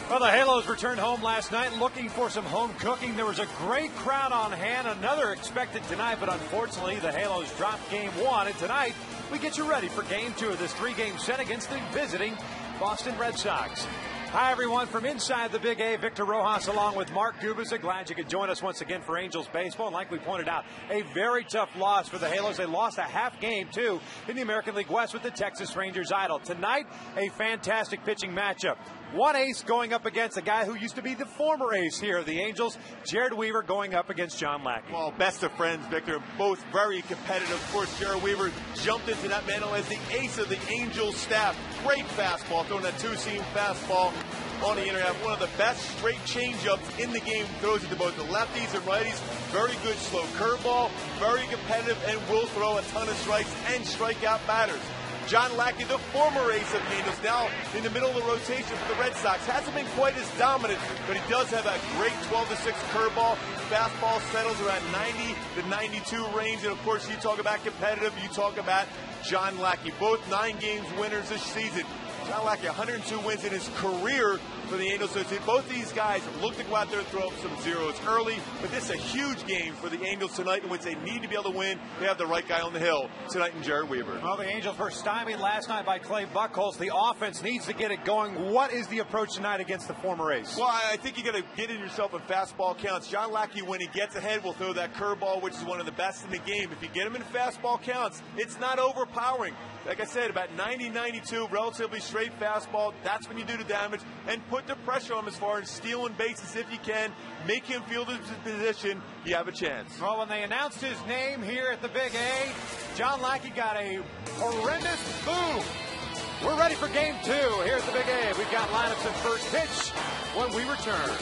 Well, the Halos returned home last night looking for some home cooking. There was a great crowd on hand, another expected tonight, but unfortunately the Halos dropped game one. And tonight we get you ready for game two of this three-game set against the visiting Boston Red Sox. Hi, everyone. From inside the Big A, Victor Rojas along with Mark Dubiza. Glad you could join us once again for Angels baseball. And like we pointed out, a very tough loss for the Halos. They lost a half game, too, in the American League West with the Texas Rangers idle. Tonight, a fantastic pitching matchup. One ace going up against a guy who used to be the former ace here of the Angels, Jared Weaver, going up against John Lackey. Well, best of friends, Victor. Both very competitive. Of course, Jared Weaver jumped into that mantle as the ace of the Angels staff. Great fastball, throwing that two-seam fastball on the internet. One of the best straight changeups in the game. Throws it to both the lefties and righties. Very good slow curveball. Very competitive and will throw a ton of strikes and strike out batters. John Lackey, the former ace of the Angels, now in the middle of the rotation for the Red Sox. Hasn't been quite as dominant, but he does have a great 12-6 curveball. Fastball settles around 90 to 92 range. And, of course, you talk about competitive, you talk about John Lackey. Both 9 games winners this season. John Lackey, 102 wins in his career for the Angels. So both these guys look to go out there and throw up some zeros early, but this is a huge game for the Angels tonight in which they need to be able to win. They have the right guy on the hill tonight in Jared Weaver. Well, the Angels were stymied last night by Clay Buchholz. The offense needs to get it going. What is the approach tonight against the former ace? Well, I think you got to get in yourself in fastball counts. John Lackey, when he gets ahead, will throw that curveball, which is one of the best in the game. If you get him in fastball counts, it's not overpowering. Like I said, about 90-92, relatively straight fastball. That's when you do the damage. And put the pressure on him as far as stealing bases if you can. Make him feel the position. You have a chance. Well, when they announced his name here at the Big A, John Lackey got a horrendous boom. We're ready for game two here at the Big A. We've got lineups and first pitch when we return.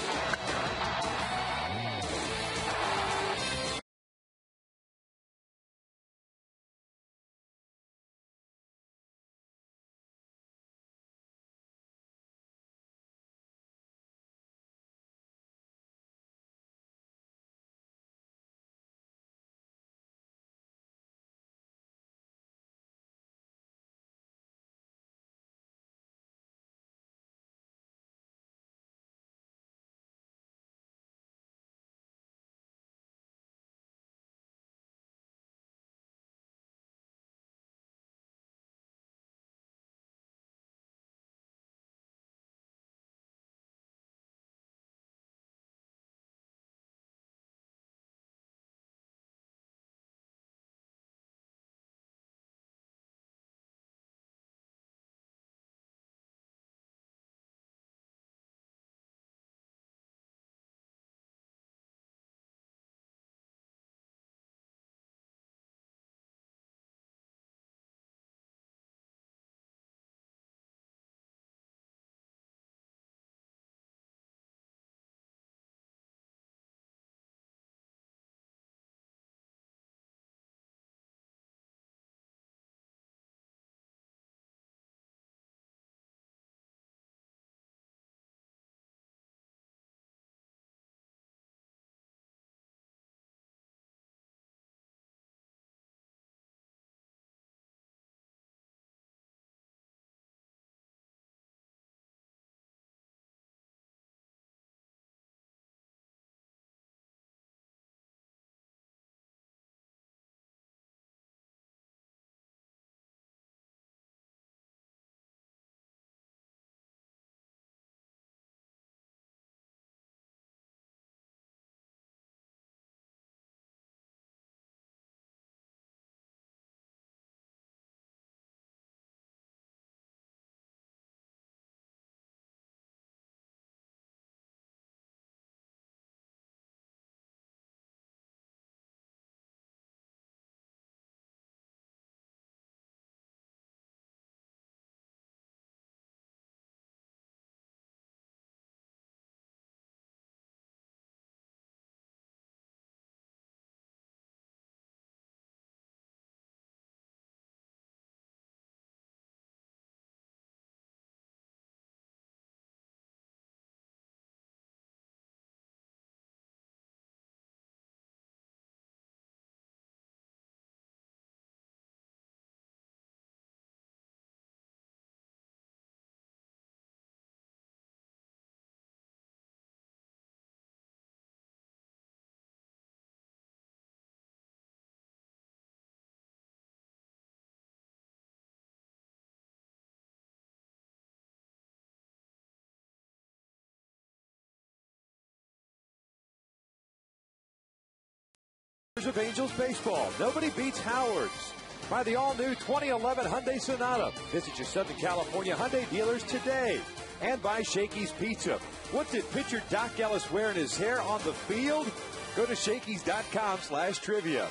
Lovers of Angels baseball, nobody beats Howard's. Buy the all-new 2011 Hyundai Sonata. Visit your Southern California Hyundai dealers today. And buy Shakey's Pizza. What did pitcher Doc Ellis wear in his hair on the field? Go to Shakey's.com/trivia.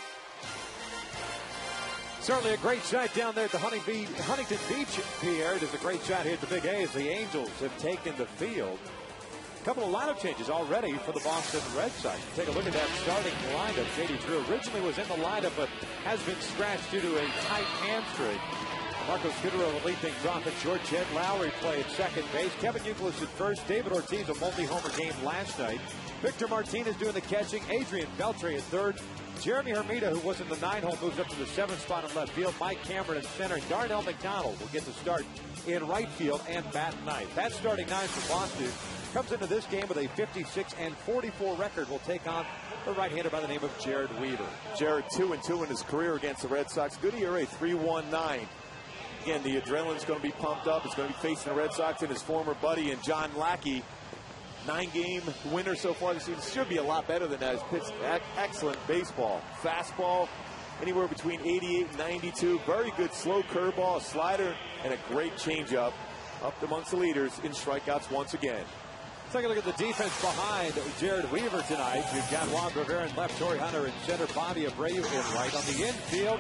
Certainly a great shot down there at the Huntington Beach, Pierre. It is a great shot here at the Big A as the Angels have taken the field. A couple of lineup changes already for the Boston Red Sox. Take a look at that starting lineup. J.D. Drew originally was in the lineup, but has been scratched due to a tight hamstring. Marco Scudero will lead things off at short. Jed Lowry play at second base. Kevin Youkilis at first. David Ortiz, a multi-homer game last night. Victor Martinez doing the catching. Adrian Beltre at third. Jeremy Hermida, who was in the 9-hole, moves up to the 7th spot in left field. Mike Cameron in center. And Darnell McDonald will get the start in right field and bat ninth. That starting 9 for Boston comes into this game with a 56-44 record. Will take on the right-hander by the name of Jared Weaver. Jared 2-2 in his career against the Red Sox. Good ERA, 3.19. Again, the adrenaline's going to be pumped up. It's going to be facing the Red Sox and his former buddy and John Lackey. 9-game winner so far this season. Should be a lot better than that. He's pitched excellent baseball. Fastball anywhere between 88 and 92. Very good slow curveball, a slider, and a great changeup. Up amongst the leaders in strikeouts once again. Take a look at the defense behind Jared Weaver tonight. You've got Juan Rivera in left, Torrey Hunter in center, Bobby Abreu in right. On the infield,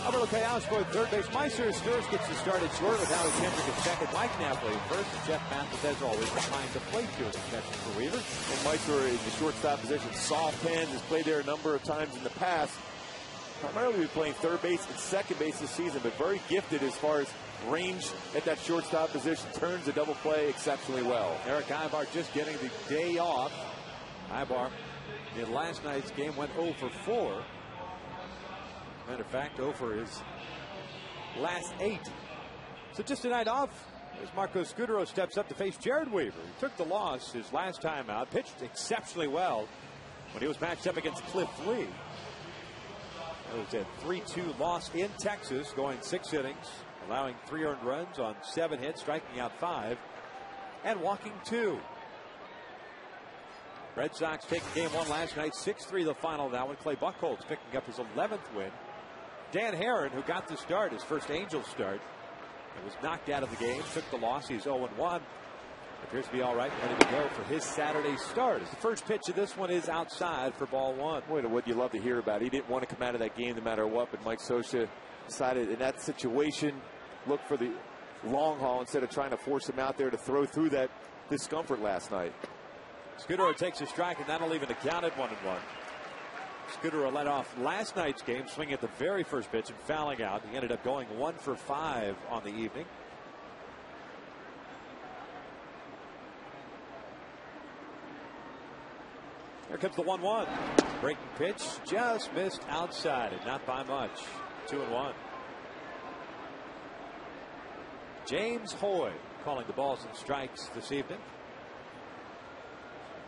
Alberto Callasco at third base. Meister Sturz gets the start at short with Howie Kendrick at second. Mike Napoli at first, and Jeff Mathis, as always, behind the plate doing the catching for Weaver. And Meister in the shortstop position. Soft hand, has played there a number of times in the past. Primarily been playing third base and second base this season, but very gifted as far as range at that shortstop position. Turns the double play exceptionally well. Eric Ibar just getting the day off. Ibar in last night's game went 0 for 4. Matter of fact, 0 for his last 8. So just a night off. As Marco Scudero steps up to face Jared Weaver. He took the loss his last time out. Pitched exceptionally well when he was matched up against Cliff Lee. It was a 3-2 loss in Texas, going 6 innings, allowing 3 earned runs on 7 hits, striking out 5, and walking 2. Red Sox taking game 1 last night, 6-3 the final of that one. Clay Buchholz picking up his 11th win. Dan Herron, who got the start, his first Angels start, and was knocked out of the game, took the loss. He's 0-1. Appears to be all right, ready to go for his Saturday start. The first pitch of this one is outside for ball 1. Boy, what you love to hear about. He didn't want to come out of that game no matter what, but Mike Scioscia decided in that situation, look for the long haul instead of trying to force him out there to throw through that discomfort last night. Scudero takes a strike, and that'll even account at 1-1. Scudero led off last night's game, swinging at the very first pitch and fouling out. He ended up going 1 for 5 on the evening. Here comes the 1-1. Breaking pitch just missed outside, and not by much. 2-1. James Hoy calling the balls and strikes this evening.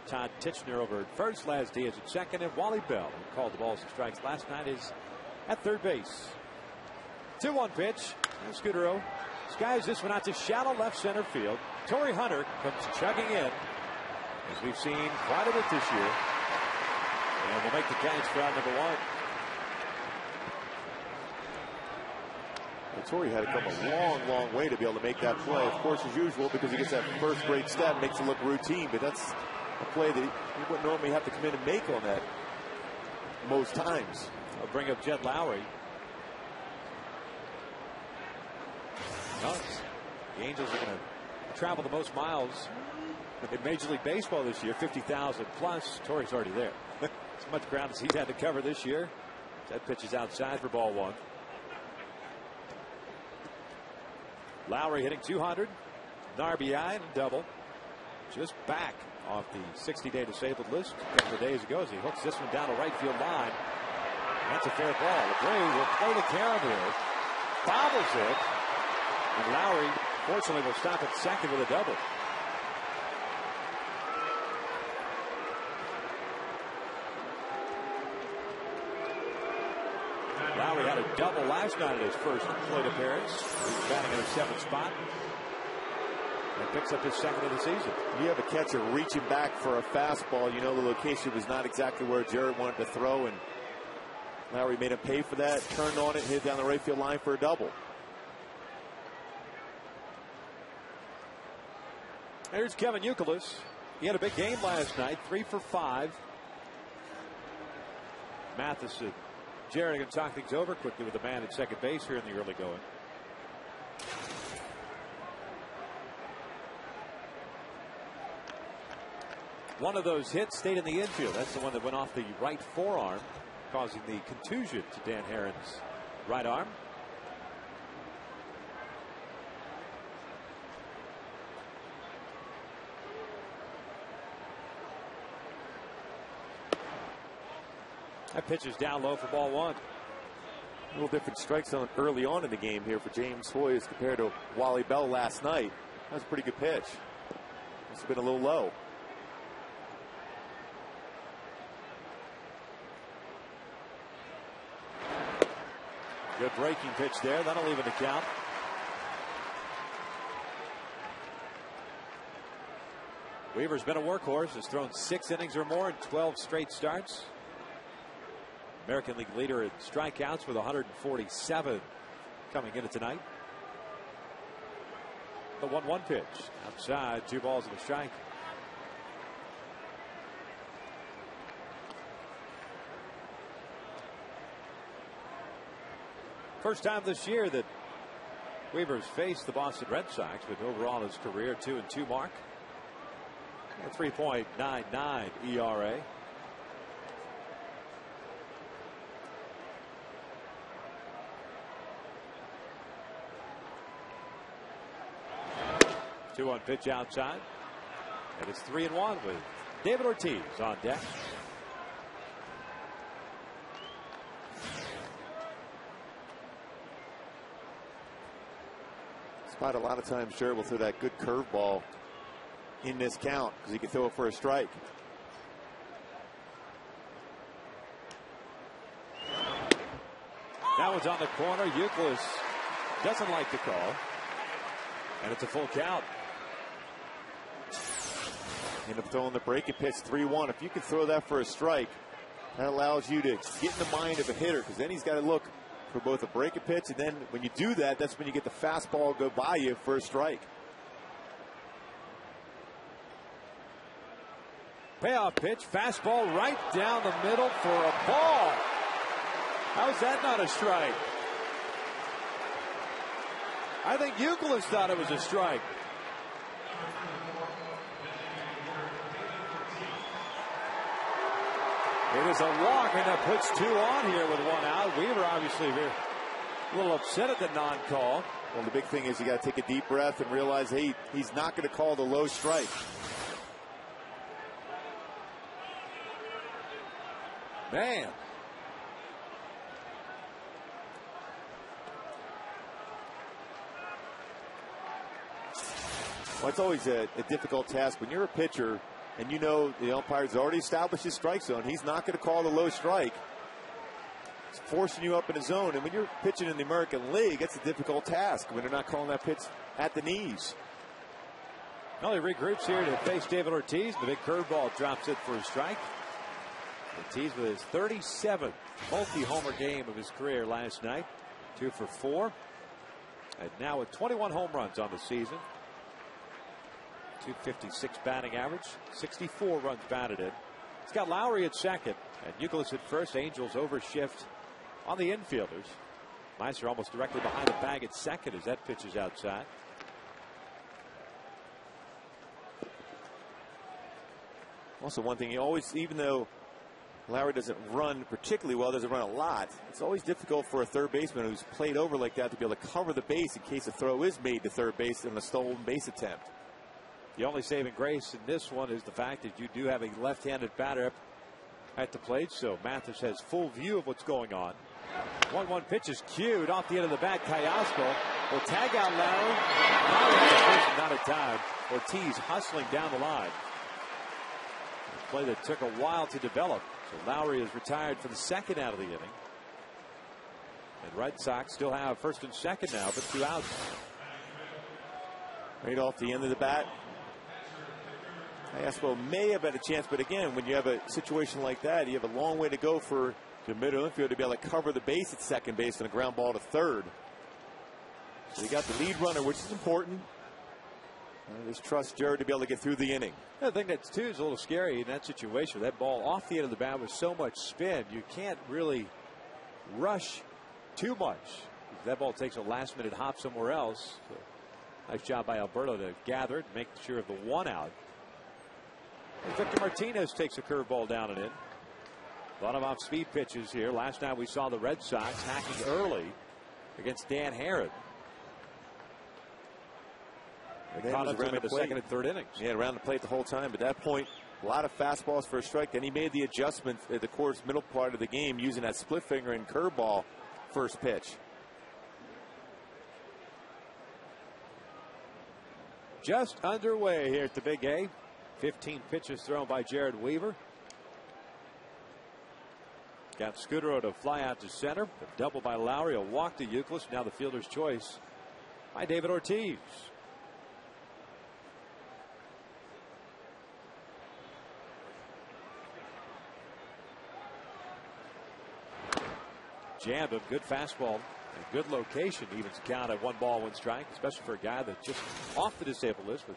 Todd Titchener over at first. Laz Diaz at second, and Wally Bell, who called the balls and strikes last night, is at third base. 2-1 pitch. And Scudero skies this one out to shallow left center field. Torrey Hunter comes chugging in, as we've seen quite a bit this year, and will make the catch for out number 1. Well, Torrey had to come a long, long way to be able to make that play. Of course, as usual, because he gets that first great step, makes it look routine, but that's a play that he wouldn't normally have to come in and make on that most times. I'll bring up Jed Lowry. No, the Angels are going to travel the most miles in Major League Baseball this year, 50,000 plus. Torrey's already there. As much ground as he's had to cover this year. That pitch is outside for ball 1. Lowry hitting 200, an RBI and a double. Just back off the 60-day disabled list a couple of days ago as he hooks this one down the right field line. That's a fair ball. LeBray will play the count here. Bobbles it. And Lowry, fortunately, will stop at second with a double. Lowry had a double last night at his first plate appearance. He's batting in the 7th spot. And picks up his second of the season. You have a catcher reaching back for a fastball. You know the location was not exactly where Jared wanted to throw, and Lowry made him pay for that, turned on it, hit down the right field line for a double. Here's Kevin Youkilis. He had a big game last night, 3 for 5. Matheson, Jared can talk things over quickly with the man at second base here in the early going. One of those hits stayed in the infield. That's the one that went off the right forearm, causing the contusion to Dan Herron's right arm. That pitch is down low for ball 1. A little different strike zone early on in the game here for James Hoy as compared to Wally Bell last night. That was a pretty good pitch. Must have been a little low. Good breaking pitch there. That'll even the count. Weaver's been a workhorse. Has thrown 6 innings or more in 12 straight starts. American League leader in strikeouts with 147 coming into tonight. The 1-1 pitch. Outside, 2 balls and a strike. First time this year that Weaver's faced the Boston Red Sox, with overall his career 2-2 mark. A 3.99 ERA. Two-on pitch outside. And it's 3-1 with David Ortiz on deck. Spot a lot of times Sherwood will throw that good curveball in this count because he can throw it for a strike. That one's on the corner. Youkilis doesn't like the call. And it's a full count. End up throwing the breaking pitch 3-1. If you can throw that for a strike, that allows you to get in the mind of a hitter, because then he's got to look for both a breaking pitch, and then when you do that, that's when you get the fastball go by you for a strike. Payoff pitch, fastball right down the middle for a ball. How's that not a strike? I think Youkilis thought it was a strike. It is a walk, and that puts 2 on here with 1 out. Weaver obviously a little upset at the non-call. Well, the big thing is you got to take a deep breath and realize, hey, he's not going to call the low strike. Man. Well, it's always a difficult task when you're a pitcher and you know the umpire's already established his strike zone. He's not going to call the low strike. It's forcing you up in a zone. And when you're pitching in the American League, it's a difficult task when they're not calling that pitch at the knees. Well, he regroups here to face David Ortiz. The big curveball drops it for a strike. Ortiz with his 37th multi-homer game of his career last night. 2 for 4. And now with 21 home runs on the season. 256 batting average, 64 runs batted in. He's got Lowry at second and Youkilis at first. Angels overshift on the infielders. Meister almost directly behind the bag at second as that pitch is outside. Also, one thing, you always, even though Lowry doesn't run particularly well, doesn't run a lot, it's always difficult for a third baseman who's played over like that to be able to cover the base in case a throw is made to third base in a stolen base attempt. The only saving grace in this one is the fact that you do have a left-handed batter at the plate, so Mathis has full view of what's going on. 1-1 pitch is cued off the end of the bat. Kayasco will tag out Lowry. Not a time. Ortiz hustling down the line. A play that took a while to develop. So Lowry is retired for the second out of the inning. And Red Sox still have first and second now, but 2 outs. Right off the end of the bat. Kayasco may have had a chance, but again, when you have a situation like that, you have a long way to go for to middle infield to be able to cover the base at second base and a ground ball to third. So you got the lead runner, which is important. Just trust Jared to be able to get through the inning. I think that's too is a little scary in that situation. That ball off the end of the bat with so much spin, you can't really rush too much. That ball takes a last minute hop somewhere else. So nice job by Alberto to gather it, make sure of the one out. And Victor Martinez takes a curveball down and in. A lot of off speed pitches here. Last night we saw the Red Sox hacking early against Dan Herron. They caught up to him in the second and third innings. Yeah, around the plate the whole time. But at that point, a lot of fastballs for a strike. Then he made the adjustment at the course middle part of the game using that split finger and curveball first pitch. Just underway here at the Big A. 15 pitches thrown by Jared Weaver. Got Scudero to fly out to center. A double by Lowry. A walk to Euclid. Now the fielder's choice by David Ortiz. Jammed him. Good fastball. And good location. Evens the count at 1 ball, 1 strike. Especially for a guy that's just off the disabled list with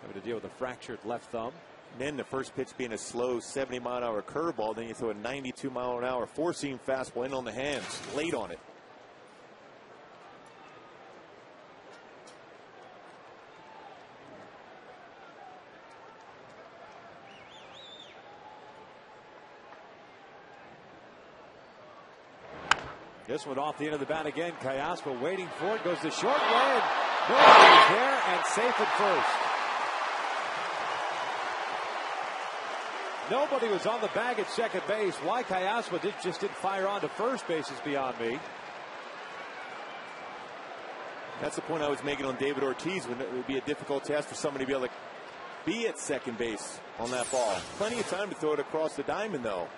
having to deal with a fractured left thumb. And then the first pitch being a slow 70-mile-an-hour curveball. Then you throw a 92-mile-an-hour four-seam fastball in on the hands. Late on it. This one off the end of the bat again. Callasco waiting for it. Goes the short way. And nobody's there and safe at first. Nobody was on the bag at second base. Why Callasco just didn't fire on to first base is beyond me. That's the point I was making on David Ortiz. When it would be a difficult task for somebody to be able to be at second base on that ball. Plenty of time to throw it across the diamond, though.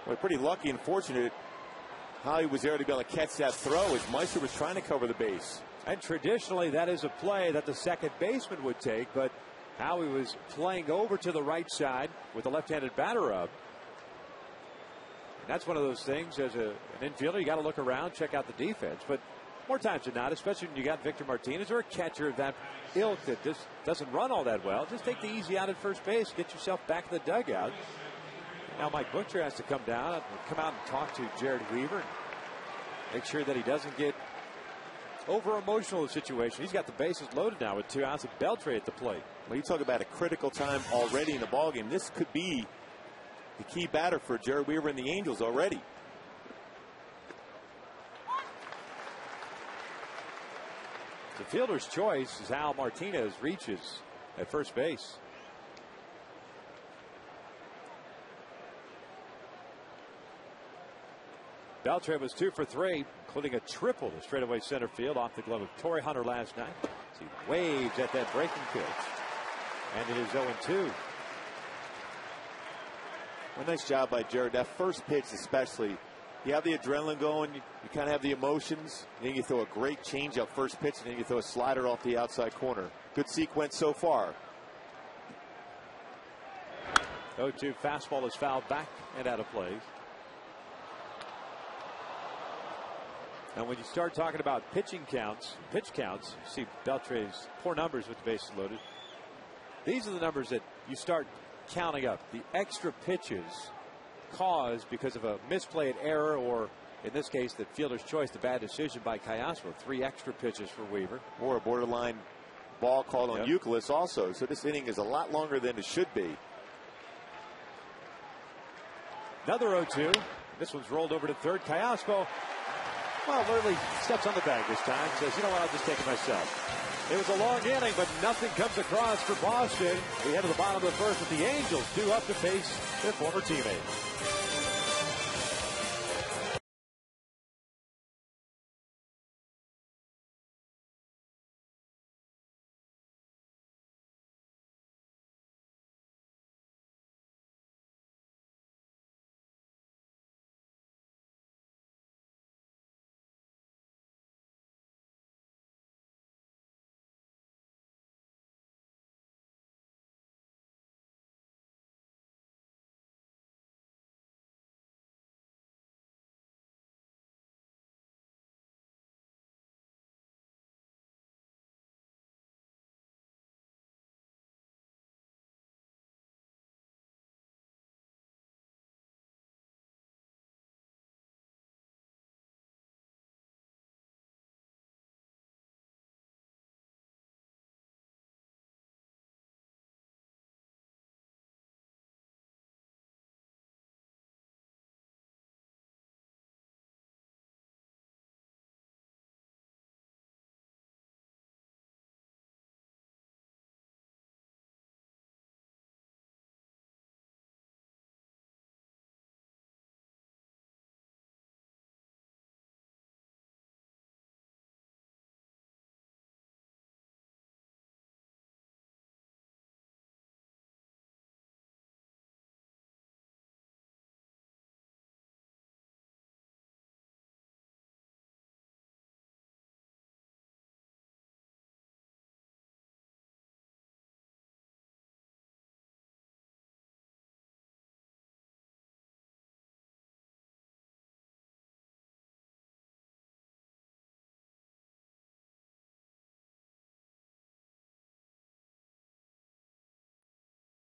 Well, pretty lucky and fortunate how he was there to be able to catch that throw as Meister was trying to cover the base. And traditionally that is a play that the second baseman would take, but Howie was playing over to the right side with the left-handed batter up. And that's one of those things as an infielder, you got to look around, check out the defense. But more times than not, especially when you got Victor Martinez or a catcher of that ilk that just doesn't run all that well, just take the easy out at first base, get yourself back in the dugout. Now Mike Butcher has to come out and talk to Jared Weaver and make sure that he doesn't get over emotional in the situation. He's got the bases loaded now with 2 outs of Beltre at the plate. Well, you talk about a critical time already in the ballgame. This could be the key batter for Jared Weaver and the Angels already. The fielder's choice is how Martinez reaches at first base. Beltre was 2 for 3, including a triple to straightaway center field off the glove of Torrey Hunter last night. He waves at that breaking pitch. And it is 0-2. A nice job by Jared. That first pitch especially. You have the adrenaline going. You kind of have the emotions. Then you throw a great changeup first pitch. And then you throw a slider off the outside corner. Good sequence so far. 0-2 fastball is fouled back and out of play. And when you start talking about pitch counts, you see Beltre's poor numbers with the bases loaded. These are the numbers that you start counting up. The extra pitches caused because of a misplayed error, or in this case, the fielder's choice, the bad decision by Callasco. 3 extra pitches for Weaver. Or a borderline ball called on Euclid also. So this inning is a lot longer than it should be. Another 0-2. This one's rolled over to third. Callasco, well, literally steps on the bag this time. Says, you know what, I'll just take it myself. It was a long inning, but nothing comes across for Boston. We head to the bottom of the first with the Angels due up to face their former teammates.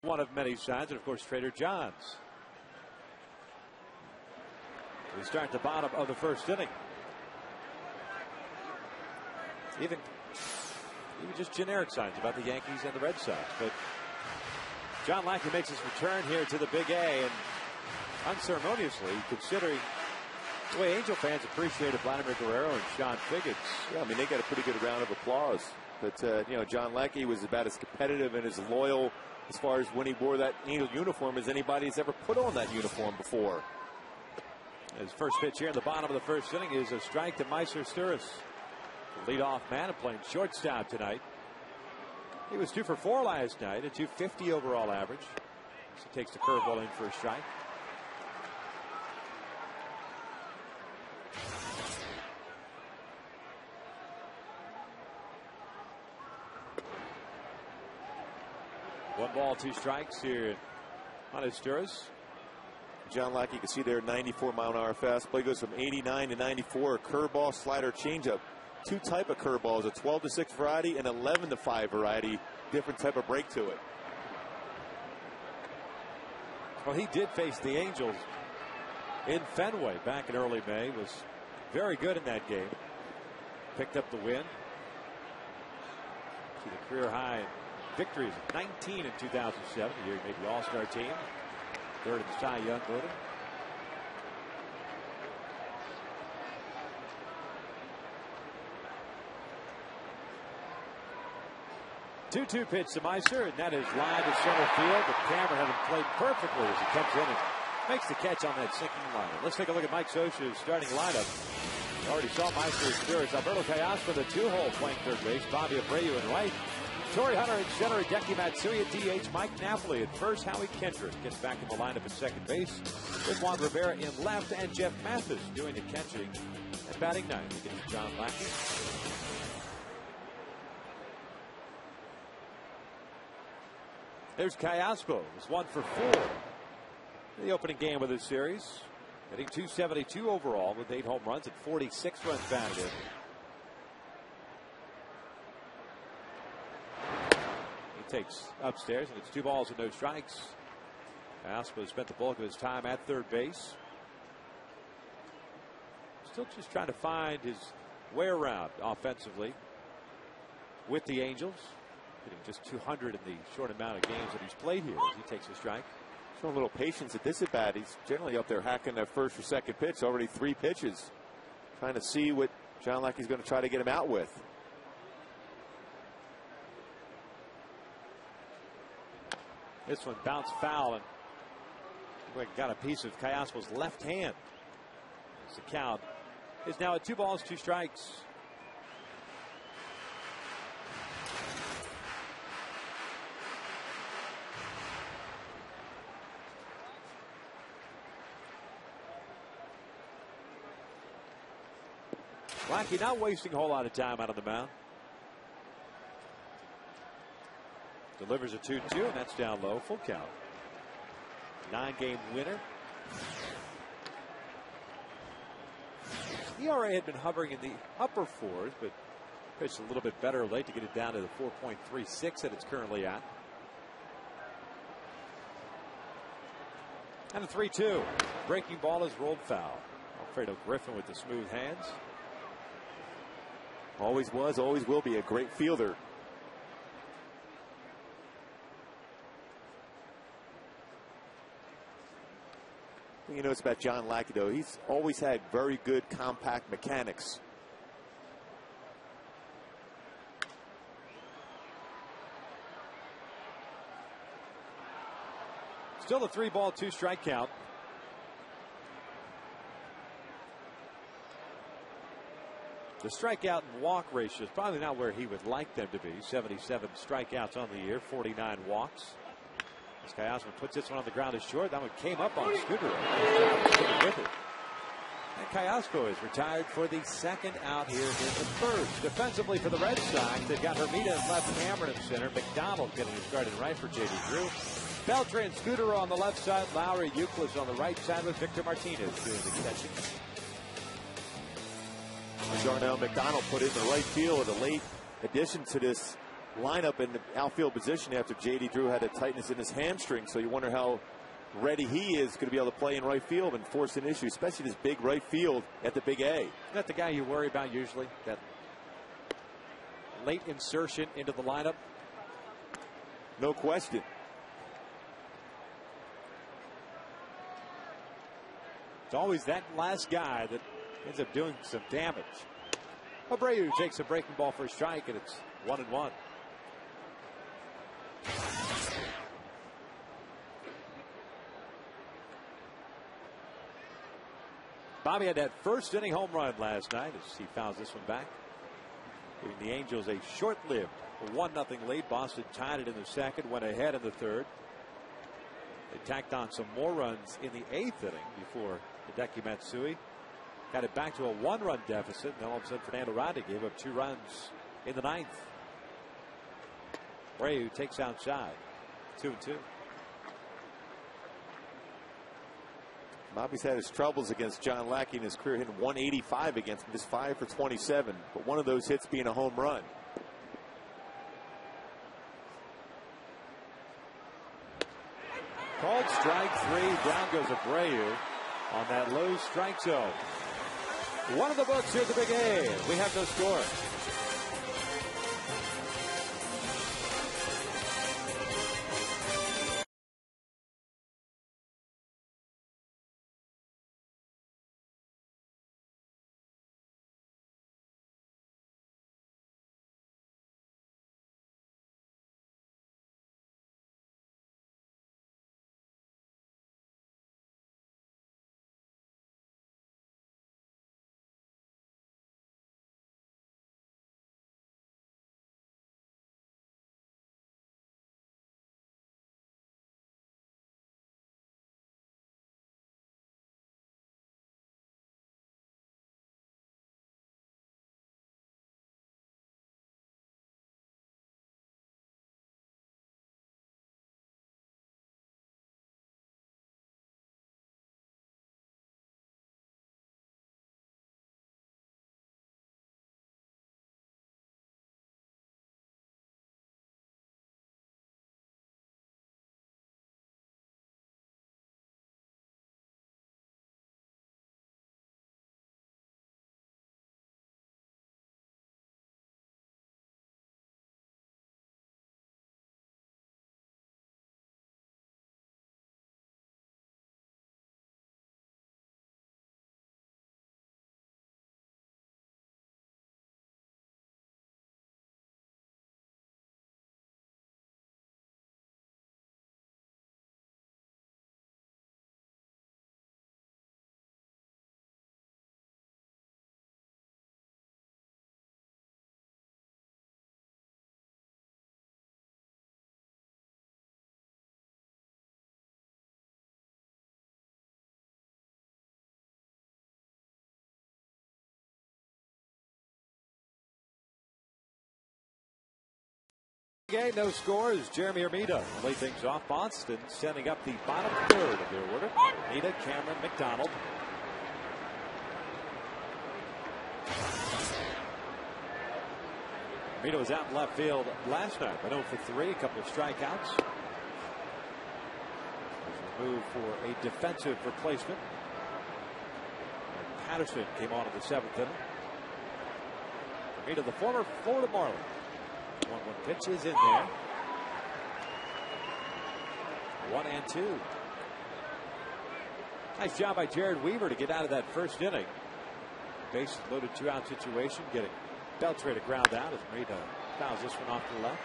One of many signs, and of course Trader John's. We start the bottom of the first inning. Even just generic signs about the Yankees and the Red Sox. But John Lackey makes his return here to the Big A, and unceremoniously, considering the way Angel fans appreciated Vladimir Guerrero and Sean Figgins. Yeah, I mean, they got a pretty good round of applause. But, John Lackey was about as competitive and as loyal as far as when he wore that Angel uniform as anybody's ever put on that uniform before. His first pitch here in the bottom of the first inning is a strike to Meiser Sturis. The leadoff man and playing shortstop tonight. He was 2 for 4 last night, a .250 overall average. So he takes the curveball in for a strike. One ball, 2 strikes here on Sturis. John Lackey, you can see there, 94-mile-an-hour fastball. He goes from 89 to 94. Curveball, slider, changeup. 2 type of curveballs, a 12-6 variety and 11-5 variety. Different type of break to it. Well, he did face the Angels in Fenway back in early May. Was very good in that game. Picked up the win to the career high victories, 19 in 2007. The year he made the All-Star team. 3rd in the Cy Young voting. Two pitch to Meiser, and that is line to center field. But Cameron had him played perfectly as he comes in and makes the catch on that sinking lineup. Let's take a look at Mike Scioscia's starting lineup. We already saw Meiser Sturis, Alberto Callasco in the 2-hole playing third base, Bobby Abreu in right, Torrey Hunter at center, Hideki Matsui at DH, Mike Napoli at first, Howie Kendrick gets back in the lineup at second base, with Juan Rivera in left, and Jeff Mathis doing the catching at batting ninth against John Lackey. There's Callasco, who's 1 for 4 in the opening game of this series, hitting .272 overall with 8 home runs and 46 runs batted in. Takes upstairs, and it's 2 balls and no strikes. Callasco spent the bulk of his time at third base. Still just trying to find his way around offensively with the Angels. Hitting just 200 in the short amount of games that he's played here as he takes a strike. Showing a little patience at this at bat. He's generally up there hacking that first or second pitch. Already 3 pitches. Trying to see what John Lackey's going to try to get him out with. This one bounced foul, and got a piece of Callasco's left hand. As the count is now at 2 balls, 2 strikes. Lackey not wasting a whole lot of time out on the mound. Delivers a 2-2, and that's down low. Full count. 9-game winner. ERA had been hovering in the upper 4s, but pitched a little bit better late to get it down to the 4.36 that it's currently at. And a 3-2. Breaking ball is rolled foul. Alfredo Griffin with the smooth hands. Always was, always will be a great fielder. You know, it's about John Lackey, though. He's always had very good compact mechanics. Still a 3-ball, 2-strike count. The strikeout and walk ratio is probably not where he would like them to be. 77 strikeouts on the year, 49 walks. As Callasco puts this one on the ground is short. That one came up on Scooter. With it. And Callasco is retired for the 2nd out here in the first. Defensively for the Red Sox, they've got Hermida in left, Cameron in center. McDonald getting his start in right for J.D. Drew. Beltran and Scooter on the left side. Lowry, Euclid on the right side with Victor Martinez doing the catching. Darnell McDonald put in the right field with a late addition to this lineup in the outfield position after J.D. Drew had a tightness in his hamstring. So you wonder how ready he is going to be able to play in right field and force an issue, especially this big right field at the Big A. Isn't that the guy you worry about usually? That late insertion into the lineup? No question. It's always that last guy that ends up doing some damage. Abreu takes a breaking ball for a strike, and it's 1-1. Bobby had that first inning home run last night as he fouls this one back, giving the Angels a short-lived 1-0 lead. Boston tied it in the second, went ahead in the third. They tacked on some more runs in the 8th inning before Hideki Matsui got it back to a 1-run deficit. And then all of a sudden Fernando Rodney gave up 2 runs in the 9th. Abreu takes outside. 2-2. Bobby's had his troubles against John Lackey in his career, hitting 185 against him, just 5 for 27. But one of those hits being a home run. Called strike 3. Down goes Abreu on that low strike zone. One of the books here at the Big A. We have no score. Game, no scores. Jeremy Hermida lay things off. Boston setting up the bottom third of their order. Hermida, Cameron, McDonald. Hermida was out in left field last night, but 0 for 3, a couple of strikeouts. There's a move for a defensive replacement. And Patterson came on in the 7th inning. Hermida, the former Florida Marlin. 1-1 pitch is in there. 1-2. Nice job by Jared Weaver to get out of that first inning. Base loaded 2-out situation, getting Beltre to ground out as Hermida fouls this one off to the left.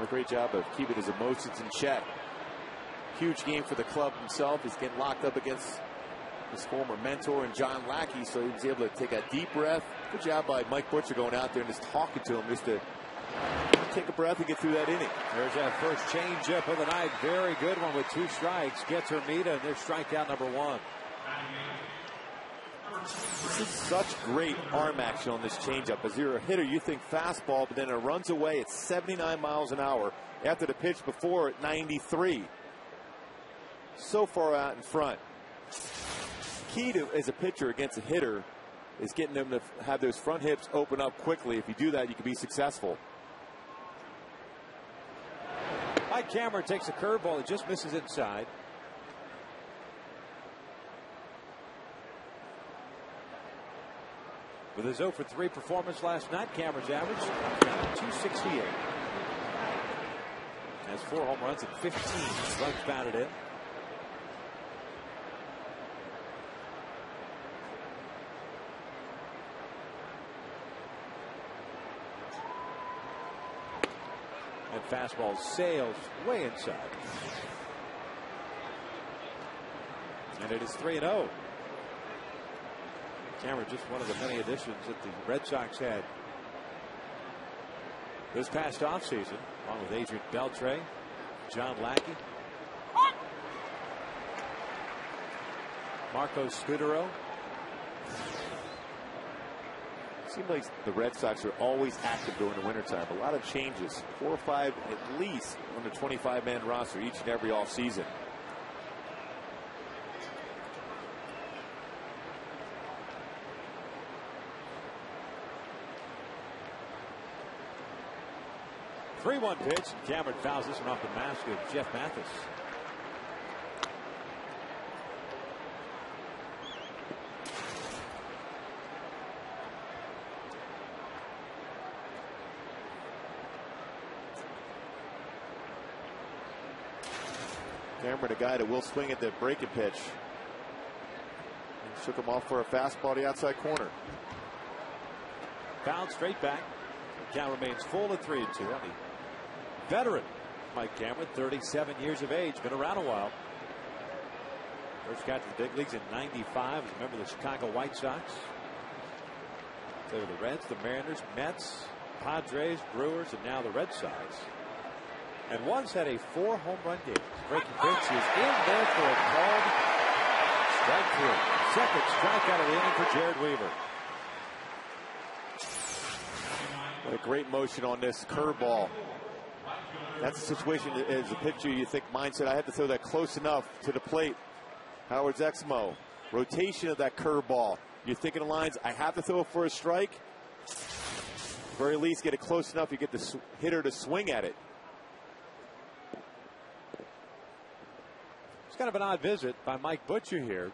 A great job of keeping his emotions in check. Huge game for the club himself. He's getting locked up against his former mentor and John Lackey, so he was able to take a deep breath. Good job by Mike Butcher going out there and just talking to him just to take a breath and get through that inning. There's that first changeup of the night. Very good one with 2 strikes. Gets Hermida, and there's strikeout number 1. This is such great arm action on this changeup. As you're a hitter, you think fastball, but then it runs away at 79 miles an hour after the pitch before at 93. So far out in front. Key to as a pitcher against a hitter is getting them to have those front hips open up quickly. If you do that, you can be successful. Mike Cameron takes a curveball that just misses inside. With his 0 for 3 performance last night, Cameron's average .268. Has 4 home runs and 15 runs batted in. And fastball sails way inside. And it is 3-0. Cameron, just one of the many additions that the Red Sox had this past offseason, along with Adrian Beltre, John Lackey, Marco Scudero. Seems like the Red Sox are always active during the wintertime. A lot of changes. 4 or 5 at least on the 25-man roster each and every offseason. Three-one pitch. Cameron fouls this one off the mask of Jeff Mathis. Cameron, a guy that will swing at the breaking pitch. Shook him off for a fastball to the outside corner. Fouled straight back. The count remains full at 3-2. Veteran Mike Cameron, 37 years of age, been around a while. First got to the big leagues in '95 as a member of the Chicago White Sox. They were the Reds, the Mariners, Mets, Padres, Brewers, and now the Red Sox. And once had a 4 home run game. Breaking pitch is in there for a called strike 3. Second strikeout of the inning for Jared Weaver. What a great motion on this curveball. That's a situation as a pitcher you think mindset. I had to throw that close enough to the plate. Howard's Exmo. Rotation of that curveball. You're thinking of lines, I have to throw it for a strike. At the very least, get it close enough, you get the hitter to swing at it. It's kind of an odd visit by Mike Butcher here.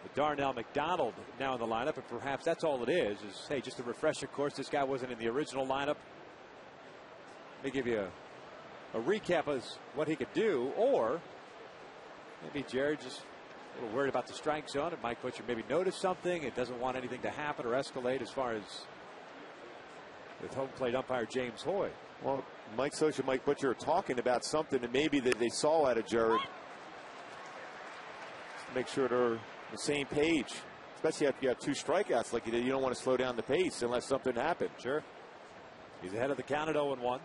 With Darnell McDonald now in the lineup, and perhaps that's all it is, hey, just a refresher course. This guy wasn't in the original lineup. Let me give you a recap of what he could do, or maybe Jared just a little worried about the strike zone, and Mike Butcher maybe noticed something and doesn't want anything to happen or escalate as far as with home plate umpire James Hoy. Well, Mike Socha and Mike Butcher are talking about something that maybe that they saw out of Jared. Just to make sure they're on the same page, especially after you have 2 strikeouts like you did. You don't want to slow down the pace unless something happened. Sure. He's ahead of the count at 0-1.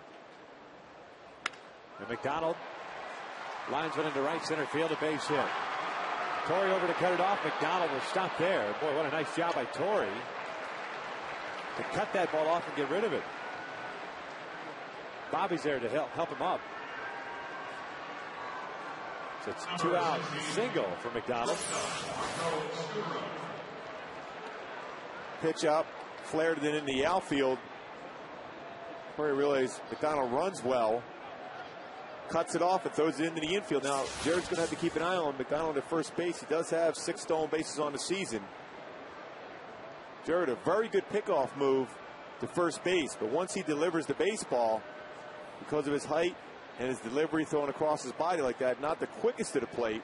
And McDonald lines one into right center field, a base hit. Torrey over to cut it off. McDonald will stop there. Boy, what a nice job by Torrey to cut that ball off and get rid of it. Bobby's there to help him up. So it's 2 out, single for McDonald. Pitch up, flared it in the outfield. Torrey realized McDonald runs well. Cuts it off and throws it into the infield. Now, Jared's going to have to keep an eye on McDonald at first base. He does have 6 stolen bases on the season. Jared, a very good pickoff move to first base, but once he delivers the baseball, because of his height and his delivery thrown across his body like that, not the quickest to the plate.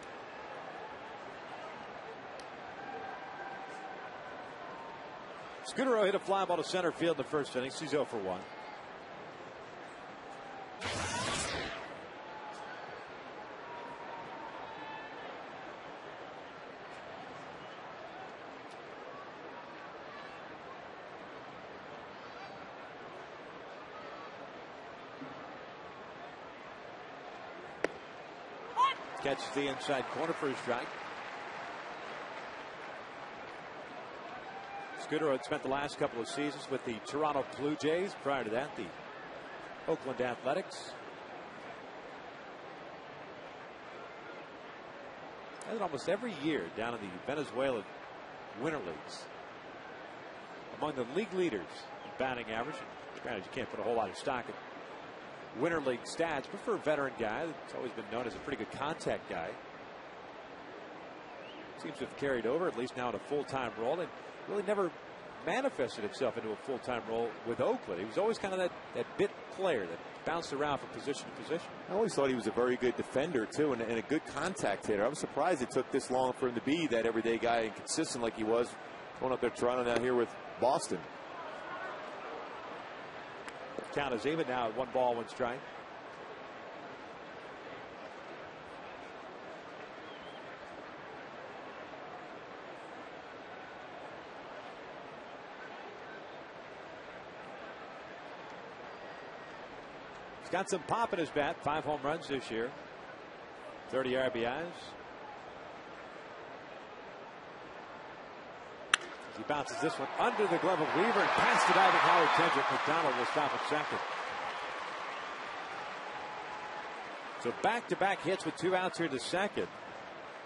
Scudero hit a fly ball to center field in the first inning. He's 0 for 1. Catches the inside corner for his strike. Scudero had spent the last couple of seasons with the Toronto Blue Jays. Prior to that, the Oakland Athletics. And almost every year down in the Venezuelan winter leagues. Among the league leaders in batting average. Granted, you can't put a whole lot of stock in winter league stats, but for a veteran guy that's always been known as a pretty good contact guy, seems to have carried over, at least now in a full-time role, and really never manifested himself into a full-time role with Oakland. He was always kind of that bit player that bounced around from position to position. I always thought he was a very good defender, too, and a good contact hitter. I was surprised it took this long for him to be that everyday guy and consistent like he was going up there Toronto now here with Boston. Count is even now at 1 ball, 1 strike. He's got some pop in his bat. 5 home runs this year. 30 RBIs. He bounces this one under the glove of Weaver and past it out of Howard Kendrick. McDonald will stop at second. So back-to-back hits with 2 outs here to second.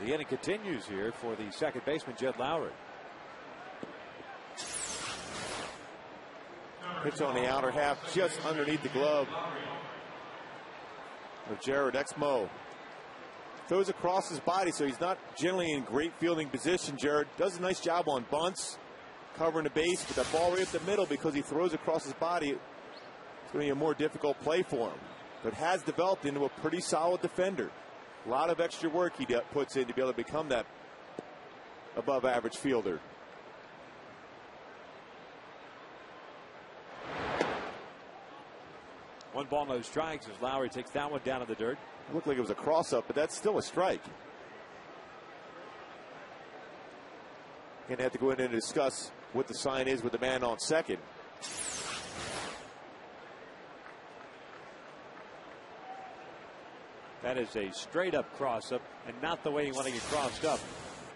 The inning continues here for the second baseman, Jed Lowry. Pitch on the outer half, just underneath the glove of Jared Exmo. Throws across his body, so he's not generally in great fielding position. Jared does a nice job on bunts, covering the base, but that ball right up the middle, because he throws across his body, it's going to be a more difficult play for him. But has developed into a pretty solid defender. A lot of extra work he puts in to be able to become that above average fielder. One ball, no strikes as Lowry takes that one down in the dirt. It looked like it was a cross-up, but that's still a strike. Going to have to go in and discuss what the sign is with the man on second. That is a straight-up cross-up and not the way you want to get crossed up.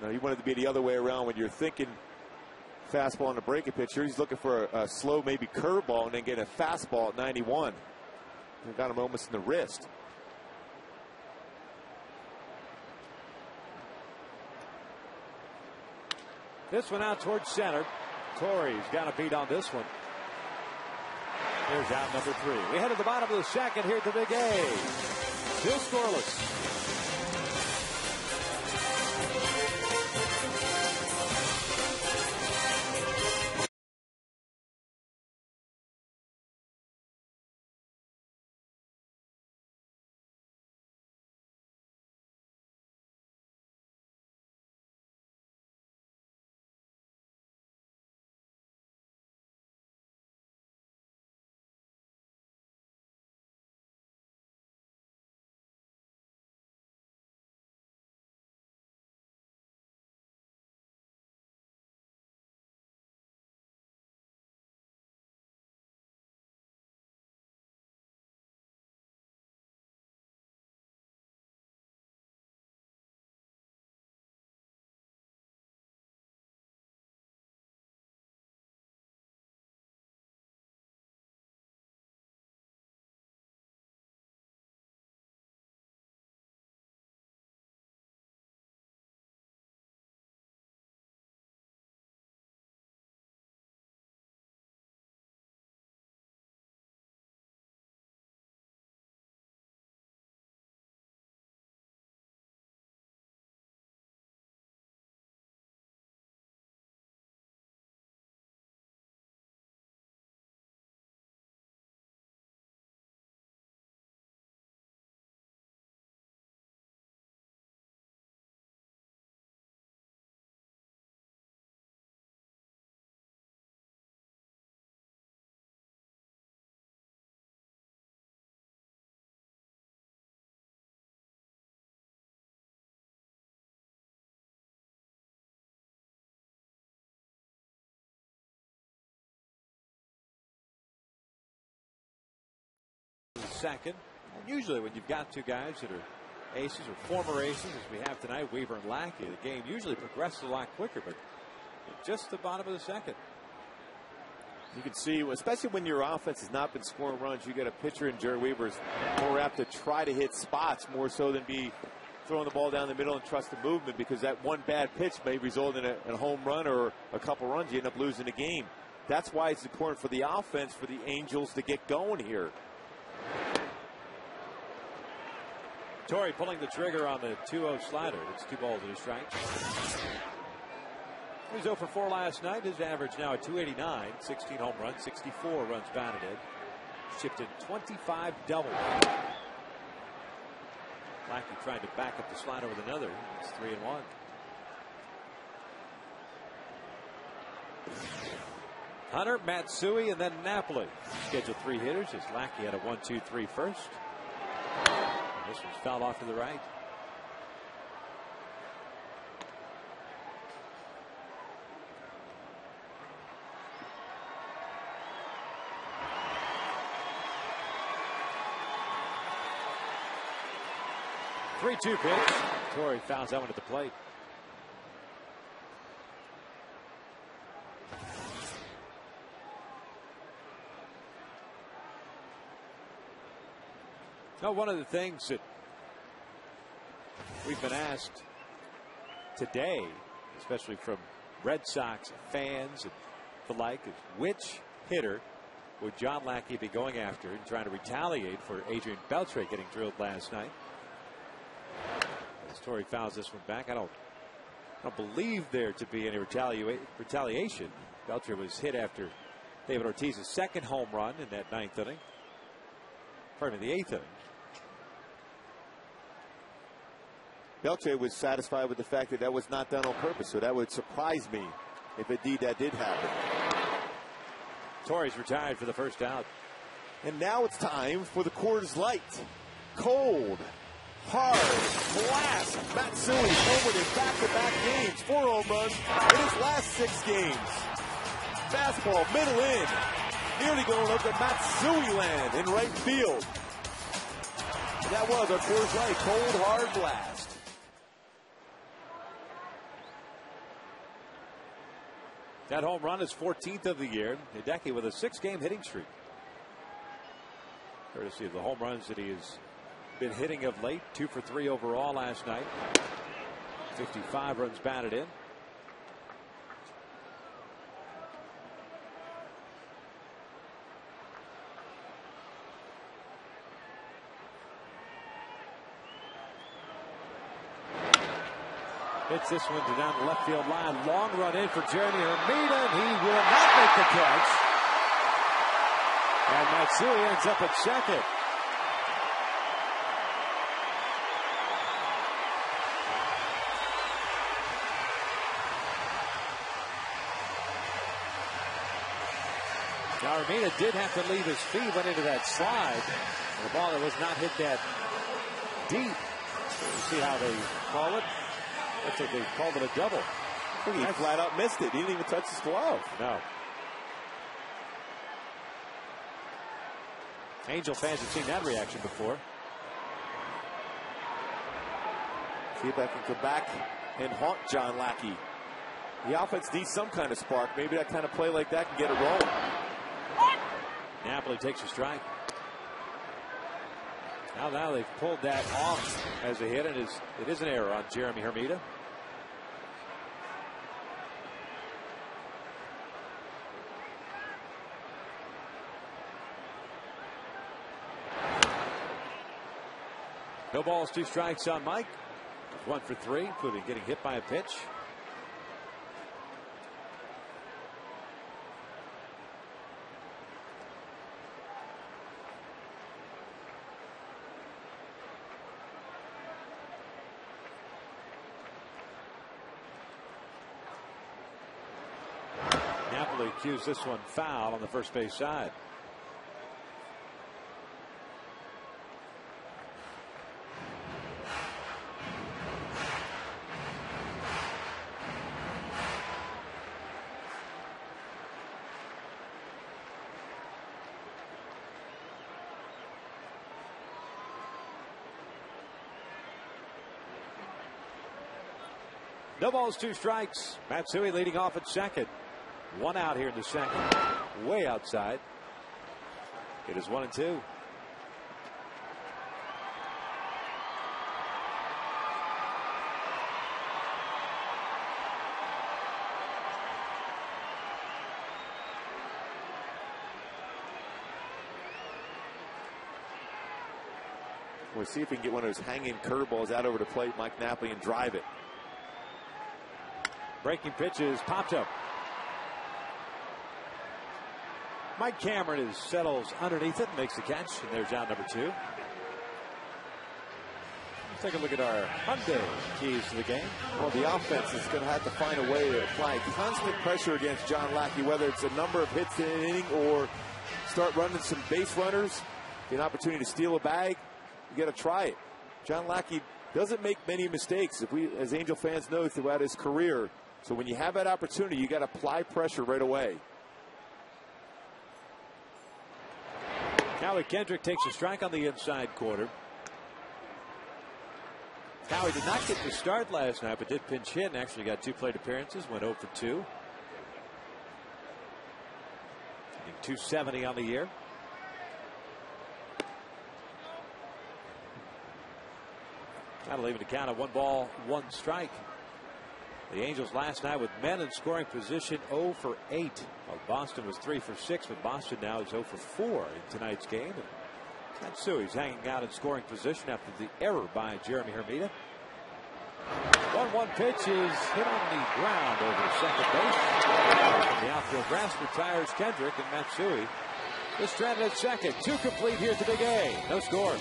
No, you want it to be the other way around when you're thinking fastball on the breaking pitch. Here he's looking for a slow, maybe curveball, and then get a fastball at 91. And got him almost in the wrist. This one out towards center. Torrey's got a beat on this one. Here's out number 3. We head to the bottom of the second here at the Big A. Still scoreless. Second. And usually when you've got 2 guys that are aces or former aces, as we have tonight, Weaver and Lackey, the game usually progresses a lot quicker, but just the bottom of the second. You can see, especially when your offense has not been scoring runs, you get a pitcher in Jared Weaver's more apt to try to hit spots more so than be throwing the ball down the middle and trust the movement, because that one bad pitch may result in a home run or a couple runs, you end up losing the game. That's why it's important for the offense, for the Angels to get going here. Torrey pulling the trigger on the 2-0 slider. It's 2 balls and a strike. He was 0 for 4 last night. His average now at 289, 16 home runs, 64 runs batted in. Chipped in 25 doubles. Lackey trying to back up the slider with another. It's 3-1. Hunter, Matsui, and then Napoli. Scheduled 3 hitters as Lackey had a 1-2-3 first. And this one's fouled off to the right. Three-two pitch. Torrey fouls that one at the plate. Now, one of the things that we've been asked today, especially from Red Sox fans and the like, is which hitter would John Lackey be going after and trying to retaliate for Adrian Beltre getting drilled last night? As Torrey fouls this one back, I don't believe there to be any retaliation. Beltre was hit after David Ortiz's second home run in that 9th inning. Pardon me, the 8th inning. Beltre was satisfied with the fact that that was not done on purpose, so that would surprise me if indeed that did happen. Torrey's retired for the first out. And now it's time for the Coors Light. Cold, hard, blast. Matsui homered in back-to-back games. 4 home runs in his last 6 games. Fastball, middle in. Nearly going up to Matsui land in right field. And that was our Coors Light cold, hard blast. That home run is 14th of the year. Hideki with a 6-game hitting streak. Courtesy of the home runs that he has been hitting of late. 2 for 3 overall last night. 55 runs batted in. Hits this one to down the left field line. Long run in for Jeremy Hermida, and he will not make the catch. And Matsui ends up at second. Now Hermida did have to leave his feet, went into that slide. The ball that was not hit that deep. You see how they call it? Looks like they called it a double. I think he flat out missed it. He didn't even touch his glove. No. Angel fans have seen that reaction before. See if I can come back and haunt John Lackey. The offense needs some kind of spark. Maybe that kind of play like that can get it rolling. Napoli takes a strike. Now they've pulled that off as a hit, and it is an error on Jeremy Hermida. No balls, 2 strikes on Mike. 1 for 3, including getting hit by a pitch. Napoli accused this one foul on the first base side. No balls, 2 strikes. Matsui leading off at second. 1 out here in the second. Way outside. It is 1-2. We'll see if he can get one of those hanging curveballs out over the plate, Mike Napoli, and drive it. Breaking pitches, popped up. Mike Cameron settles underneath it and makes the catch, and there's out number 2. Let's take a look at our Hyundai keys to the game. Well, the offense is going to have to find a way to apply constant pressure against John Lackey, whether it's a number of hits in an inning or start running some base runners, get an opportunity to steal a bag. You got to try it. John Lackey doesn't make many mistakes, if we, as Angel fans know, throughout his career. So when you have that opportunity, you got to apply pressure right away. Howie Kendrick takes a strike on the inside corner. Howie did not get the start last night, but did pinch hit and actually got 2 plate appearances, went 0 for 2. Hitting .270 on the year. That'll leave it a count of 1 ball, 1 strike. The Angels last night with men in scoring position 0 for 8. Well, Boston was 3 for 6, but Boston now is 0 for 4 in tonight's game. And Matsui's hanging out in scoring position after the error by Jeremy Hermida. 1-1 pitch is hit on the ground over to second base. From the outfield grass retires Kendrick, and Matsui is stranded at second. 2 complete here at the Big A. No score.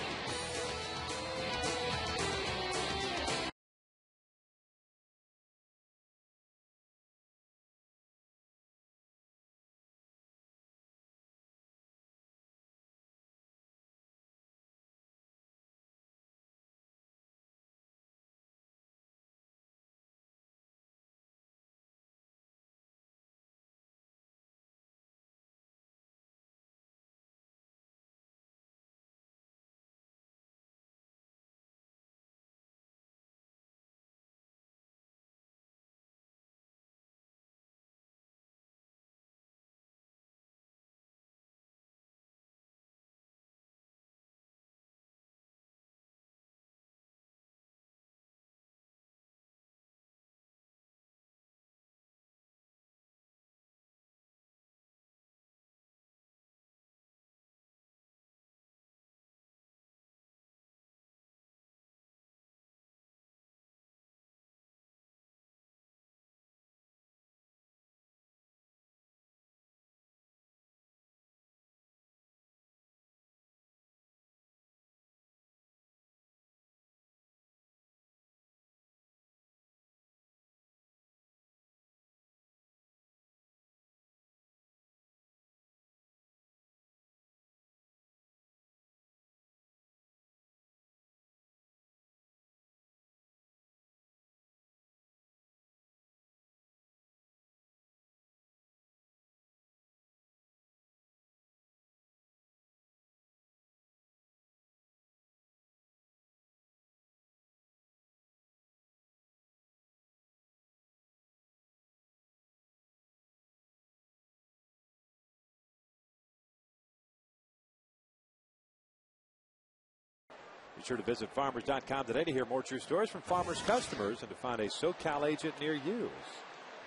Be sure to visit farmers.com today to hear more true stories from farmers' customers and to find a SoCal agent near you.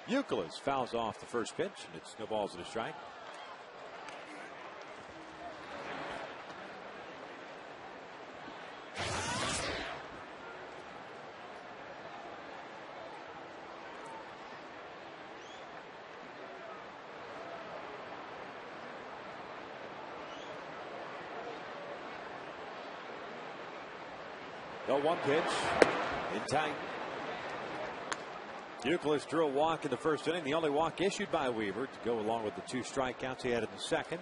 Youkilis fouls off the first pitch, and it's no balls and a strike. The 1 pitch in tight. Youkilis drew a walk in the first inning, the only walk issued by Weaver to go along with the 2 strikeouts he had in the second.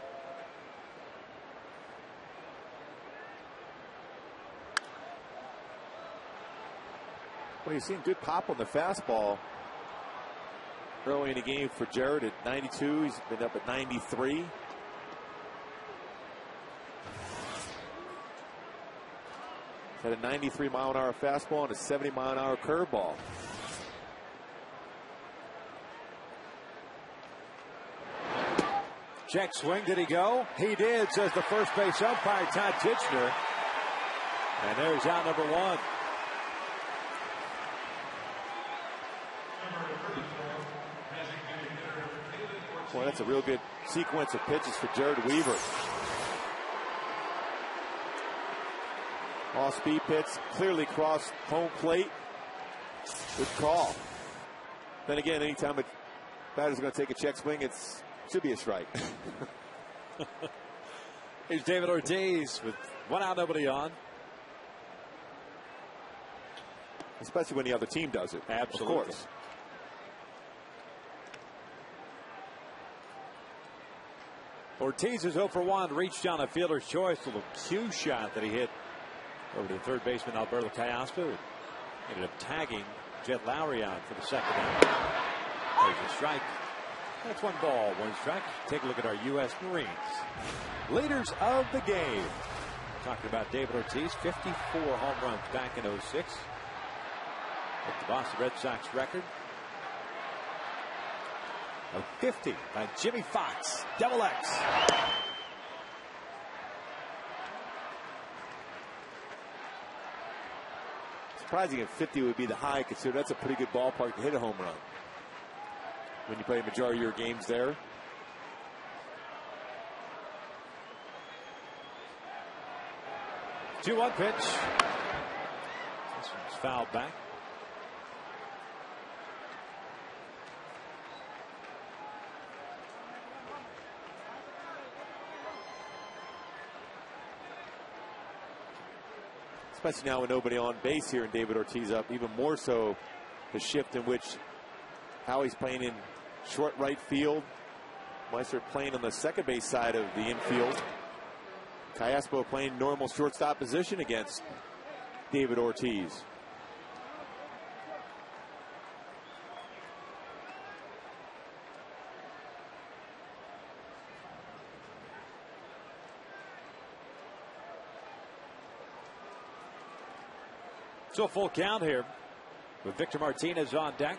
Well, you've seen good pop on the fastball early in the game for Jared at 92. He's been up at 93. Had a 93-mile-an-hour fastball and a 70-mile-an-hour curveball. Check swing. Did he go? He did, says the first base umpire, Todd Titchener. And there's out number 1. Boy, that's a real good sequence of pitches for Jared Weaver. Off-speed pitch, clearly crossed home plate. Good call. Then again, anytime a batter's going to take a check swing, it should be a strike. Here's David Ortiz with 1 out, nobody on. Especially when the other team does it. Absolutely. Of course. Ortiz is 0 for 1, reached on a fielder's choice, a little cue shot that he hit over to the third baseman Alberto Callaspo. Ended up tagging Jet Lowry on for the second out. There's a strike. That's 1 ball, 1 strike. Take a look at our U.S. Marines. Leaders of the game. Talking about David Ortiz, 54 home runs back in 06. At the Boston Red Sox record of 50 by Jimmy Fox, double X. Surprising if 50 would be the high, considering that's a pretty good ballpark to hit a home run when you play a majority of your games there. Two 1 pitch. This one's fouled back. Especially now with nobody on base here and David Ortiz up, even more so the shift in which Howie's playing in short right field. Meister playing on the second base side of the infield. Callaspo playing normal shortstop position against David Ortiz. So a full count here with Victor Martinez on deck.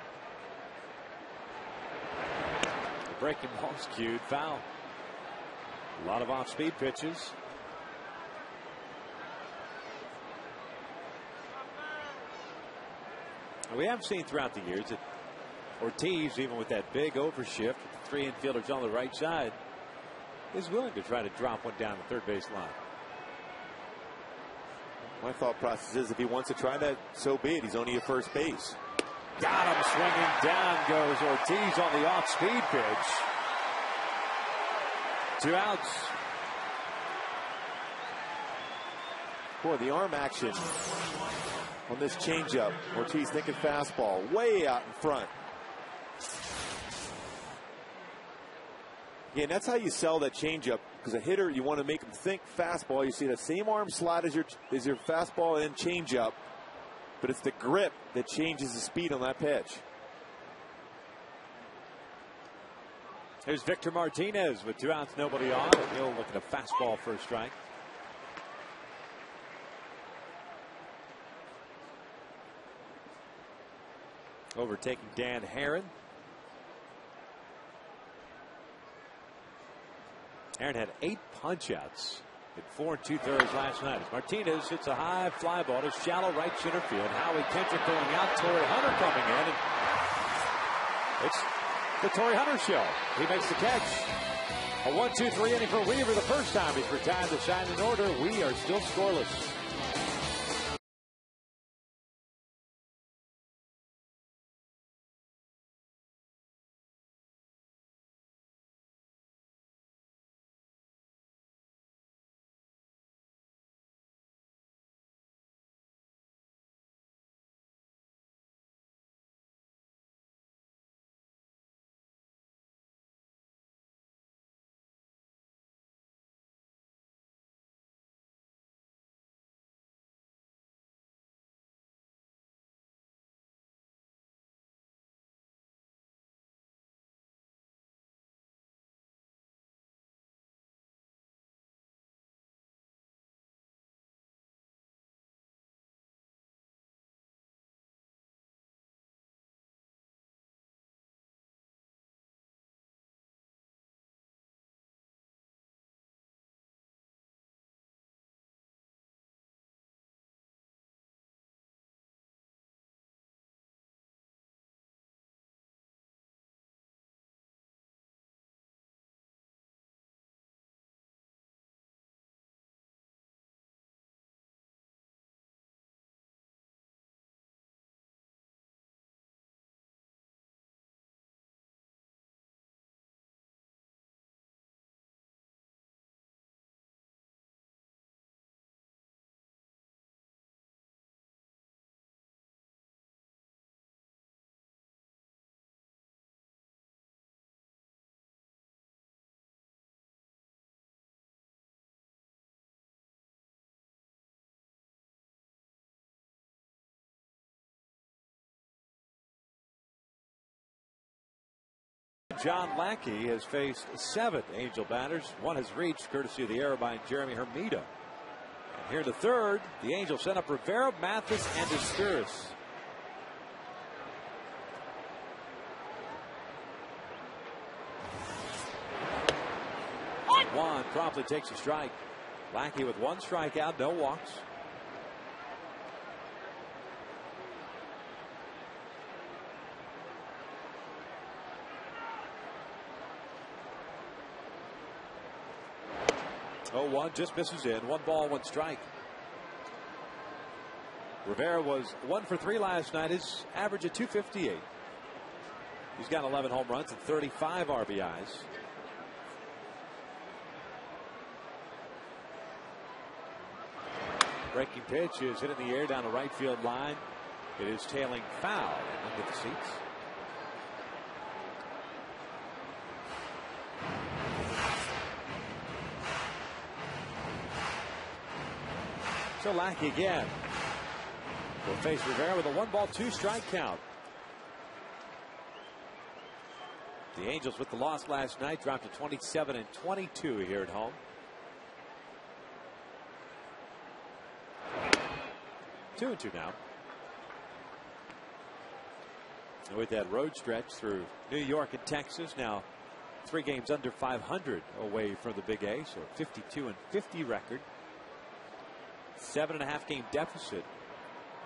The breaking ball's cued, foul. A lot of off-speed pitches. We have seen throughout the years that Ortiz, even with that big overshift with the 3 infielders on the right side, is willing to try to drop one down the third base line. My thought process is if he wants to try that, so be it. He's only at first base. Got him swinging. Down goes Ortiz on the off-speed pitch. 2 outs. Boy, the arm action on this changeup. Ortiz thinking fastball way out in front. Again, that's how you sell that changeup. Because a hitter, you want to make him think fastball. You see the same arm slot as your fastball and changeup, but it's the grip that changes the speed on that pitch. There's Victor Martinez with 2 outs, nobody on. He'll look at a fastball for a strike. Overtaking Dan Herron. Aaron had 8 punch-outs in 4 2/3 last night. As Martinez hits a high fly ball to shallow right center field. Howie Kendrick going out. Torrey Hunter coming in. And it's the Torrey Hunter show. He makes the catch. A 1-2-3 inning for Weaver. The first time he's retired the sign in order. We are still scoreless. John Lackey has faced 7 Angel batters. 1 has reached, courtesy of the error by Jeremy Hermida. And here the third, the Angels sent up Rivera, Mathis, and Escuris. Juan promptly takes a strike. Lackey with 1 strikeout, no walks. Oh, 1 just misses in. 1 ball, 1 strike. Rivera was 1 for 3 last night. His average at .258. He's got 11 home runs and 35 RBIs. Breaking pitch is hit in the air down the right field line. It is tailing foul and under the seats. So Lackey again will face Rivera with a 1 ball, 2 strike count. The Angels with the loss last night dropped to 27-22 here at home. 2-2 now. And with that road stretch through New York and Texas, now 3 games under 500 away from the Big A, so a 52-50 record. 7.5 game deficit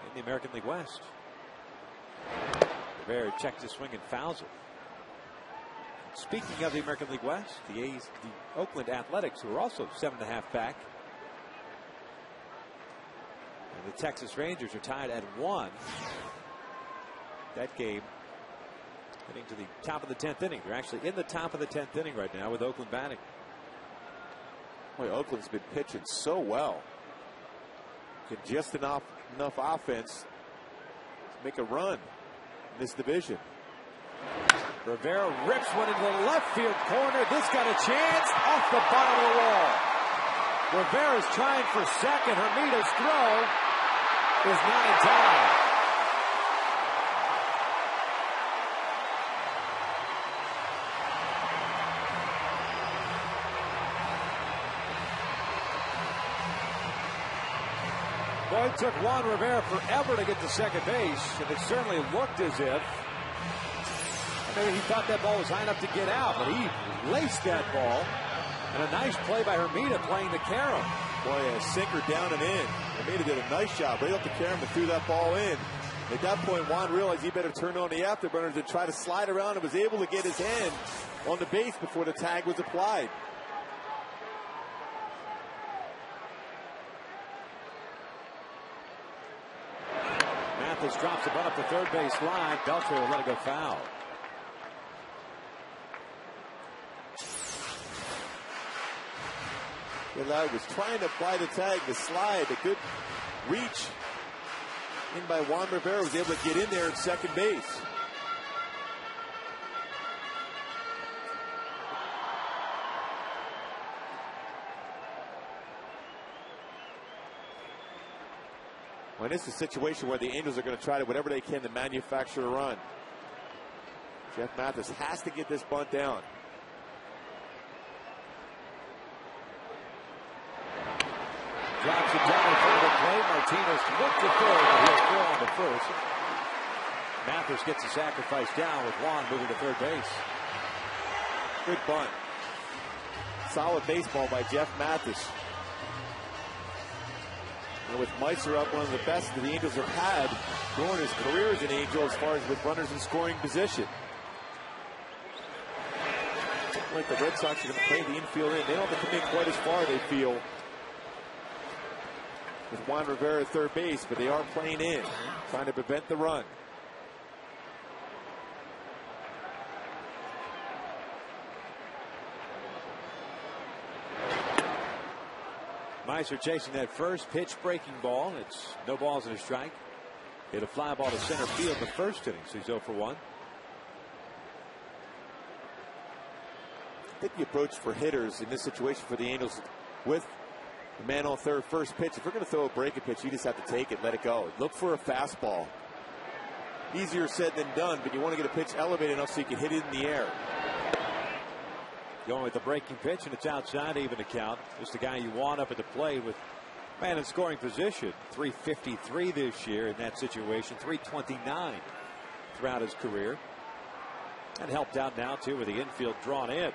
in the American League West. Rivera checks his swing and fouls it. Speaking of the American League West, the Oakland Athletics, who are also 7.5 back. And the Texas Rangers are tied at 1. That game heading to the top of the 10th inning. They're actually in the top of the 10th inning right now with Oakland batting. Boy, Oakland's been pitching so well. Get just enough offense to make a run in this division. Rivera rips one into the left field corner. This got a chance off the bottom of the wall. Rivera's trying for second. Hermida's throw is not in time. Boy, it took Juan Rivera forever to get to second base, and it certainly looked as if maybe he thought that ball was high enough to get out, but he laced that ball. And a nice play by Hermida playing the carom. Boy, a sinker down and in. Hermida did a nice job right off the carom and threw that ball in. At that point, Juan realized he better turn on the afterburners and try to slide around, and was able to get his hand on the base before the tag was applied. Mathis drops the bunt up the third base line. Beltre will let it go foul. Gillard was trying to apply the tag, the slide, a good reach in by Juan Rivera, was able to get in there at second base. Well, this is a situation where the Angels are going to try to whatever they can to manufacture a run. Jeff Mathis has to get this bunt down. Drops it down in front of the plate. Martinez looked to third, but he'll throw on to first. Mathis gets a sacrifice down with Juan moving to third base. Good bunt. Solid baseball by Jeff Mathis. And with Meister up, one of the best that the Angels have had during his career as an Angel as far as with runners in scoring position. Like the Red Sox are going to play the infield in. They don't have to come in quite as far, they feel, with Juan Rivera at third base, but they are playing in, trying to prevent the run. Meister chasing that first pitch breaking ball. It's no balls and a strike. Hit a fly ball to center field in the first inning, so he's 0 for 1. I think the approach for hitters in this situation for the Angels with the man on third, first pitch, if you're going to throw a breaking pitch, you just have to take it, let it go. Look for a fastball. Easier said than done, but you want to get a pitch elevated enough so you can hit it in the air. Going with the breaking pitch, and it's outside, even to count. Just the guy you want up at the plate with man in scoring position. 353 this year in that situation, 329 throughout his career. And helped out now, too, with the infield drawn in.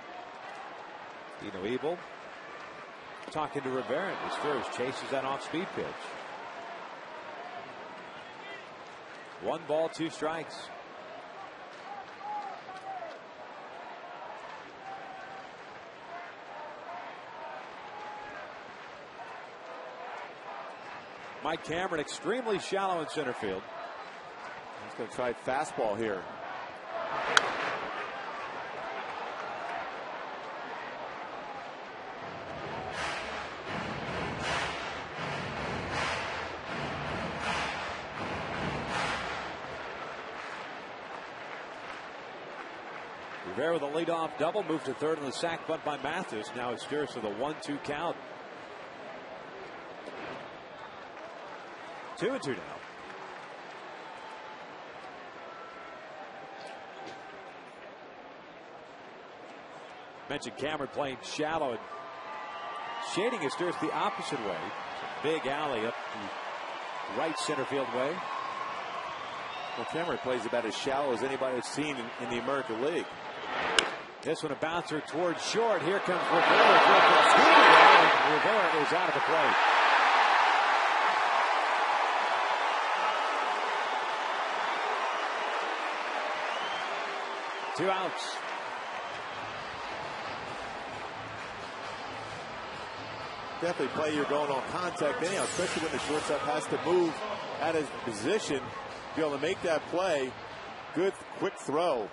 Dino Ebel talking to Rivera. His first chases that off-speed pitch. 1 ball, 2 strikes. Mike Cameron extremely shallow in center field. He's going to try fastball here. Rivera with a leadoff double, moved to third on the sac bunt by Mathis. Now it steers to the 1-2 count. 2-2 now. Mentioned Cameron playing shallow and shading his steers the opposite way. Big alley up the right center field way. Well, Cameron plays about as shallow as anybody has seen in the American League. This one a bouncer towards short. Here comes Rivera. Rivera is out of the plate. Two outs. Definitely play you're going on contact anyhow, especially when the shortstop has to move out of his position to be able to make that play. Good quick throw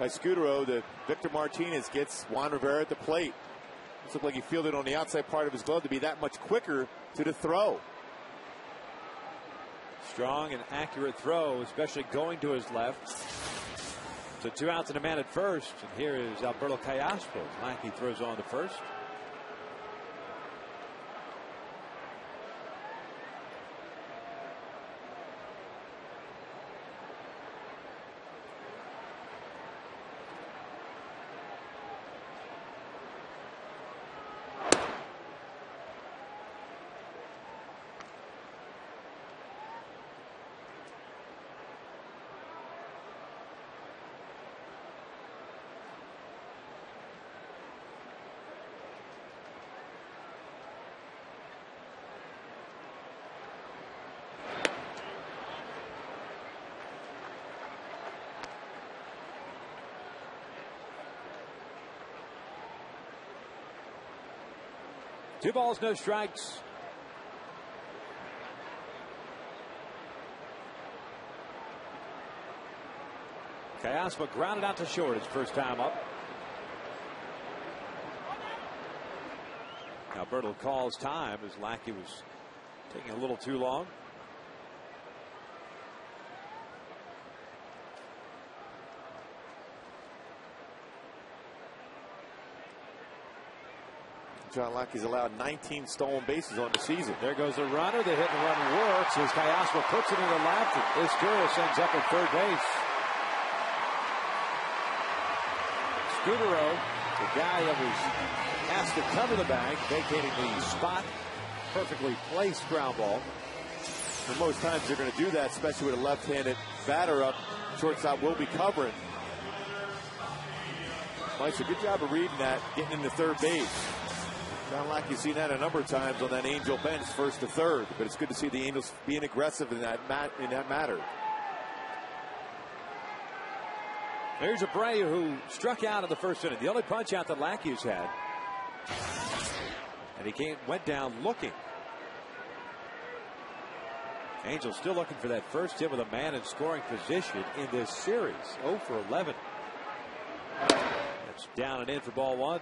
by Scudero to Victor Martinez, gets Juan Rivera at the plate. It looked like he fielded on the outside part of his glove to be that much quicker to the throw. Strong and accurate throw, especially going to his left. So 2 outs and a man at first. And here is Alberto Callaspo. Lackey throws on to first. Two balls, no strikes. Callaspo grounded out to short his first time up. Alberto calls time as Lackey was taking a little too long. John Lackey's allowed 19 stolen bases on the season. There goes the runner. The hit and run works as Callaspo puts it in the left. And Scudero ends up at third base. Scudero, the guy that was asked to cover the bag, vacating the spot. Perfectly placed ground ball. And most times they're going to do that, especially with a left-handed batter up. Shortstop will be covering. Mike, so good job of reading that, getting into third base. John Lackey's seen that a number of times on that Angel bench, first to third. But it's good to see the Angels being aggressive in that matter. Here's Abreu, who struck out in the first inning. The only punch out that Lackey's had. And he went down looking. Angels still looking for that first hit with a man in scoring position in this series. 0 for 11. That's down and in for ball one.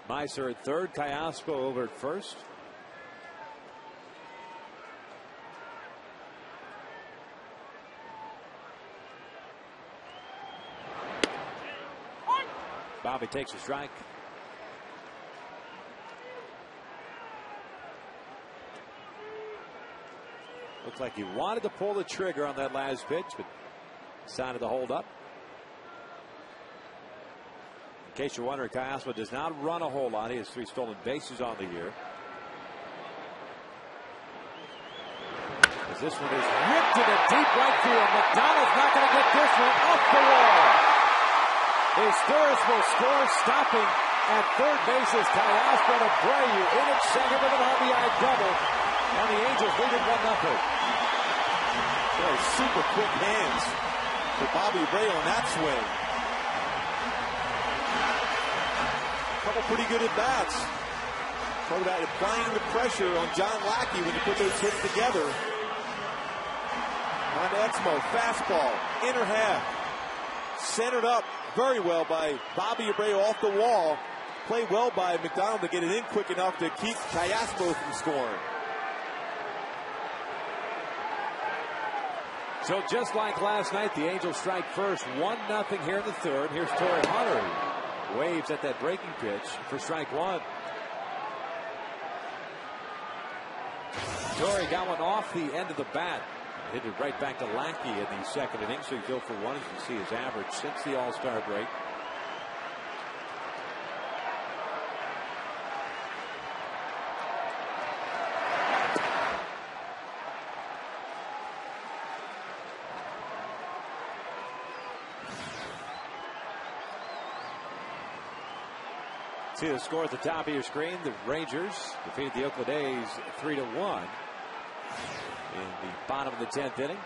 Meiser at third, Callaspo over at first. Bobby takes a strike. Looked like he wanted to pull the trigger on that last pitch, but decided to hold up. In case you're wondering, Kyle does not run a whole lot. He has 3 stolen bases on the year. As this one is ripped to the deep right field. McDonald's not going to get this one off the wall. His Historis will score, stopping at third base is Teoscar Abreu in at second with an RBI double. And the Angels lead it 1-0. Super quick hands for Bobby Abreu on that swing. Couple pretty good at bats. Talk about applying the pressure on John Lackey when you put those hits together. On to Exmo, fastball, inner half, centered up very well by Bobby Abreu off the wall. Played well by McDonald to get it in quick enough to keep Teoscar from scoring. So just like last night, the Angels strike first, 1-0 here in the third. Here's Torrey Hunter. Waves at that breaking pitch for strike one. Torrey got one off the end of the bat. Hit it right back to Lackey in the second inning. So he go for one, as you see his average since the All-Star break. See the score at the top of your screen. The Rangers defeated the Oakland A's 3-1 in the bottom of the 10th inning.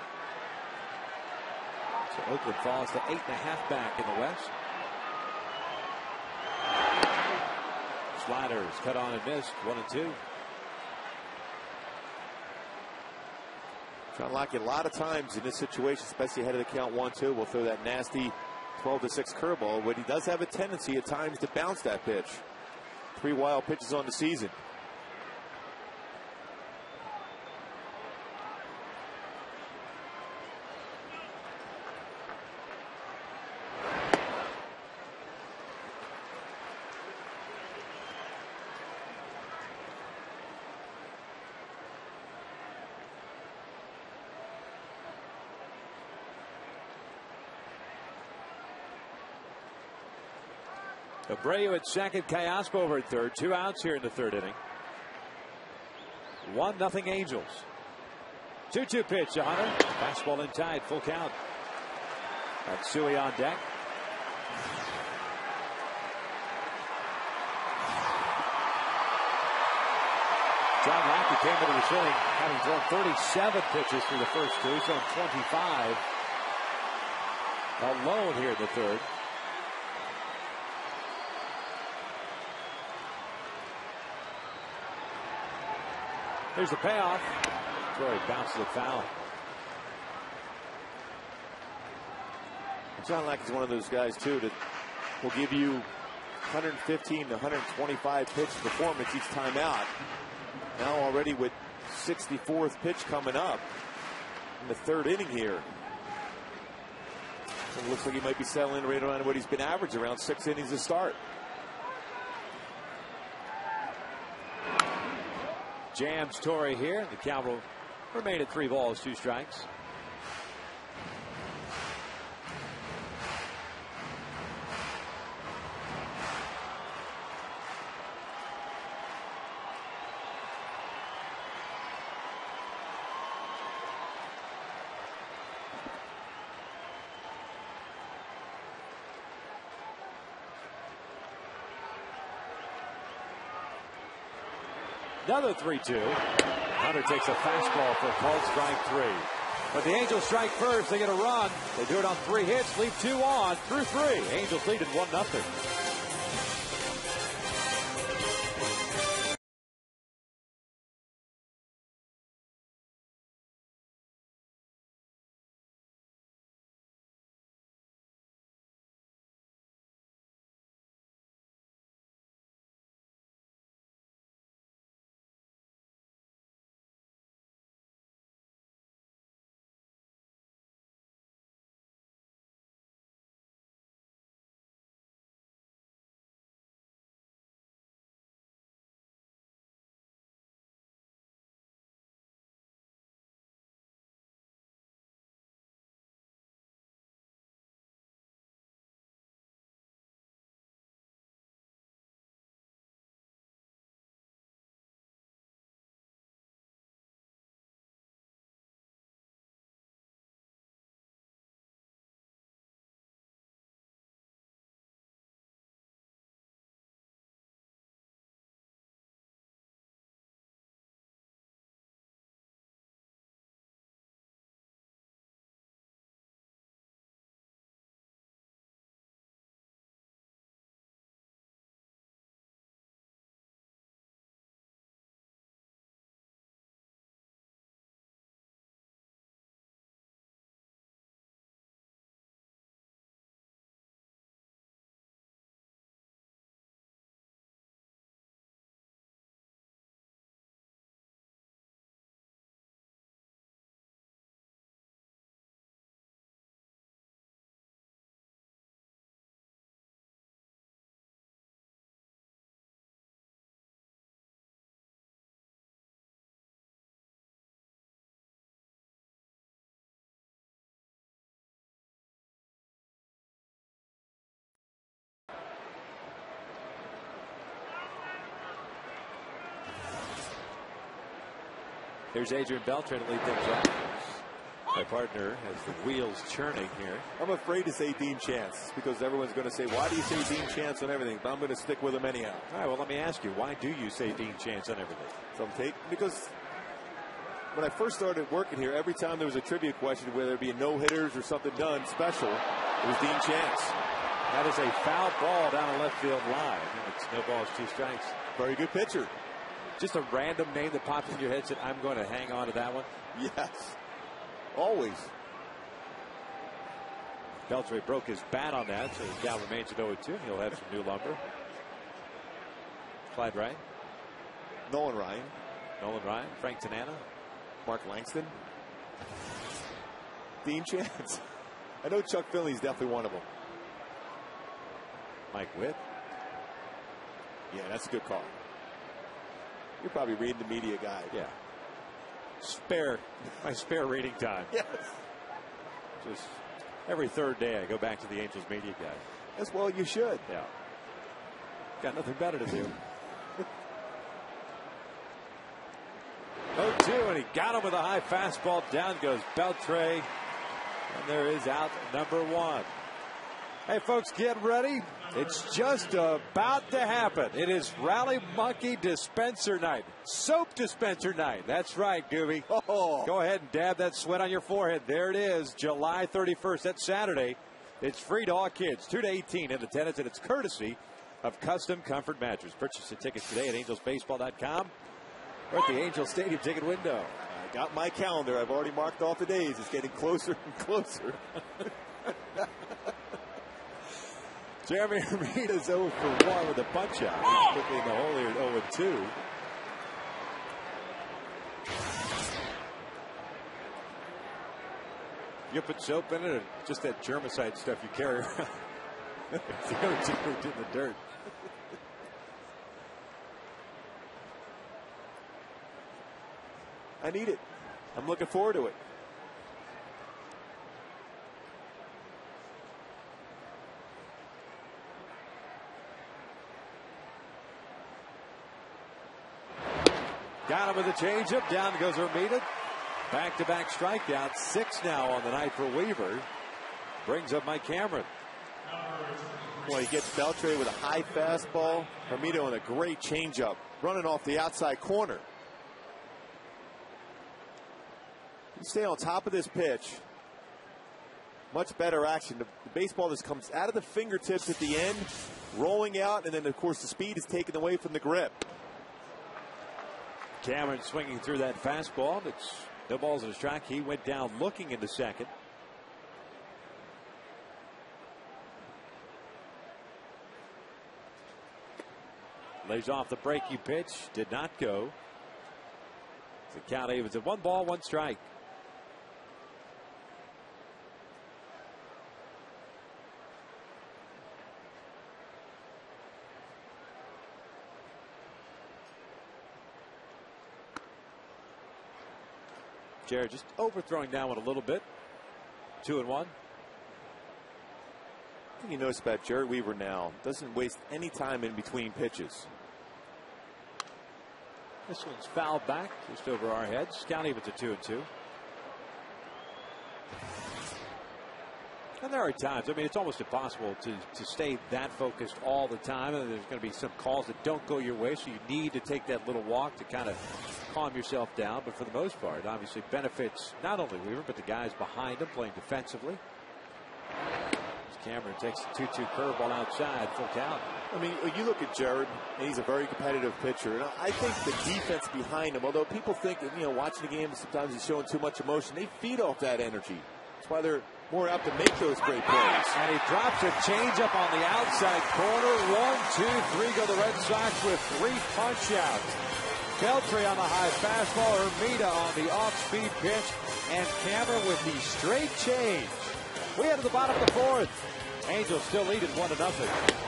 So Oakland falls to 8.5 back in the West. Sliders cut on and missed, 1-2. John Lackey a lot of times in this situation, especially ahead of the count 1-2, will throw that nasty 12-6 curveball, but he does have a tendency at times to bounce that pitch. 3 wild pitches on the season. Abreu at second, Teoscar over at third. 2 outs here in the third inning. 1-0 Angels. 2-2 pitch to Hunter. Fastball inside, full count. Matsui on deck. John Lackey came into this inning having thrown 37 pitches through the first 2, so 25 alone here in the third. Here's the payoff. Troy bounces it foul. John Lackey's one of those guys, too, that will give you 115 to 125 pitch performance each time out. Now already with 64th pitch coming up in the third inning here. It looks like he might be settling right around what he's been averaging, around 6 innings to start. Jams Torrey here. The count will remain at 3 balls, 2 strikes. Another 3-2. Hunter takes a fastball for a called strike 3. But the Angels strike first. They get a run. They do it on 3 hits. Leave 2 on through 3. Angels lead at 1-0. Here's Adrian Beltre to lead things off. My partner has the wheels churning here. I'm afraid to say Dean Chance because everyone's going to say, why do you say Dean Chance on everything? But I'm going to stick with him anyhow. All right, well, let me ask you, why do you say Dean Chance on everything? Because when I first started working here, every time there was a trivia question, whether it be a no-hitters or something done special, it was Dean Chance. That is a foul ball down the left field line. It's no balls, 2 strikes. Very good pitcher. Just a random name that pops in your head, said, I'm going to hang on to that one. Yes. Always. Beltre broke his bat on that, so his count remains at 0-2. He'll have some new lumber. Clyde Ryan. Nolan Ryan. Frank Tanana. Mark Langston. Dean Chance. I know Chuck Finley's definitely one of them. Mike Witt. Yeah, that's a good call. You're probably reading the media guide. Yeah. My spare reading time. Yes. Just every third day I go back to the Angels media guide. As well you should. Yeah. Got nothing better to do. 0-2, and he got him with a high fastball. Down goes Beltre. And there is out number 1. Hey, folks, get ready. It's just about to happen. It is Rally Monkey Dispenser Night. Soap Dispenser Night. That's right, Gooby. Oh. Go ahead and dab that sweat on your forehead. There it is, July 31st. That's Saturday. It's free to all kids, 2 to 18 in attendance, and it's courtesy of Custom Comfort Mattress. Purchase the tickets today at angelsbaseball.com or at the Angels Stadium ticket window. I got my calendar. I've already marked off the days. It's getting closer and closer. Jeremy Hermita's 0 for 1 with a punch out. He's quickly in the hole here at 0-2. You put soap in it or just that germicide stuff you carry around? 0-2 in the dirt. I need it. I'm looking forward to it. Got him with a changeup. Down goes Hermita. Back-to-back strikeouts. 6 now on the night for Weaver. Brings up Mike Cameron. Boy, he gets Beltre with a high fastball. Hermita on a great changeup. Running off the outside corner. You stay on top of this pitch. Much better action. The baseball just comes out of the fingertips at the end. Rolling out. And then, of course, the speed is taken away from the grip. Cameron swinging through that fastball. It's no balls in a strike. He went down looking into second. Lays off the breaking pitch. Did not go. The count evens at 1 ball, 1 strike. Jared just overthrowing down one a little bit. 2-1. I think you notice about Jared Weaver now. Doesn't waste any time in between pitches. This one's fouled back just over our heads. Count evens at 2-2. And there are times, I mean, it's almost impossible to stay that focused all the time. And there's going to be some calls that don't go your way, so you need to take that little walk to kind of calm yourself down. But for the most part, it obviously benefits not only Weaver, but the guys behind him playing defensively. Cameron takes the 2-2 curveball outside, full count. I mean, you look at Jared, and he's a very competitive pitcher. And I think the defense behind him, although people think that, you know, watching the game, sometimes he's showing too much emotion, they feed off that energy. That's why they're more apt to make those great plays. And he drops a changeup on the outside corner. 1, 2, 3 go the Red Sox with 3 punch outs. Beltre on the high fastball, Hermita on the off-speed pitch, and Cameron with the straight change. We head to the bottom of the 4th. Angels still lead it 1-0.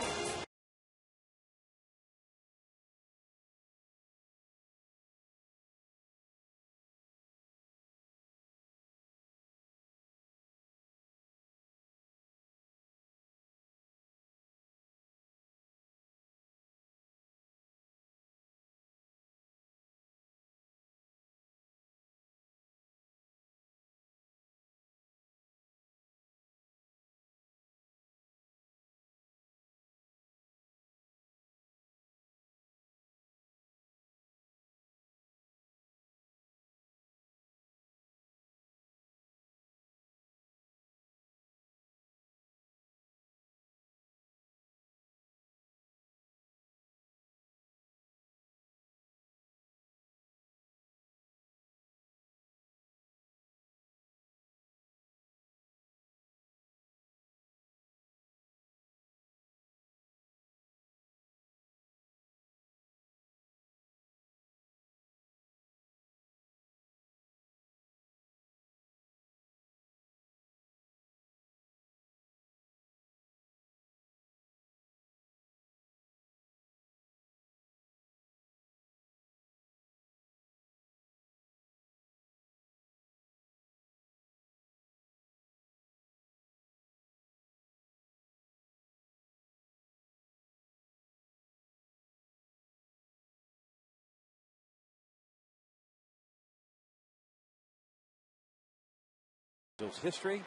Angels history.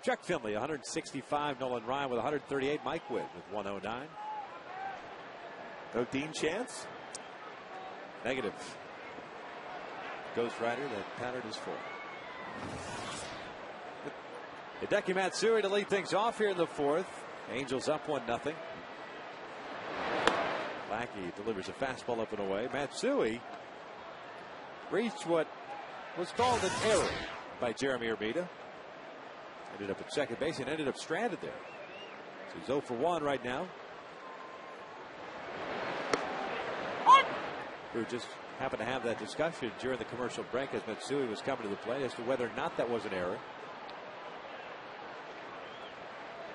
Chuck Finley, 165. Nolan Ryan with 138. Mike Witt with 109. No Dean Chance? Negative. Ghost Rider that pattern is full. Hideki Matsui to lead things off here in the fourth. Angels up 1-0. Lackey delivers a fastball up and away. Matsui reached what was called an error by Jeremy Hermida. Ended up at second base and ended up stranded there. So he's 0 for 1 right now. We just happened to have that discussion during the commercial break as Matsui was coming to the plate as to whether or not that was an error.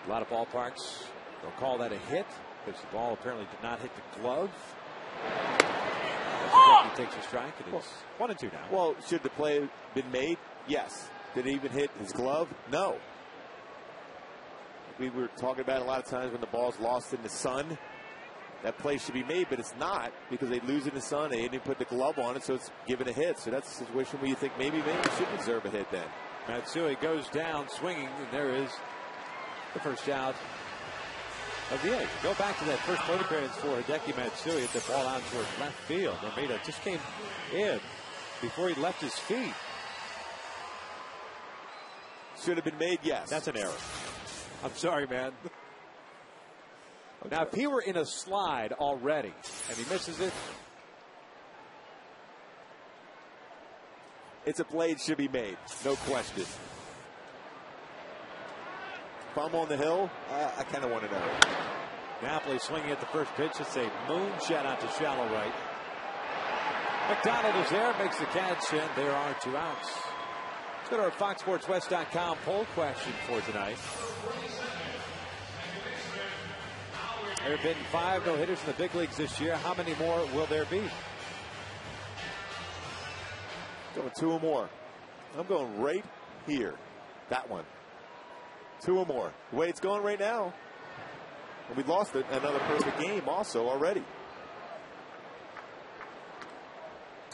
A lot of ballparks will call that a hit because the ball apparently did not hit the glove. He takes a strike and it's 1-2 now. Well, should the play have been made? Yes. Did it even hit his glove? No. We were talking about a lot of times when the ball's lost in the sun. That play should be made, but it's not because they lose in the sun. They didn't put the glove on it, so it's given a hit. So that's a situation where you think maybe he should deserve a hit then. Matsui goes down swinging, and there is the first out of the eighth. Go back to that first plate appearance for Hideki Matsui. Hit the ball out towards left field. Hermida just came in before he left his feet. Should have been made, yes. That's an error. I'm sorry, man. Now, if he were in a slide already and he misses it, it's a play that should be made, no question. If I'm on the hill, I kind of want to know. Napoli swinging at the first pitch. It's a moonshot out to shallow right. McDonald is there, makes the catch, and there are 2 outs. Let's go to our FoxSportsWest.com poll question for tonight. There have been 5 no-hitters in the big leagues this year. How many more will there be? Going 2 or more. I'm going right here. That one. 2 or more. The way it's going right now. And we lost another perfect game also already.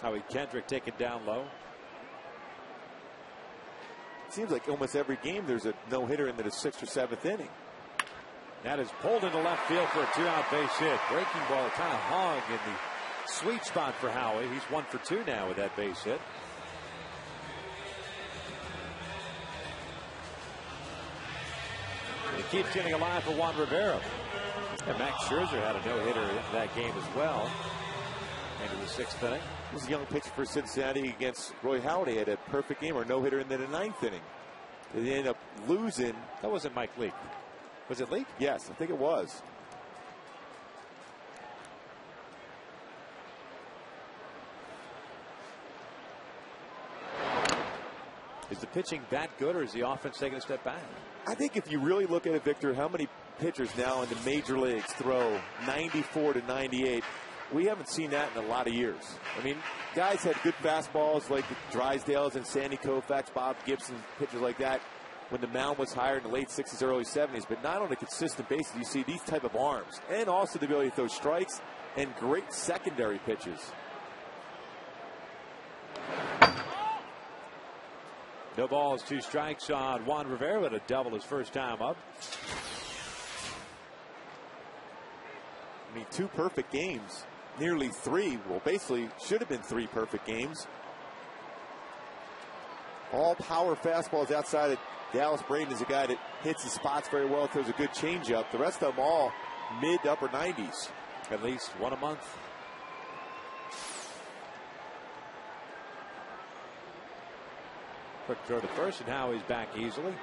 Howie Kendrick taken down low. It seems like almost every game there's a no-hitter into the 6th or 7th inning. That is pulled into left field for a 2-out base hit. Breaking ball kind of hung in the sweet spot for Howie. He's 1 for 2 now with that base hit. And he keeps getting alive for Juan Rivera. And Max Scherzer had a no-hitter in that game as well. Into the 6th inning. This is a young pitcher for Cincinnati against Roy Halladay. Had a perfect game or no-hitter in the 9th inning. They ended up losing. That wasn't Mike Leake. Was it Leake? Yes, I think it was. Is the pitching that good, or is the offense taking a step back? I think if you really look at it, Victor, how many pitchers now in the major leagues throw 94 to 98? We haven't seen that in a lot of years. I mean, guys had good fastballs like the Drysdales and Sandy Koufax, Bob Gibson, pitchers like that when the mound was higher in the late 60s, early 70s. But not on a consistent basis, you see these type of arms. And also the ability to throw strikes and great secondary pitches. No balls, 2 strikes on Juan Rivera with a double his first time up. I mean, 2 perfect games. Nearly 3. Well, basically should have been 3 perfect games. All power fastballs outside of Dallas Braden is a guy that hits the spots very well, throws a good changeup. The rest of them all mid to upper 90s. At least 1 a month. Quick throw to first, and Howie's back easily.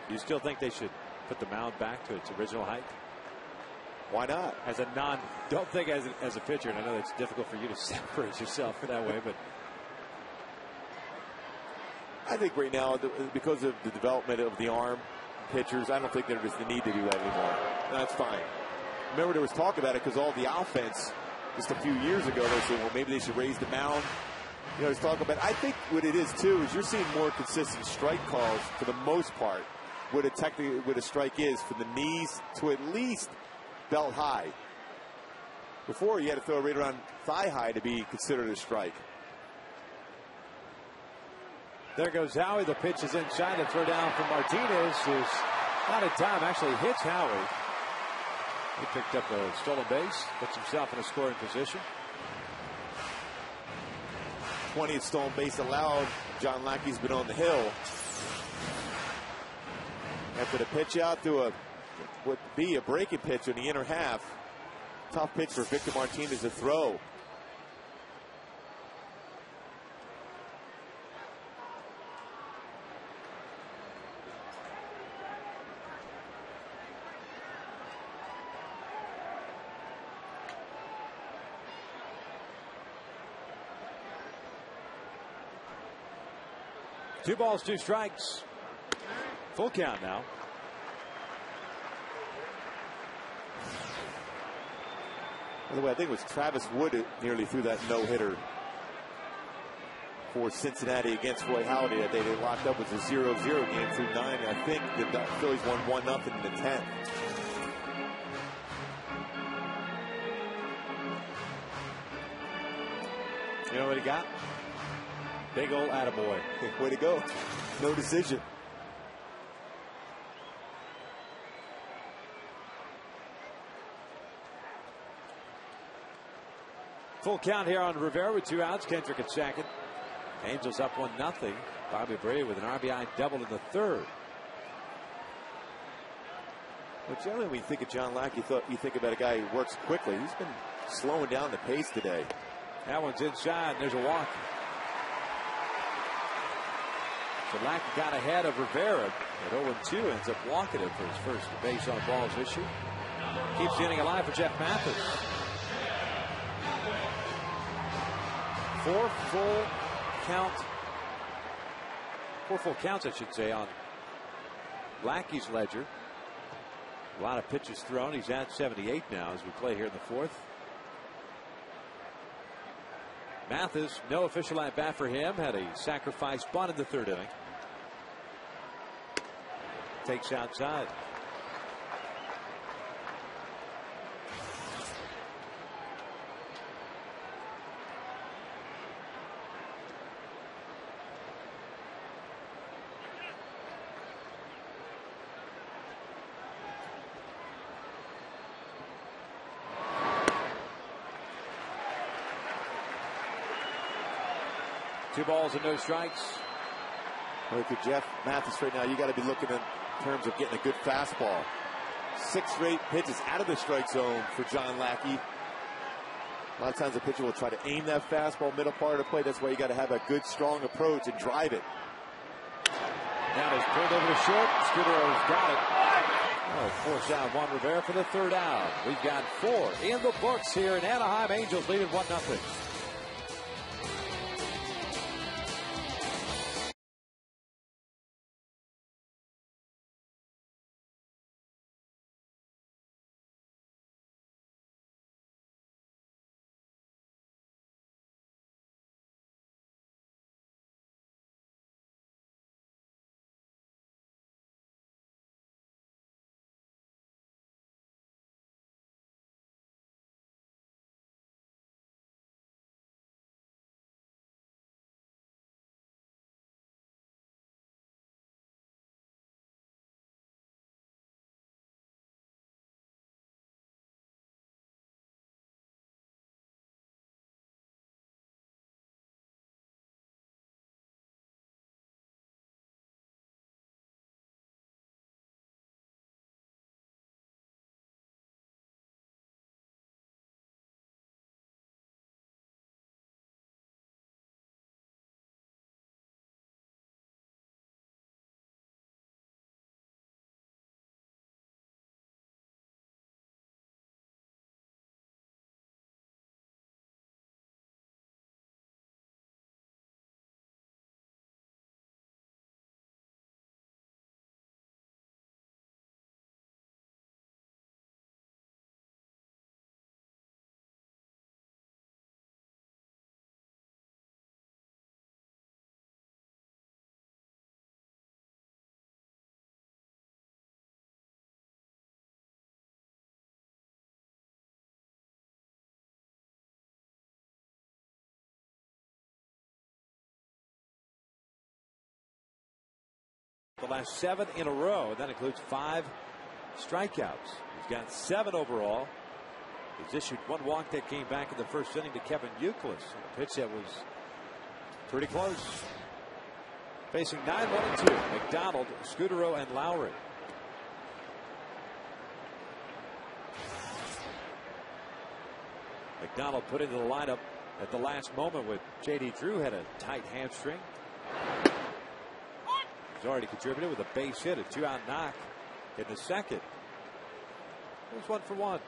Do you still think they should put the mound back to its original height? Why not? As a don't think as a pitcher, and I know it's difficult for you to separate yourself that way, but I think right now, because of the development of the arm, pitchers, I don't think there's the need to do that anymore. That's fine. Remember, there was talk about it because all the offense just a few years ago, they said, well, maybe they should raise the mound. You know, there's talk about. I think what it is too is you're seeing more consistent strike calls for the most part. What a strike is from the knees to at least belt high. Before you had to throw it right around thigh high to be considered a strike. There goes Howie. The pitch is inside. The throw down from Martinez is not in time. Actually hits Howie. He picked up a stolen base. Puts himself in a scoring position. 20th stolen base allowed. John Lackey's been on the hill. After the pitch out to a would be a breaking pitch in the inner half. Tough pitch for Victor Martinez to throw. Two balls, two strikes. Full count now. By the way, I think it was Travis Wood who nearly threw that no-hitter for Cincinnati against Roy Halladay that they locked up. It was a 0-0 game through 9. I think the Phillies won 1-0 in the 10th. You know what he got? Big old attaboy. Way to go. No decision. Full count here on Rivera with 2 outs. Kendrick at second. Angels up 1-0. Bobby Bray with an RBI double in the 3rd. Well, generally, when you think of John Lackey, you think about a guy who works quickly. He's been slowing down the pace today. That one's inside. There's a walk. So Lackey got ahead of Rivera at 0-2. Ends up walking him for his first base on balls issue. Keeps the inning alive for Jeff Mathis. 4 full counts, I should say, on Lackey's ledger. A lot of pitches thrown. He's at 78 now as we play here in the 4th. Mathis, no official at bat for him. Had a sacrifice bunt in the 3rd inning. Takes outside. Two balls and no strikes. Look at Jeff Mathis right now. You got to be looking in terms of getting a good fastball. 6 straight pitches out of the strike zone for John Lackey. A lot of times the pitcher will try to aim that fastball middle part of the plate. That's why you got to have a good, strong approach and drive it. Now it's pulled over to short. Scudero's got it. Oh, force out Juan Rivera for the 3rd out. We've got 4 in the books here in Anaheim. Angels leading 1-0. the last 7 in a row, and that includes 5 strikeouts. He's got 7 overall. He's issued 1 walk that came back in the first inning to Kevin Youkilis. A pitch that was pretty close. Facing 9-1-2, McDonald, Scudero, and Lowry. McDonald put into the lineup at the last moment when J.D. Drew had a tight hamstring. He's already contributed with a base hit, a 2-out knock in the second. It was 1 for 1.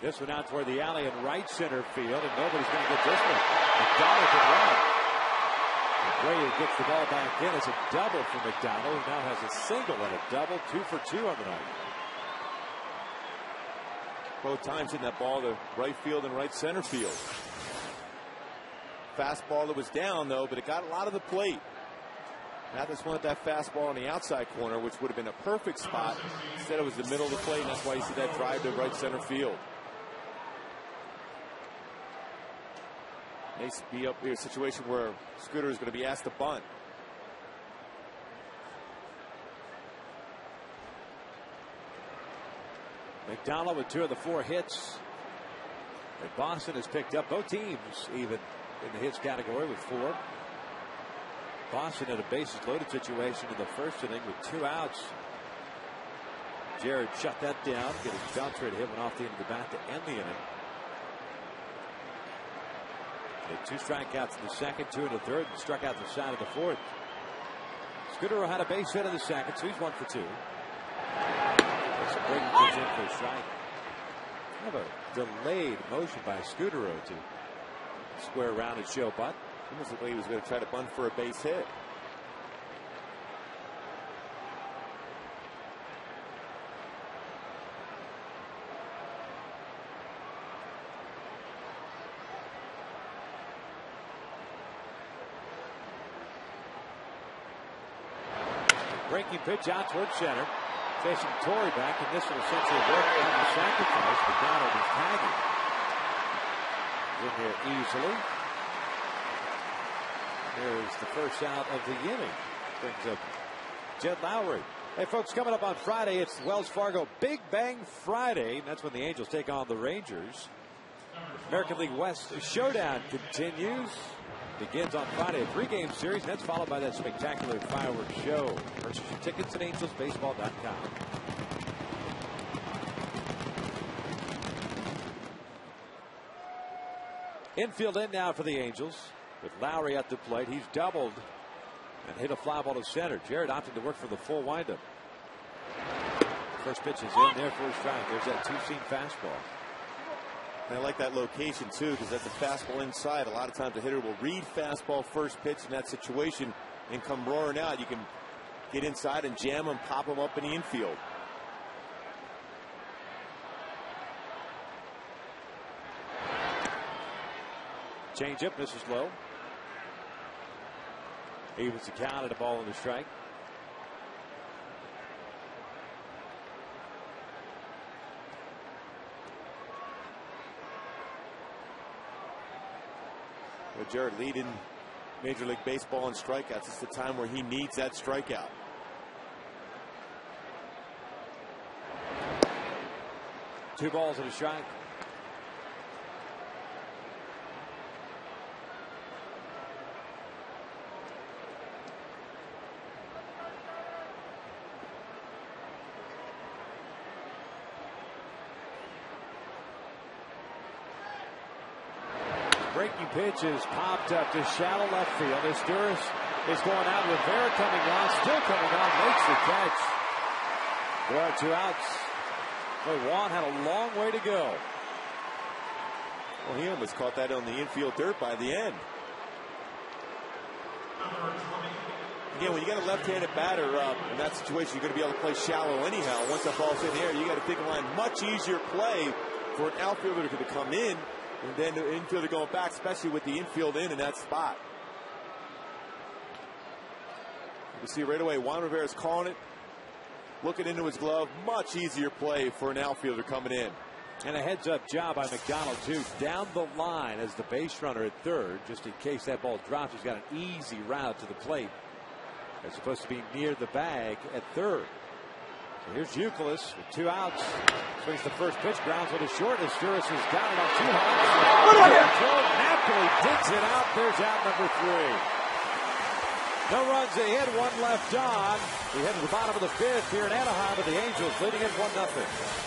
This one out toward the alley in right center field, and nobody's going to get this one. McDonald can run. Gray gets the ball back in. It's a double for McDonald, who now has a single and a double, 2 for 2 on the night. Both times hitting that ball to right field and right center field. Fastball that was down, though, but it got a lot of the plate. Now this one at that fastball on the outside corner, which would have been a perfect spot. Instead, it was the middle of the plate, and that's why you see that drive to right center field. May be up here a situation where Scudero is going to be asked to bunt. McDonald with 2 of the 4 hits. And Boston has picked up both teams even in the hits category with 4. Boston had a bases loaded situation in the first inning with 2 outs. Jared shut that down, getting Beltran hit one off the end of the bat to end the inning. They had 2 strikeouts in the second, 2 in the third, and struck out the side of the fourth. Scudero had a base hit in the second, so he's 1 for 2. That's a breaking pitch in for a strike. Kind of a delayed motion by Scudero to square around and show bunt. Almost looked like he was going to try to bunt for a base hit. Breaking pitch out towards center. Facing Torrey back, and this will essentially work on the sacrifice. McDonald is tagging. In there easily. There's the first out of the inning. Brings up Jed Lowry. Hey, folks, coming up on Friday, it's Wells Fargo Big Bang Friday. That's when the Angels take on the Rangers. American League West showdown continues. Begins on Friday, a 3-game series, and that's followed by that spectacular fireworks show. Purchase your tickets at angelsbaseball.com. Infield in now for the Angels with Lowry at the plate. He's doubled and hit a fly ball to center. Jared opted to work for the full windup. First pitch is in there for a strike. There's that 2-seam fastball. And I like that location, too, because that's a fastball inside. A lot of times the hitter will read fastball first pitch in that situation and come roaring out. You can get inside and jam them, pop them up in the infield. Change up, misses low. Evens the count at a ball and a strike. Jared leading Major League Baseball in strikeouts. It's the time where he needs that strikeout. Two balls and a strike. Breaking pitch is popped up to shallow left field. Asturis is going out. Rivera coming on, still coming on, makes the catch. There are 2 outs. But Juan had a long way to go. Well, he almost caught that on the infield dirt by the end. Again, when you got a left-handed batter in that situation, you're going to be able to play shallow anyhow. Once that ball's in the air, you got to think of line. Much easier play for an outfielder to come in. And then the infielder going back, especially with the infield in that spot. You see right away, Juan Rivera's calling it. looking into his glove. Much easier play for an outfielder coming in. And a heads-up job by McDonald, too. Down the line as the base runner at third, just in case that ball drops. He's got an easy route to the plate. They're supposed to be near the bag at third. So here's Youkilis with 2 outs. Swings the first pitch, grounds on his short. Asturis is down on 2 hits. Napoli digs it out. There's out number 3. No runs ahead, 1 left on. We head to the bottom of the 5th here in Anaheim with the Angels leading it 1-0.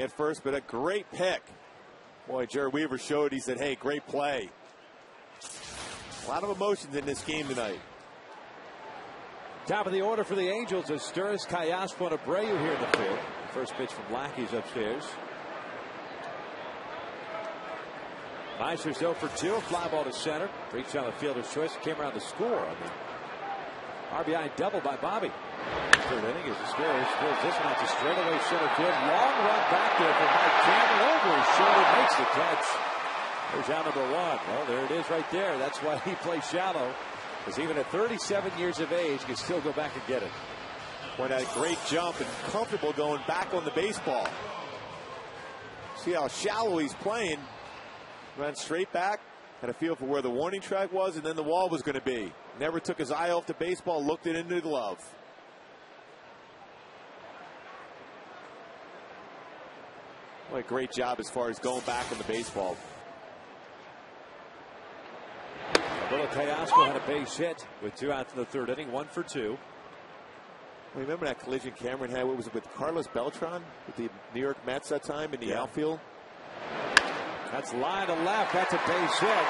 At first, but a great pick. Boy, Jerry Weaver showed, he said, hey, great play. A lot of emotions in this game tonight. Top of the order for the Angels, Asturis, Callaspo, and Abreu here in the 5th. First pitch from Lackey's upstairs. Meister's 0 for 2, a fly ball to center. Reached on the fielder's choice, came around to score on the RBI double by Bobby. Third inning is Asturis throws this one out to straightaway center field. Long run back there for Mike Campbell over his shoulder, makes the catch. There's out number 1. Well, there it is right there. That's why he plays shallow, because even at 37 years of age, he can still go back and get it. Boy, that great jump and comfortable going back on the baseball. See how shallow he's playing. Ran straight back, had a feel for where the warning track was and then the wall was going to be. Never took his eye off the baseball, looked it into the glove. What a great job as far as going back on the baseball. Callaspo had a base hit with 2 outs in the 3rd inning, 1 for 2. Remember that collision Cameron had? What was it, with Carlos Beltran with the New York Mets that time in the outfield? That's line to left. That's a base hit.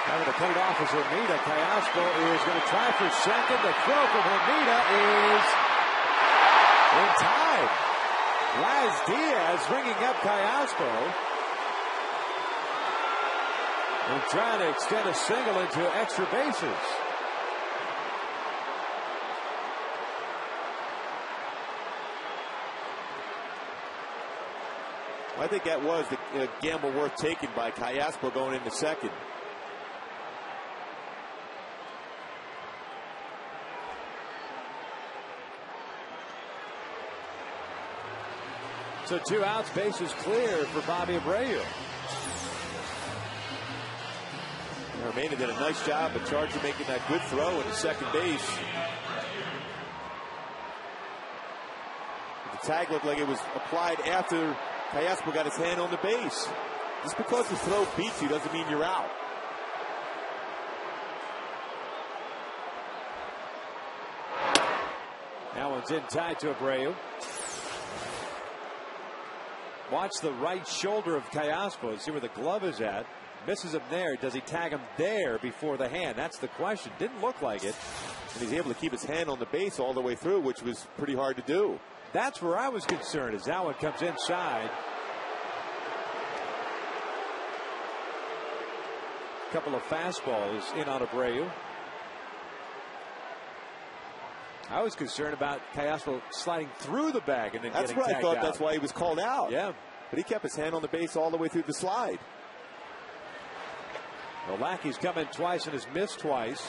Having to cut it off is Hermida. Callaspo is going to try for second. The throw from Hermida is in time. Laz Diaz ringing up Callaspo and trying to extend a single into extra bases. I think that was the gamble worth taking by Callaspo going into second. So 2 outs, bases clear for Bobby Abreu. Hermida did a nice job of Charger making that good throw into second base. The tag looked like it was applied after Callaspo got his hand on the base. Just because the throw beats you doesn't mean you're out. That one's in tight to Abreu. Watch the right shoulder of Callaspo. See where the glove is at. Misses him there. Does he tag him there before the hand? That's the question. Didn't look like it. And he's able to keep his hand on the base all the way through, which was pretty hard to do. That's where I was concerned, as that one comes inside. A couple of fastballs in on Abreu. I was concerned about Callaspo sliding through the bag and then that's getting tagged out. That's what I thought. That's why he was called out. Yeah. But he kept his hand on the base all the way through the slide. Well, Lackey's come in twice and has missed twice.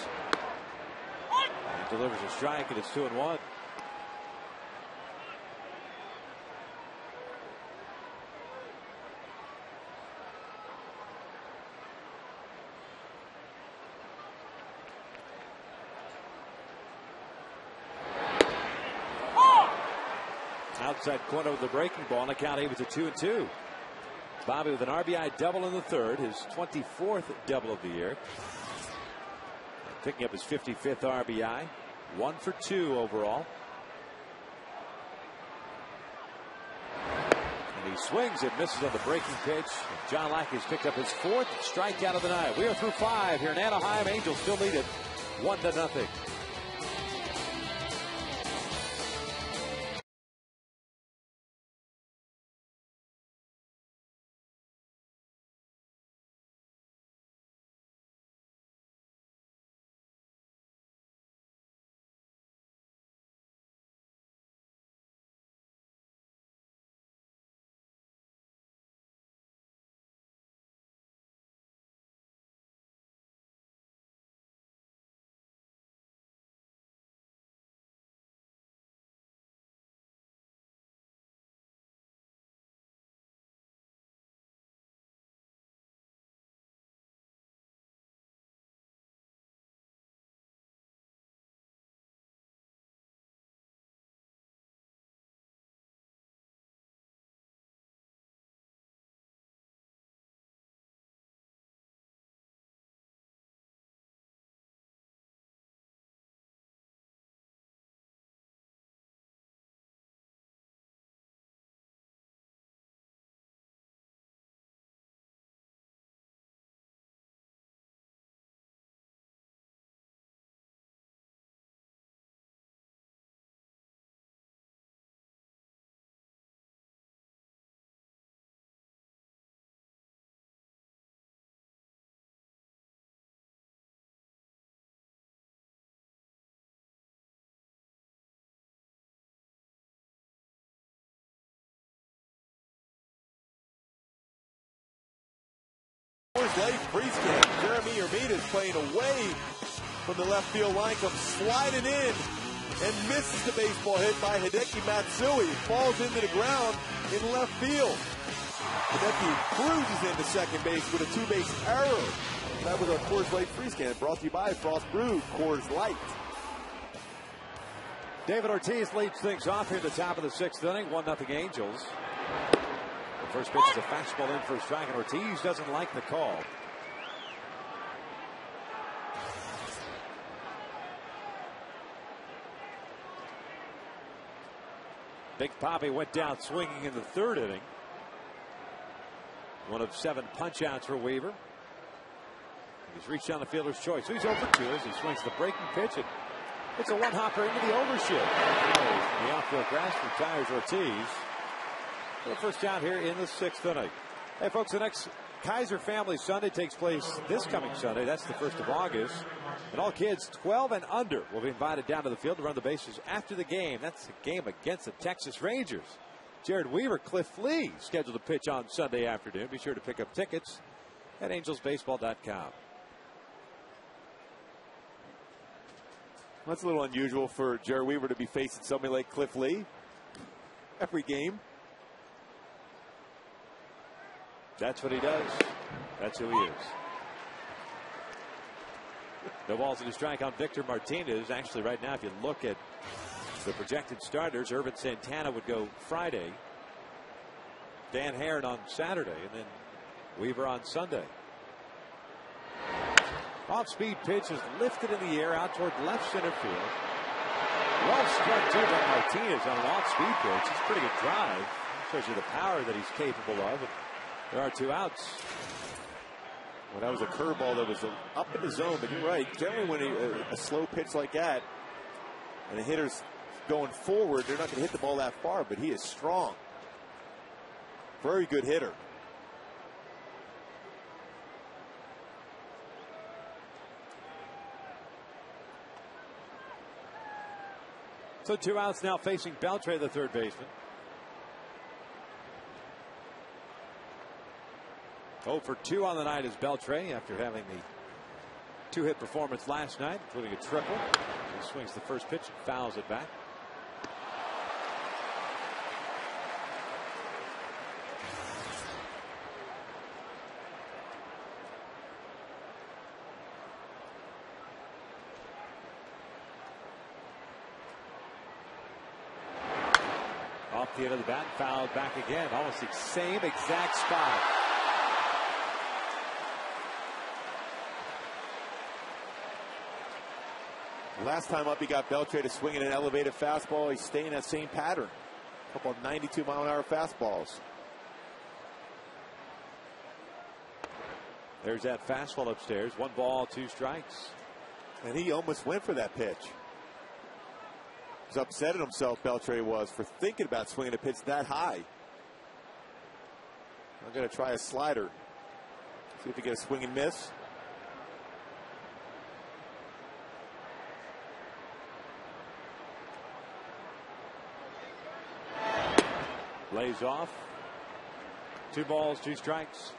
And delivers a strike, and it's 2-1. Outside corner with the breaking ball, and the count even to 2-2. Bobby with an RBI double in the third, his 24th double of the year. Picking up his 55th RBI. 1 for 2 overall. And he swings and misses on the breaking pitch. John Lackey has picked up his 4th strikeout of the night. We are through 5 here in Anaheim. Angels still lead it 1-0. Late freeze game. Jeremy Hermita's playing away from the left field line, comes sliding in and misses the baseball hit by Hideki Matsui. Falls into the ground in left field. Hideki cruises into second base with a 2-base error. That was our Coors Light freeze can, brought to you by Frost Brewed Coors Light. David Ortiz leads things off here at the top of the 6th inning. 1-0 Angels. The first pitch is a fastball in for a strike, and Ortiz doesn't like the call. Big Papi went down swinging in the 3rd inning. One of 7 punch-outs for Weaver. He's reached down the fielder's choice. So he's over 2 as he swings the breaking pitch. And it's a one-hopper into the overshield. The outfield grass retires Ortiz. For the first out here in the 6th inning. Hey, folks, the next Kaiser Family Sunday takes place this coming Sunday. That's the 1st of August. And all kids 12 and under will be invited down to the field to run the bases after the game. That's the game against the Texas Rangers. Jared Weaver, Cliff Lee scheduled to pitch on Sunday afternoon. Be sure to pick up tickets at angelsbaseball.com. That's a little unusual for Jared Weaver to be facing somebody like Cliff Lee every game. That's what he does. That's who he is. No balls in the strike on Victor Martinez. Actually, right now, if you look at the projected starters, Irvin Santana would go Friday, Dan Herron on Saturday, and then Weaver on Sunday. Off-speed pitch is lifted in the air out toward left center field. Well struck too by Martinez on an off-speed pitch. It's a pretty good drive. Shows you the power that he's capable of. And there are 2 outs. Well, that was a curveball that was up in the zone, but you're right. Generally, when a slow pitch like that, and the hitter's going forward, they're not going to hit the ball that far, but he is strong. Very good hitter. So 2 outs now facing Beltre, the third baseman. 0 for 2 on the night is Beltre after having the 2-hit performance last night, including a triple. He swings the first pitch and fouls it back. Off the end of the bat, fouled back again. Almost the same exact spot. Last time up, he got Beltre to swing in an elevated fastball. He's staying that same pattern. A couple of 92-mile-an-hour fastballs. There's that fastball upstairs. 1 ball, 2 strikes. And he almost went for that pitch. He's upset at himself, Beltre was, for thinking about swinging a pitch that high. I'm going to try a slider. See if he gets a swing and miss. Lays off. 2 balls, 2 strikes.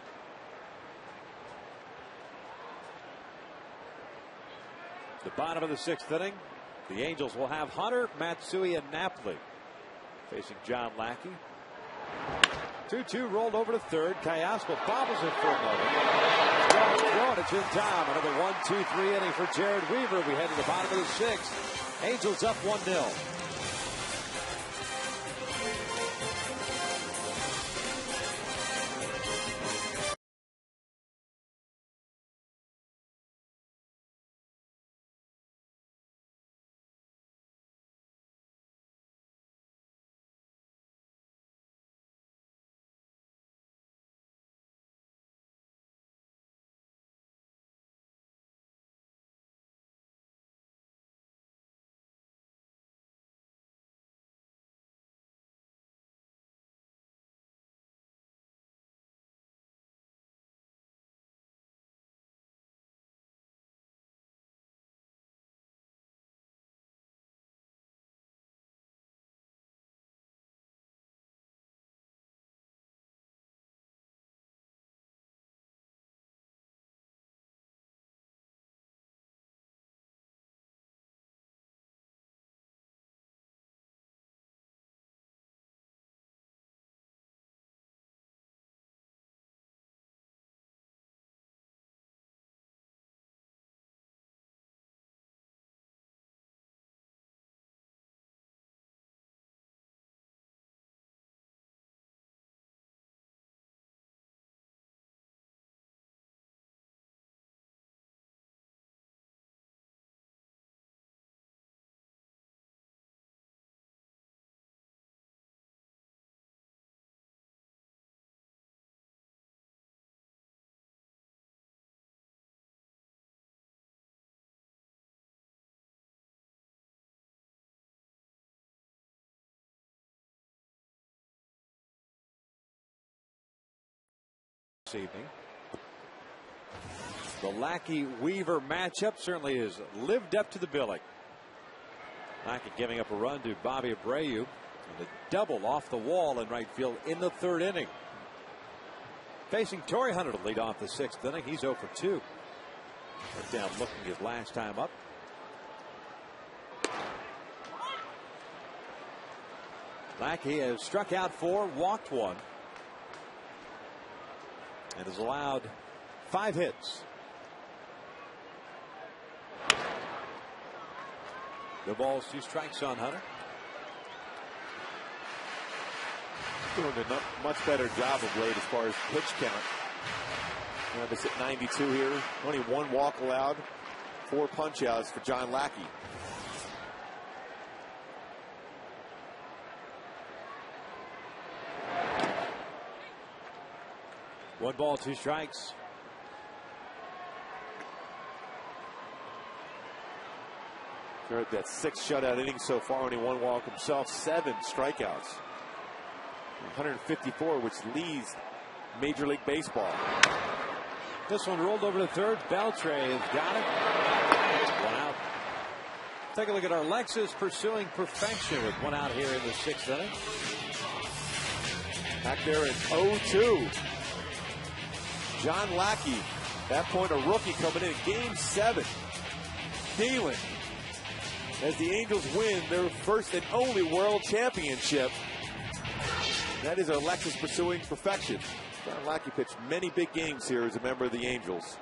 The bottom of the 6th inning. The Angels will have Hunter, Matsui, and Napoli facing John Lackey. 2-2 rolled over to third. Callasco bobbles it for a moment. Throw, it's in time. Another 1-2-3 inning for Jared Weaver. We head to the bottom of the 6th. Angels up 1-0. Evening. The Lackey-Weaver matchup certainly has lived up to the billing. Lackey giving up a run to Bobby Abreu and a double off the wall in right field in the 3rd inning. Facing Torrey Hunter to lead off the 6th inning. He's 0 for 2. Went down looking his last time up. Lackey has struck out 4, walked 1. And has allowed 5 hits. No balls, 2 strikes on Hunter. Doing a much better job of late as far as pitch count. This at 92 here. Only 1 walk allowed. 4 punch outs for John Lackey. 1 ball, 2 strikes. They're at that 6 shutout innings so far, only 1 walk himself, 7 strikeouts. 154, which leads Major League Baseball. This one rolled over to third. Beltre has got it. 1 out. Take a look at our Lexus pursuing perfection with 1 out here in the 6th inning. Back there at 0-2. John Lackey, that point a rookie coming in game 7. Dealing as the Angels win their first and only world championship. That is our Lexus pursuing perfection. John Lackey pitched many big games here as a member of the Angels.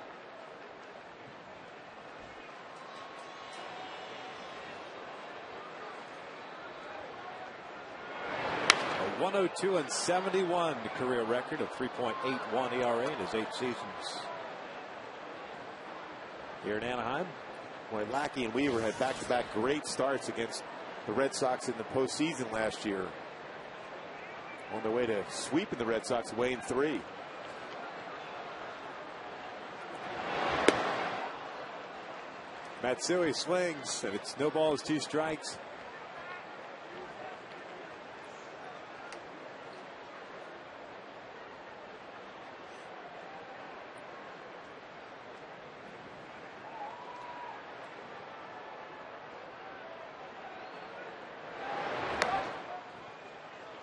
A 102-71 career record of 3.81 ERA in his 8 seasons here in Anaheim. Boy, Lackey and Weaver had back-to-back great starts against the Red Sox in the postseason last year. On their way to sweeping the Red Sox away in 3. Matsui swings, and it's no balls, 2 strikes.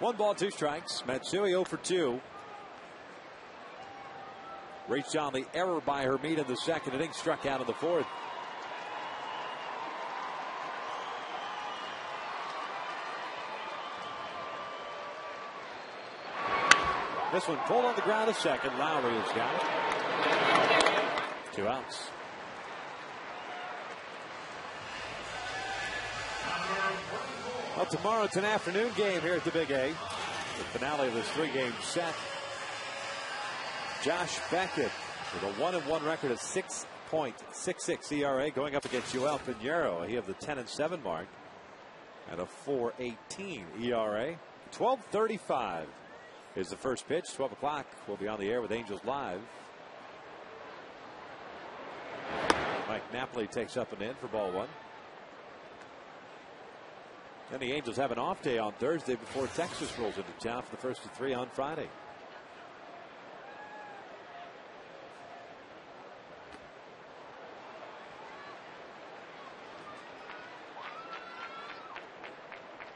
One ball, 2 strikes. Matsui 0 for 2. Reached on the error by Hermine in the 2nd inning, struck out in the 4th. This one pulled on the ground to 2nd. Lowry has got it. 2 outs. Well, tomorrow it's an afternoon game here at the Big A. The finale of this 3-game set. Josh Beckett with a 1-1 record of 6.66 ERA going up against Joel Pinheiro. He has the 10-7 mark at a 4.18 ERA. 12:35 is the first pitch. 12 o'clock. We'll be on the air with Angels Live. Mike Napoli takes up and in for ball 1. And the Angels have an off day on Thursday before Texas rolls into town for the first of 3 on Friday.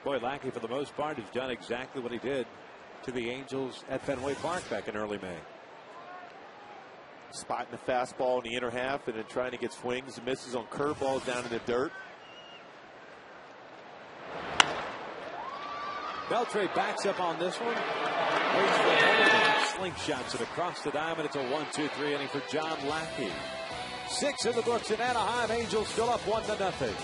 Boy, Lackey, for the most part, has done exactly what he did to the Angels at Fenway Park back in early May. Spotting the fastball in the inner half and then trying to get swings and misses on curveballs down in the dirt. Beltre backs up on this one. Waits for it. Slingshots it across the diamond. It's a 1-2-3 inning for John Lackey. 6 in the books in Anaheim. Angels still up 1-0.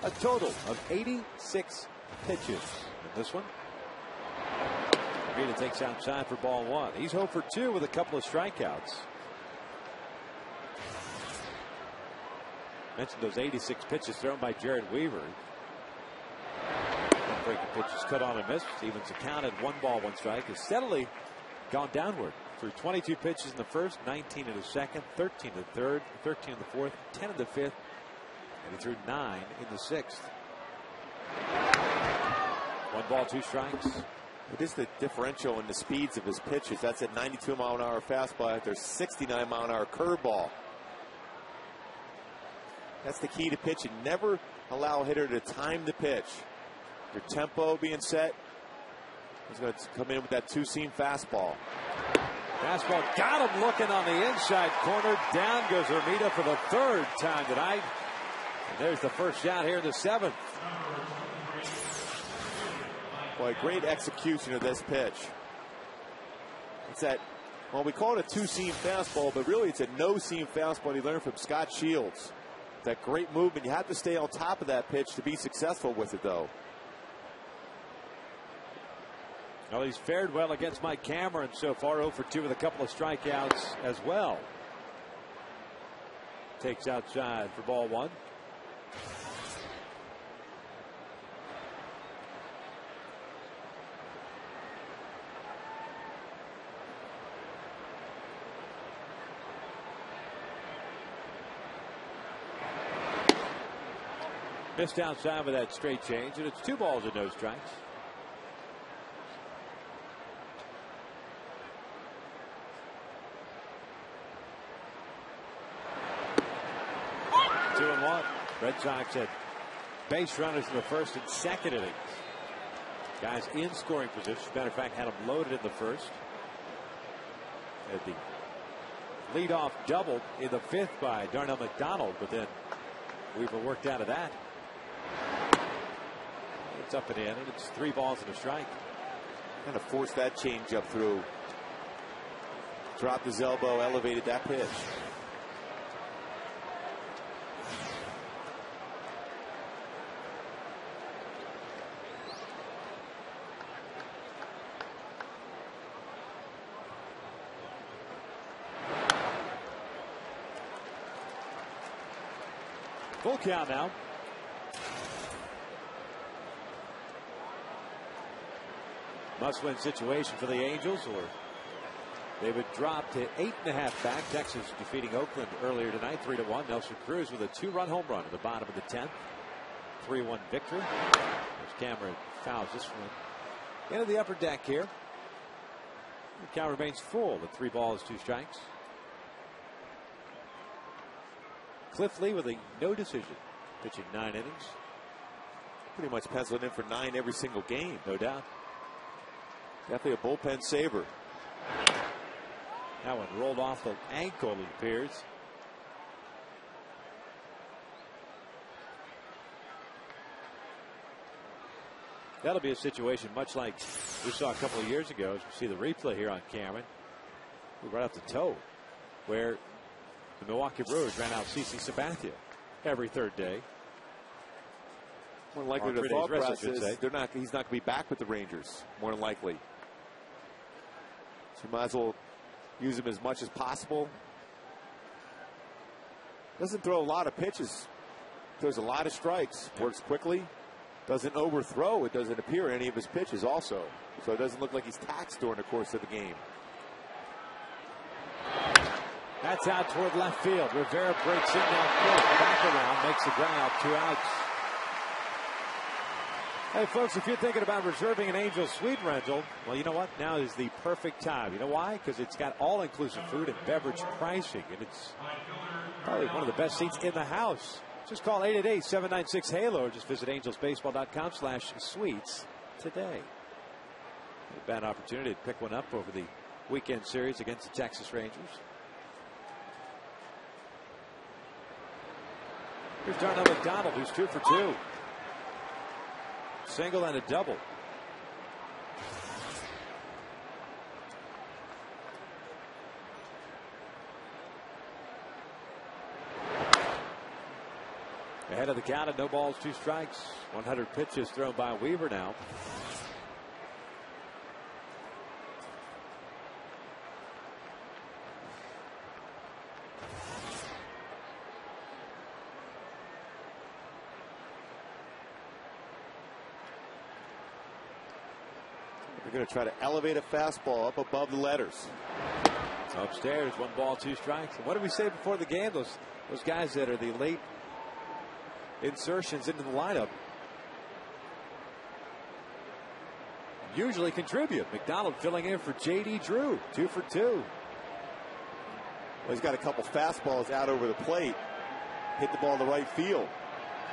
a total of 86 pitches in this one. Rita takes outside for ball one. He's 0 for 2 with a couple of strikeouts. Mentioned those 86 pitches thrown by Jared Weaver. Breaking pitches cut on and missed. Stevens accounted 1 ball, 1 strike. Has steadily gone downward. Threw 22 pitches in the first, 19 in the second, 13 in the third, 13 in the fourth, 10 in the fifth, and he threw 9 in the sixth. 1 ball, 2 strikes. It is the differential in the speeds of his pitches. That's a 92-mile-an-hour fastball after a 69-mile-an-hour curveball. That's the key to pitching. Never allow a hitter to time the pitch. Your tempo being set. He's going to come in with that 2-seam fastball. Fastball got him looking on the inside corner. Down goes Hermida for the 3rd time tonight. And there's the first shot here in the 7th. Boy, great execution of this pitch. It's that, well, we call it a 2-seam fastball, but really it's a no-seam fastball he learned from Scott Shields. That great movement. You have to stay on top of that pitch to be successful with it, though. Well, he's fared well against Mike Cameron so far, 0 for 2 with a couple of strikeouts as well. Takes outside for ball one. Missed outside with that straight change, and it's 2 balls and no strikes. Red Sox had base runners in the first and second innings. Guys in scoring position. As a matter of fact, had them loaded in the first. Had the leadoff doubled in the 5th by Darnell McDonald, but then Weaver worked out of that. It's up and in, and it's 3 balls and a strike. Kind of forced that change up through. Dropped his elbow, elevated that pitch. Full count now. Must-win situation for the Angels, or they would drop to 8.5 back. Texas defeating Oakland earlier tonight, 3-1. Nelson Cruz with a 2-run home run at the bottom of the 10th. 3-1 victory. As Cameron fouls this one into the upper deck here. The count remains full with 3 balls, 2 strikes. Cliff Lee with a no decision, pitching 9 innings. Pretty much penciled in for 9 every single game. No doubt. Definitely a bullpen saver. That one rolled off the ankle, it appears. That'll be a situation much like we saw a couple of years ago, as we see the replay here on Cameron. Right off the toe, where the Milwaukee Brewers ran out CC Sabathia every 3rd day. More than likely, the thought process is he's not going to be back with the Rangers. More than likely. So you might as well use him as much as possible. Doesn't throw a lot of pitches. Throws a lot of strikes. Works quickly. Doesn't overthrow. It doesn't appear in any of his pitches also. So it doesn't look like he's taxed during the course of the game. That's out toward left field. Rivera breaks in now. Back around. Makes the ground. 2 outs. Hey, folks, if you're thinking about reserving an Angel Suite rental, well, you know what? Now is the perfect time. You know why? Because it's got all-inclusive food and beverage pricing, and it's probably one of the best seats in the house. Just call 888-796-HALO or just visit angelsbaseball.com/suites today. A bad opportunity to pick one up over the weekend series against the Texas Rangers. Here's Darnell McDonald, who's 2 for 2. Single and a double. Ahead of the count at no balls, 2 strikes. 100 pitches thrown by Weaver now. They're going to try to elevate a fastball up above the letters. Upstairs, 1 ball, 2 strikes. And what did we say before the game? Those guys that are the late insertions into the lineup usually contribute. McDonald filling in for J.D. Drew, 2 for 2. Well, he's got a couple fastballs out over the plate. Hit the ball in the right field.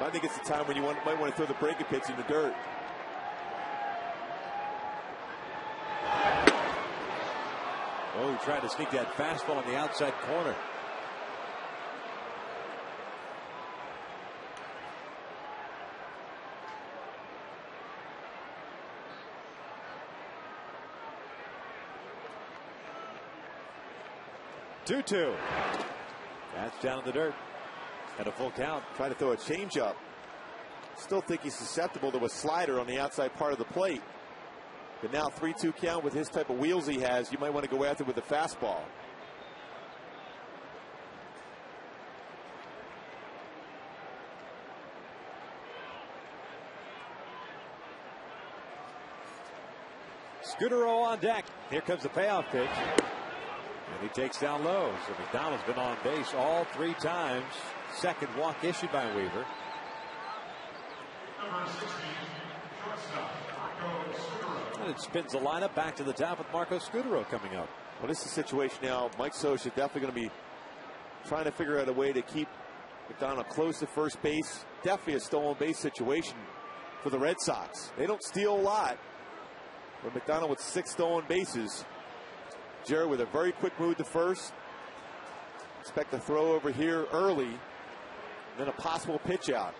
But I think it's the time when you might want to throw the breaking pitch in the dirt. Oh, he tried to sneak that fastball on the outside corner. Two. That's down in the dirt. At a full count. Trying to throw a changeup. Still think he's susceptible to a slider on the outside part of the plate. But now 3-2 count with his type of wheels he has, you might want to go after with a fastball. Scudero on deck. Here comes the payoff pitch. And he takes down low. So McDonald's been on base all 3 times. Second walk issued by Weaver. And it spins the lineup back to the top with Marco Scudero coming up. Well, this is a situation now. Mike Scioscia definitely going to be trying to figure out a way to keep McDonald close to first base. Definitely a stolen base situation for the Red Sox. They don't steal a lot. But McDonald with 6 stolen bases. Jerry with a very quick move to first. Expect a throw over here early. Then a possible pitch out.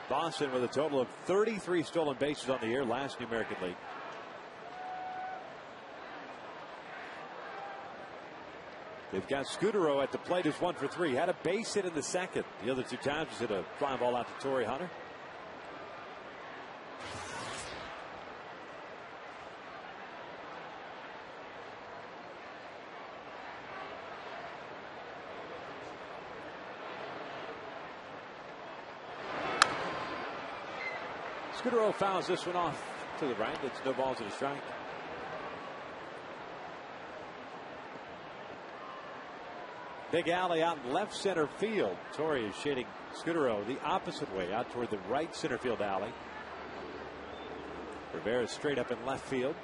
Boston with a total of 33 stolen bases on the year, last in the American League. They've got Scudero at the plate, who's 1 for 3. Had a base hit in the second. The other 2 times was hit a fly ball out to Torrey Hunter. Scudero fouls this one off to the right. It's no balls and a strike. Big alley out in left center field. Torrey is shading Scudero the opposite way out toward the right center field alley. Rivera straight up in left field.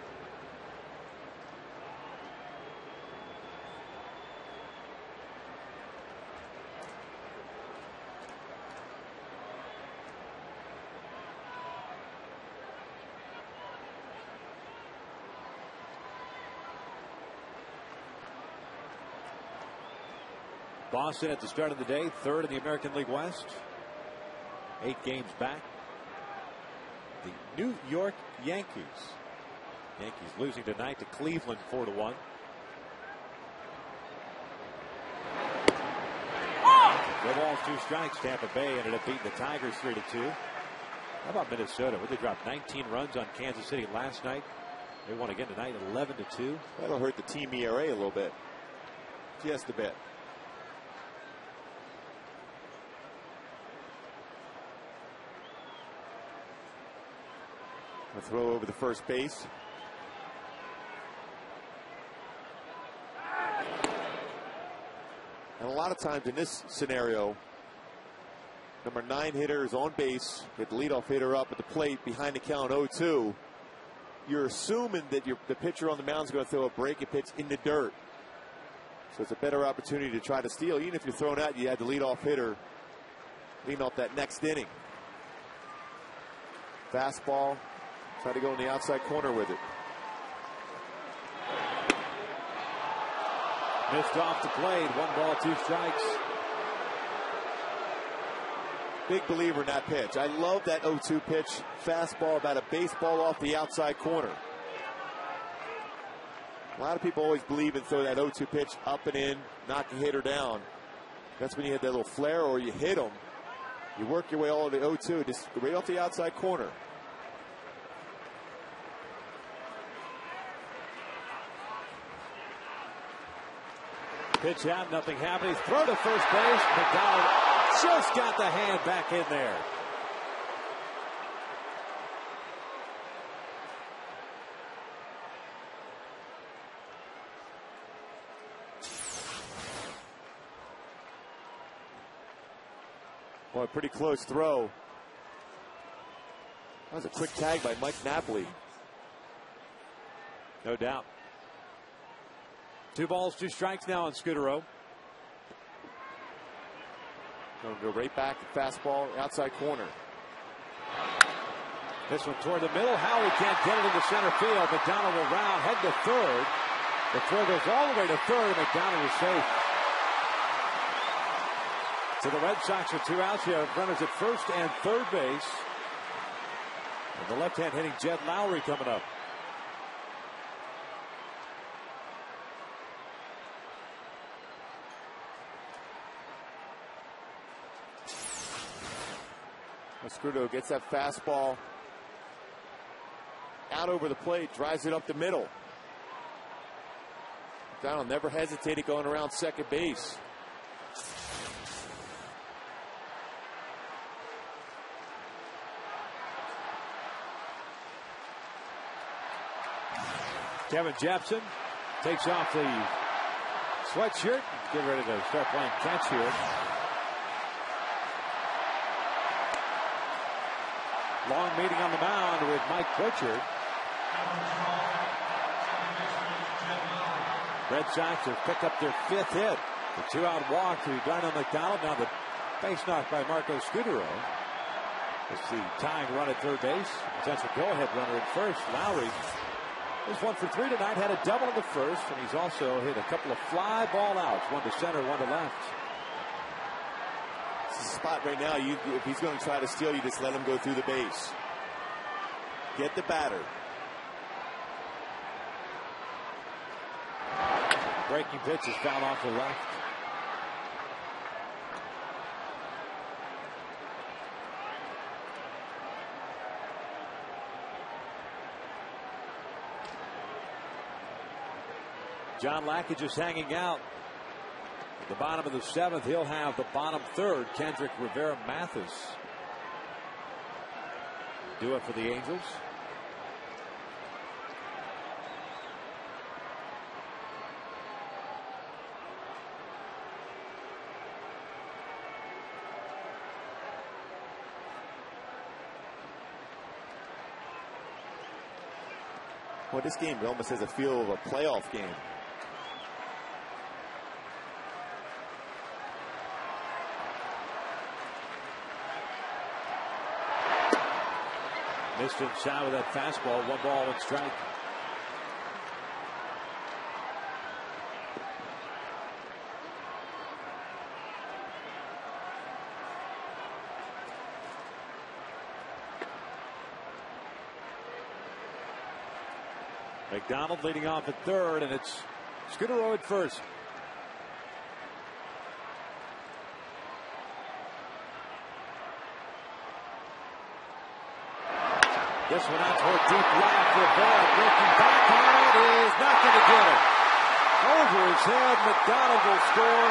Boston at the start of the day, 3rd in the American League West. 8 games back. The New York Yankees. Yankees losing tonight to Cleveland 4-1. No balls, 2 strikes. Tampa Bay ended up beating the Tigers 3-2. How about Minnesota? Where they dropped 19 runs on Kansas City last night. They won again tonight 11-2. That'll hurt the team ERA a little bit. Just a bit. A throw over the first base. And a lot of times in this scenario, number 9 hitter is on base, get the leadoff hitter up at the plate behind the count 0-2. You're assuming that the pitcher on the mound is going to throw a breaking pitch in the dirt. So it's a better opportunity to try to steal. Even if you're thrown out, you had the leadoff hitter leading off that next inning. Fastball. Try to go in the outside corner with it. Missed off the plate. 1 ball, 2 strikes. Big believer in that pitch. I love that 0-2 pitch. Fastball about a baseball off the outside corner. A lot of people always believe in throw that 0-2 pitch up and in, knock the hitter down. That's when you hit that little flare or you hit them. You work your way all the way to 0-2, just right off the outside corner. Pitch out, nothing happening. Throw to first base. McDonald just got the hand back in there. Boy, pretty close throw. That was a quick tag by Mike Napoli. No doubt. 2 balls, 2 strikes now on Scudero. Going to go right back to fastball, outside corner. This one toward the middle. Howie can't get it into center field. McDonald will round, head to third. The throw goes all the way to third, and McDonald is safe. So the Red Sox with 2 outs. You have runners at first and third base. And the left-hand hitting Jed Lowry coming up. Scudero gets that fastball out over the plate, drives it up the middle. McDonald never hesitated going around second base. Kevin Jepson takes off the sweatshirt. Get ready to start playing catch here. Long meeting on the mound with Mike Butcher. Red Sox have picked up their 5th hit. The 2-out walk to Darnell McDonald. Now the base knock by Marco Scudero. It's the tying run at third base. Potential go-ahead runner at first. Lowry is 1 for 3 tonight. Had a double in the first, and he's also hit a couple of fly ball outs. 1 to center, 1 to left. Spot right now, if he's going to try to steal, you just let him go through the base. Get the batter. Breaking pitch is fouled off the left. John Lackey just hanging out. At the bottom of the 7th, he'll have the bottom 3rd. Kendrick Rivera Mathis do it for the Angels. Well, this game almost has a feel of a playoff game. Missed inside with that fastball. 1 ball, 1 strike. McDonald leading off at 3rd, and it's Scudero at first. This one out toward deep left. Rivera breaking back on it is not going to get it. Over his head, McDonald will score.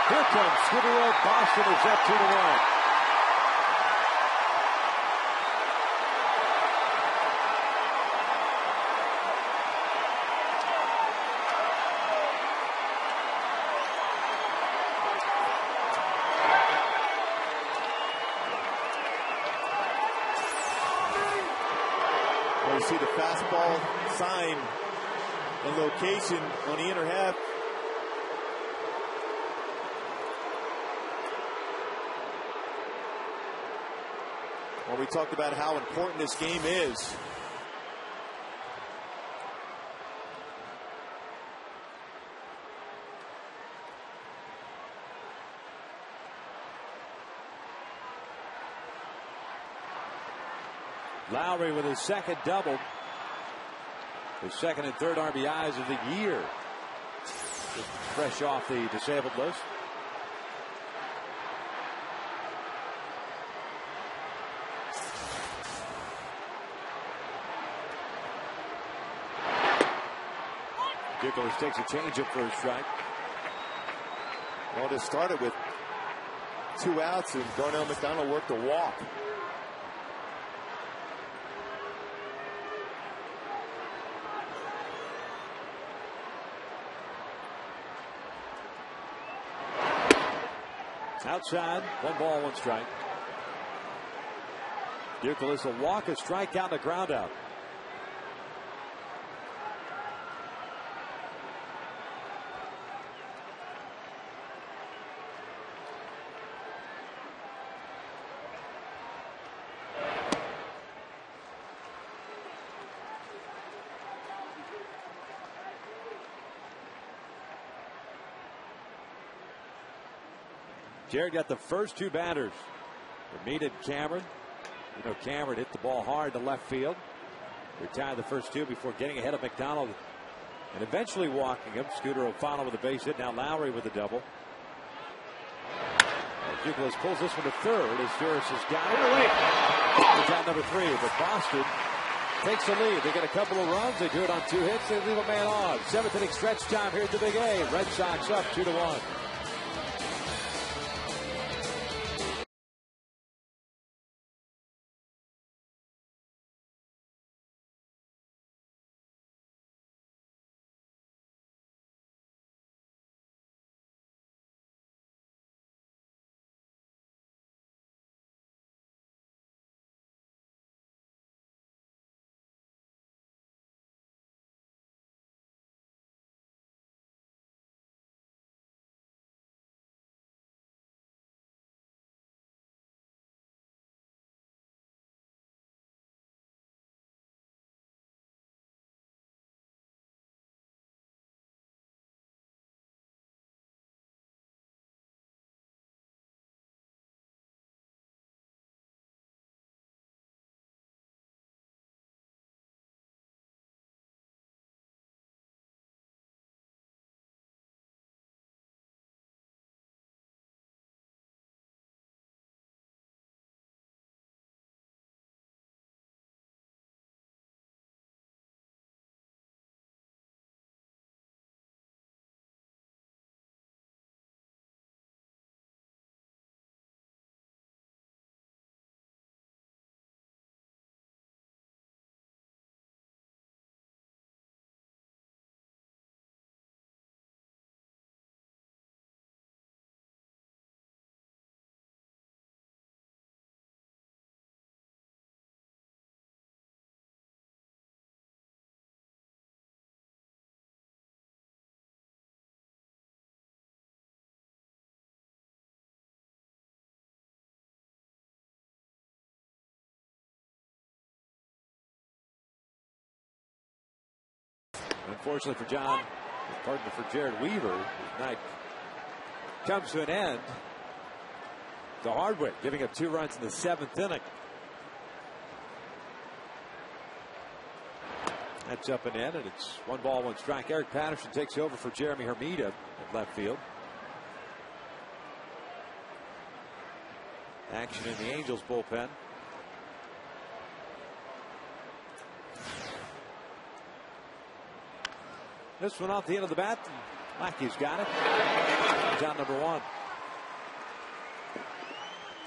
Here comes Scudero. Boston is up 2-1. You see the fastball sign and location on the inner half. Well, we talked about how important this game is. Lowry with his 2nd double. His 2nd and 3rd RBIs of the year. Just fresh off the disabled list. Nicholas takes a changeup for a strike. Well, it started with 2 outs, and Darnell McDonald worked a walk. Outside, 1 ball, 1 strike. Nicholas will walk, a strikeout, and a ground out. Jared got the first 2 batters. Ramita and Cameron. You know, Cameron hit the ball hard to left field. Retired the first 2 before getting ahead of McDonald and eventually walking him. Scooter O'Fonnell with a base hit. Now Lowry with a double. Nicholas pulls this one to third as Ferris is down. It's out number 3, but Boston takes the lead. They get a couple of runs. They do it on 2 hits. They leave a man on. 7th inning stretch time here at the Big A. Red Sox up 2-1. Unfortunately for Jared Weaver, his night comes to an end the hard way, giving up 2 runs in the 7th inning. That's up and in, and it's 1 ball, 1 strike. Eric Patterson takes over for Jeremy Hermida at left field. Action in the Angels bullpen. This one off the end of the bat. Lackey's got it. He's out number 1.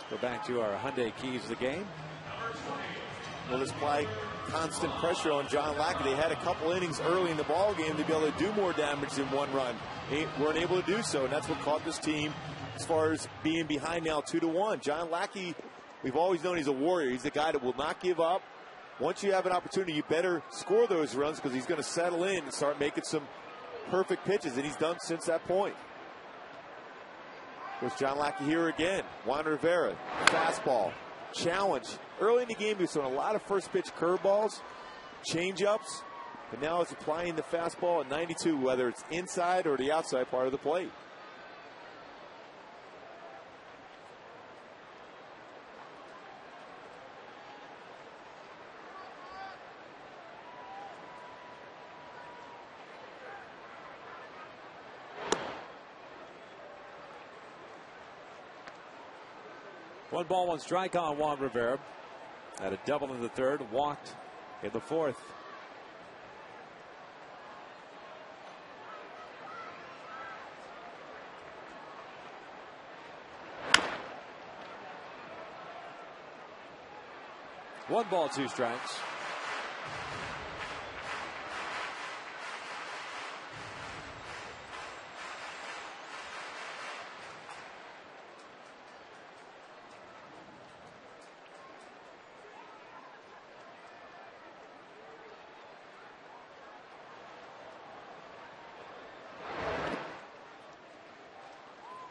Go back to our Hyundai keys of the game. Well, this play, constant pressure on John Lackey. They had a couple innings early in the ball game to be able to do more damage than 1 run. They weren't able to do so, and that's what caught this team as far as being behind now 2-1. John Lackey, we've always known he's a warrior. He's a guy that will not give up. Once you have an opportunity, you better score those runs because he's going to settle in and start making some perfect pitches, and he's done since that point. There's John Lackey here again. Juan Rivera, fastball, challenge. Early in the game, he was throwing a lot of first pitch curveballs, change-ups, but now he's applying the fastball at 92, whether it's inside or the outside part of the plate. One ball, 1 strike on Juan Rivera. Had a double in the 3rd, walked in the 4th. 1 ball, 2 strikes.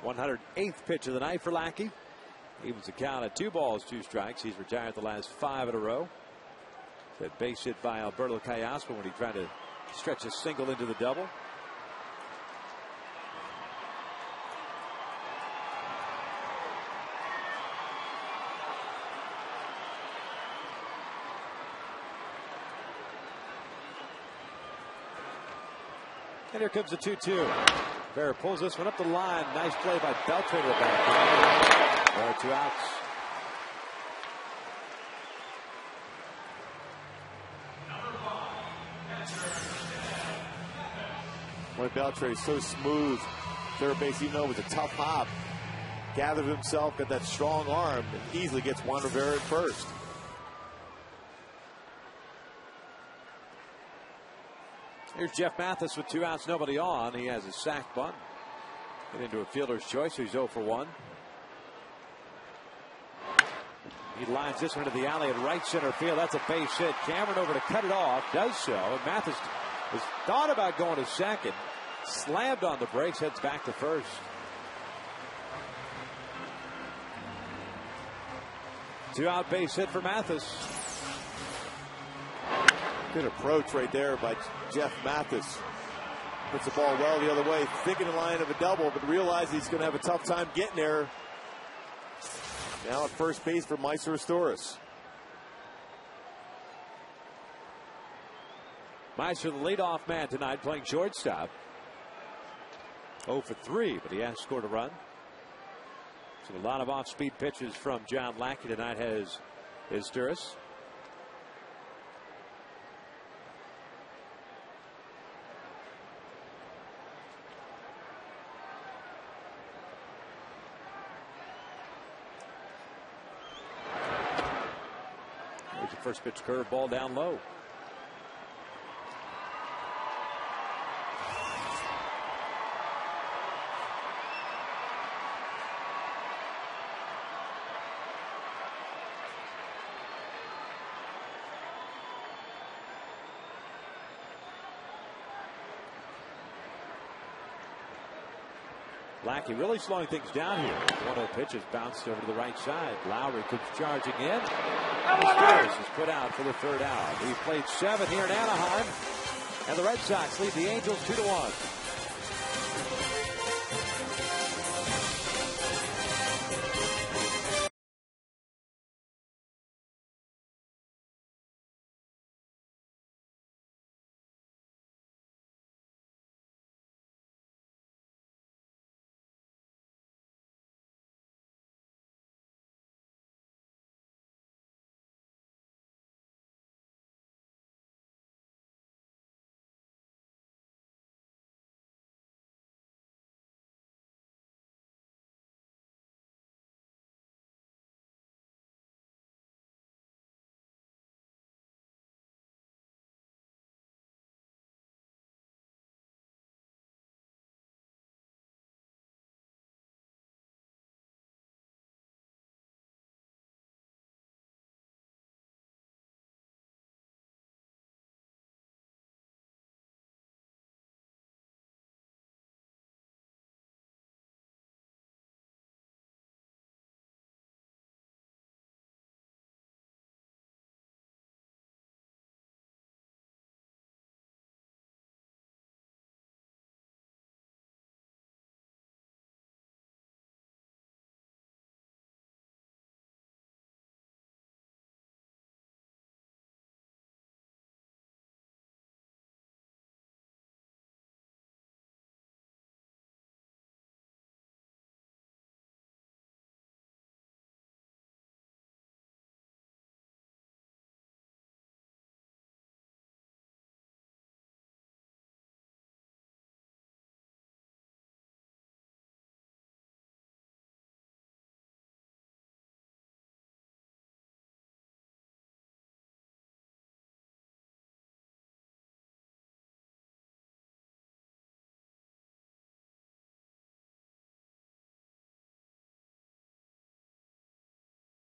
#108th pitch of the night for Lackey. Evens the count at 2 balls, 2 strikes. He's retired the last 5 in a row. That base hit by Alberto Callaspo when he tried to stretch a single into the double. And here comes the 2-2. Bear pulls this one up the line. Nice play by Beltre to the back. There are 2 outs. Boy, Beltre is so smooth. Third base, even though it was a tough hop, gathered himself, got that strong arm, and easily gets Juan Rivera at first. Here's Jeff Mathis with 2 outs, nobody on. He has a sac bunt. Get into a fielder's choice, so he's 0 for 1. He lines this one to the alley at right center field. That's a base hit. Cameron over to cut it off. Does so. And Mathis has thought about going to second. Slammed on the brakes. Heads back to first. Two-out base hit for Mathis. Good approach right there by Jeff Mathis. Puts the ball well the other way, thinking the line of a double, but realizes he's going to have a tough time getting there. Now at first base for Meister Storis. Meister, the leadoff man tonight, playing shortstop. 0 for 3, but he has scored a run. So a lot of off-speed pitches from John Lackey tonight has Storis. There's the first pitch curve ball down low. Lackey really slowing things down here. 1-0 pitch is bounced over to the right side. Lowry comes charging in. Storis is put out for the 3rd out. He played 7 here in Anaheim. And the Red Sox lead the Angels 2-1.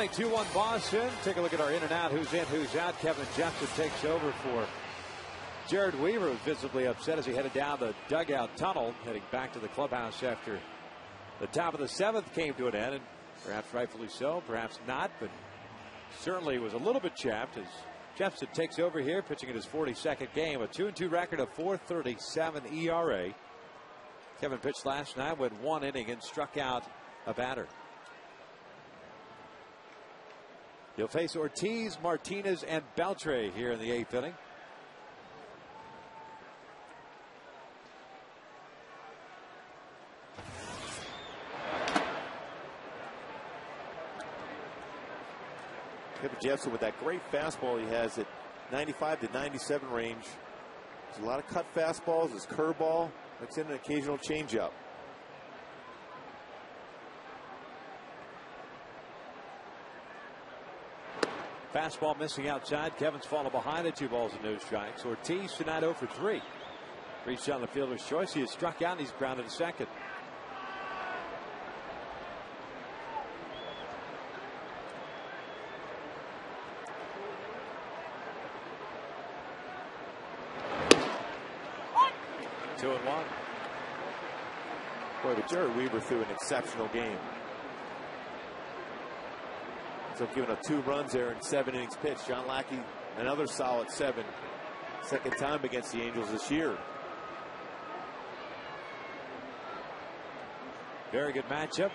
2-1 Boston. Take a look at our in and out, who's in, who's out. Kevin Jepson takes over for Jared Weaver, was visibly upset as he headed down the dugout tunnel, heading back to the clubhouse after the top of the 7th came to an end, and perhaps rightfully so, perhaps not, but certainly was a little bit chapped as Jepson takes over here, pitching in his 42nd game. A 2-2 record, of .437 ERA. Kevin pitched last night, went 1 inning and struck out a batter. He'll face Ortiz, Martinez, and Beltre here in the 8th inning. Kevin Jepson with that great fastball he has at 95 to 97 range. There's a lot of cut fastballs, his curveball, mixed in an occasional changeup. Fastball missing outside. Kevin's fallen behind at 2 balls and no strikes. Ortiz tonight 0 for 3. Reached on the fielder's choice. He has struck out and he's grounded to second. Two and one. Boy, but Jared Weaver threw an exceptional game. So giving up 2 runs there in 7 innings pitched. John Lackey, another solid 7. Second time against the Angels this year. Very good matchup.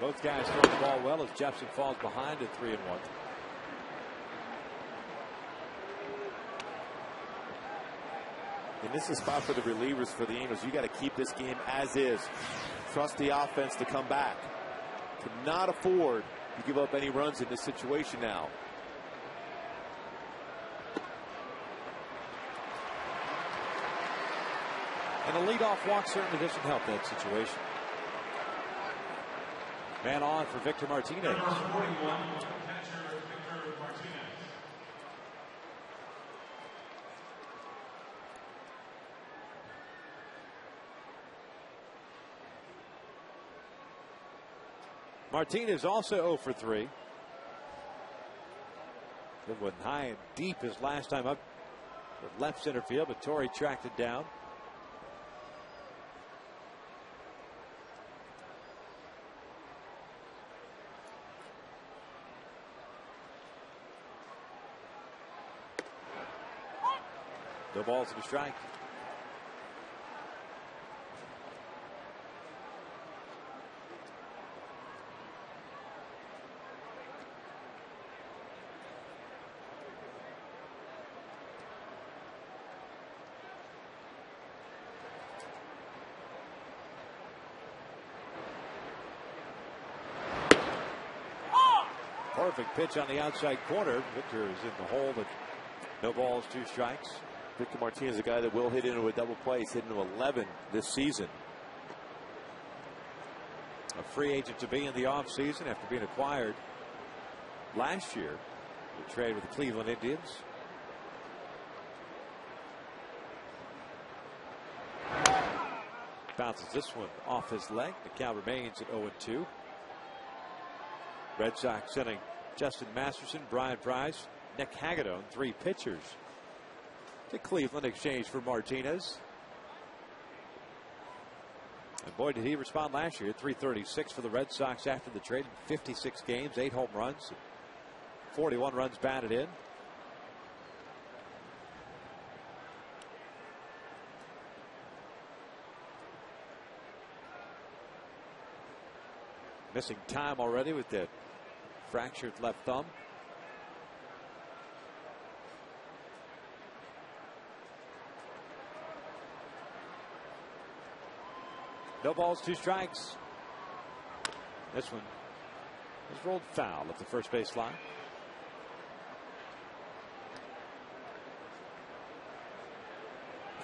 Both guys throwing the ball well as Jepson falls behind at 3-1. And this is a spot for the relievers for the Angels. You got to keep this game as is. Trust the offense to come back. Cannot afford to give up any runs in this situation now. And a leadoff walk certainly doesn't help that situation. Man on for Victor Martinez. Martinez also 0 for 3. It went high and deep his last time up with left center field, but Torrey tracked it down. No balls and a strike. Perfect pitch on the outside corner. Victor is in the hole, but no balls, 2 strikes. Victor Martinez is a guy that will hit into a double play. He's hit into 11 this season. A free agent to be in the offseason after being acquired last year. The trade with the Cleveland Indians. Bounces this one off his leg. The count remains at 0-2. Red Sox sending Justin Masterson, Brian Price, Nick Hagedorn, 3 pitchers to Cleveland in exchange for Martinez. And boy, did he respond last year. 336 for the Red Sox after the trade. 56 games, 8 home runs, 41 runs batted in. Missing time already with that fractured left thumb. No balls, 2 strikes. This one is rolled foul at the first base line.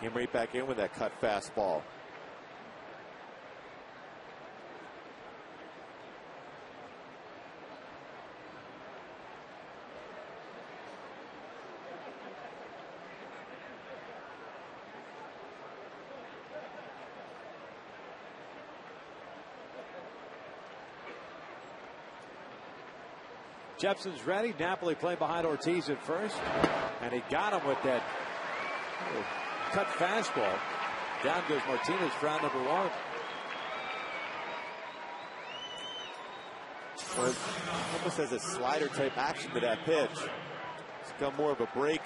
Came right back in with that cut fastball. Jepson's ready. Napoli playing behind Ortiz at first. And he got him with that cut fastball. Down goes Martinez for out number one. Well, almost has a slider type action to that pitch. It's become more of a break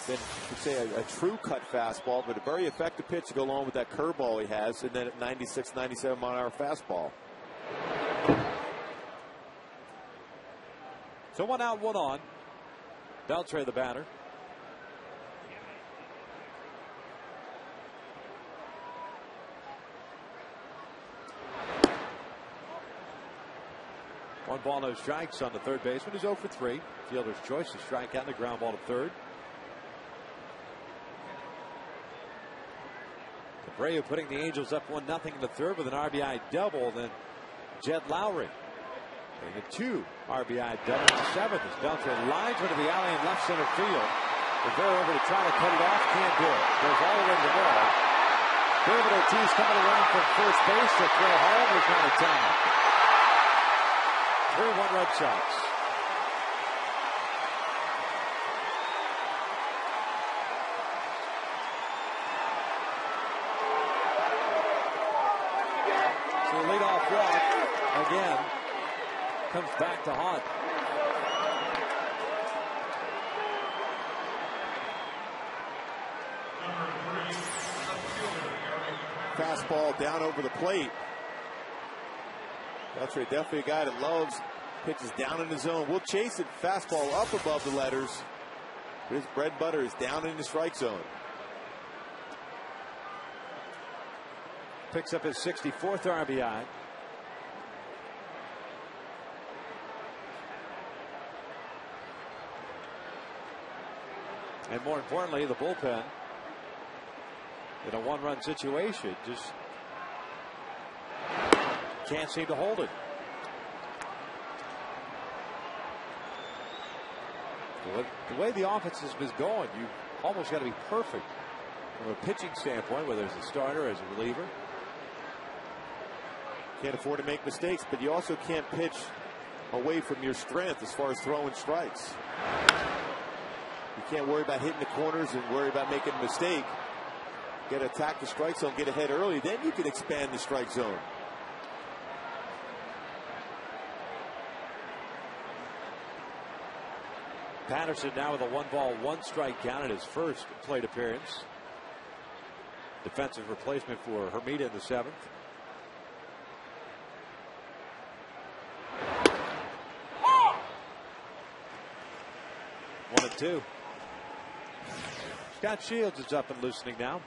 than, say, a true cut fastball, but a very effective pitch to go along with that curveball he has, and then at 96, 97 mile-an-hour fastball. So 1 out, 1 on. Beltre the batter. One ball, no strikes on the third baseman. He's 0 for 3. Fielder's choice to strike out and a ground ball to third. Abreu putting the Angels up 1-0 in the third with an RBI double. Then Jed Lowry getting a 2 RBI double in the seventh as Beltre lines into the alley in left center field. Rivera over to try to cut it off. Can't do it. Goes all the way to the wall. David Ortiz coming around from first base to throw home. He's got a time. 3-1 Red Sox. So the leadoff walk again comes back to haunt. Fastball down over the plate. Beltre definitely a guy that loves pitches down in the zone. We'll chase it. Fastball up above the letters. But his bread and butter is down in the strike zone. Picks up his 64th RBI. And more importantly, the bullpen in a one-run situation just can't seem to hold it. The way the offense has been going, you almost got to be perfect from a pitching standpoint, whether it's a starter or as a reliever. Can't afford to make mistakes, but you also can't pitch away from your strength as far as throwing strikes. You can't worry about hitting the corners and worry about making a mistake. You got to attack the strike zone, get ahead early, then you can expand the strike zone. Patterson now with a 1-ball, 1-strike count in his first plate appearance. Defensive replacement for Hermida in the seventh. One and two. Scott Shields is up and loosening now.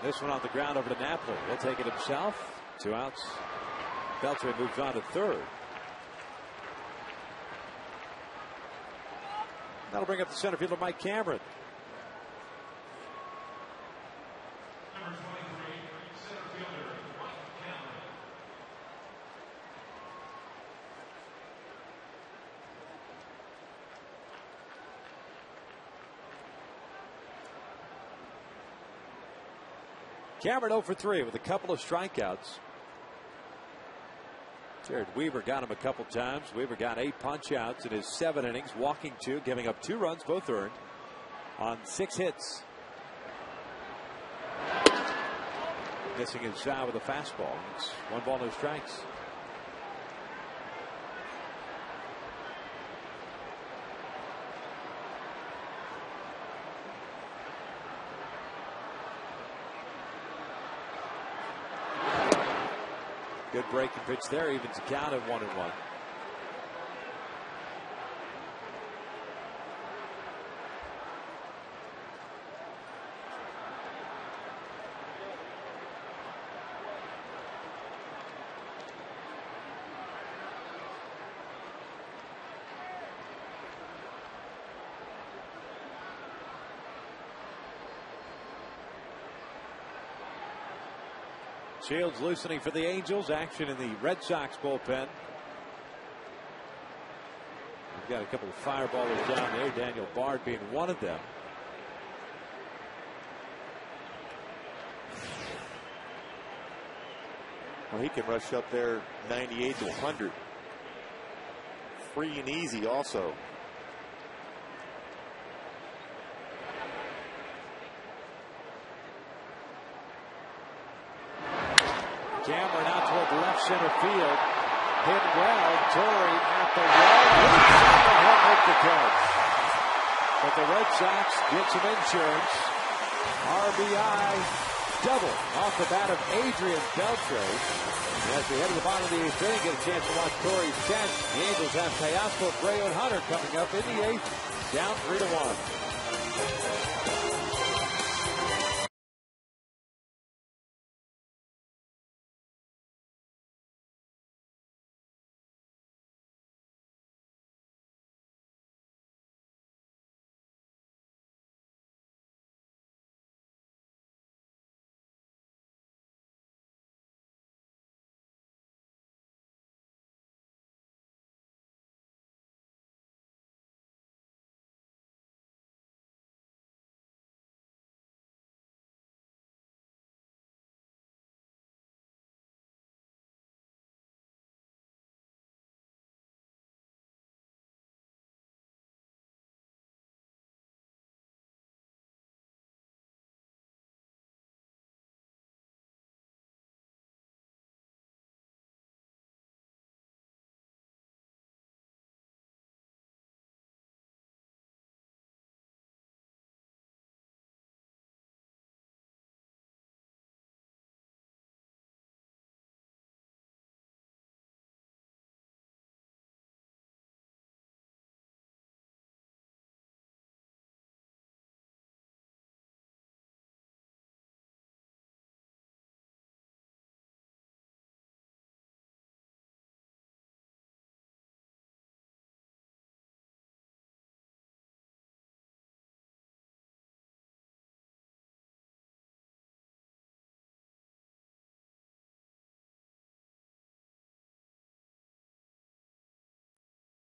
This one on the ground over to Napoli. He'll take it himself. 2 outs. Beltre moves on to third. That'll bring up the center fielder Mike Cameron. Cameron 0 for 3 with a couple of strikeouts. Jared Weaver got him a couple times. Weaver got 8 punch outs in his 7 innings, walking 2, giving up 2 runs, both earned, on 6 hits. Missing inside with a fastball. It's 1 ball, no strikes. Good breaking pitch there, evens the count at 1-1. Shields loosening for the Angels. Action in the Red Sox bullpen. We've got a couple of fireballers down there, Daniel Bard being one of them. Well, he can rush up there 98 to 100. Free and easy also. Cameron out toward the left center field. Hit well. Torrey at the wall. He'll make the catch. But the Red Sox get some insurance. RBI double off the bat of Adrian Beltre. As we head to the bottom of the eighth inning, get a chance to watch Torrey's catch. The Angels have Teoscar, Bray, and Hunter coming up in the eighth, down 3-1.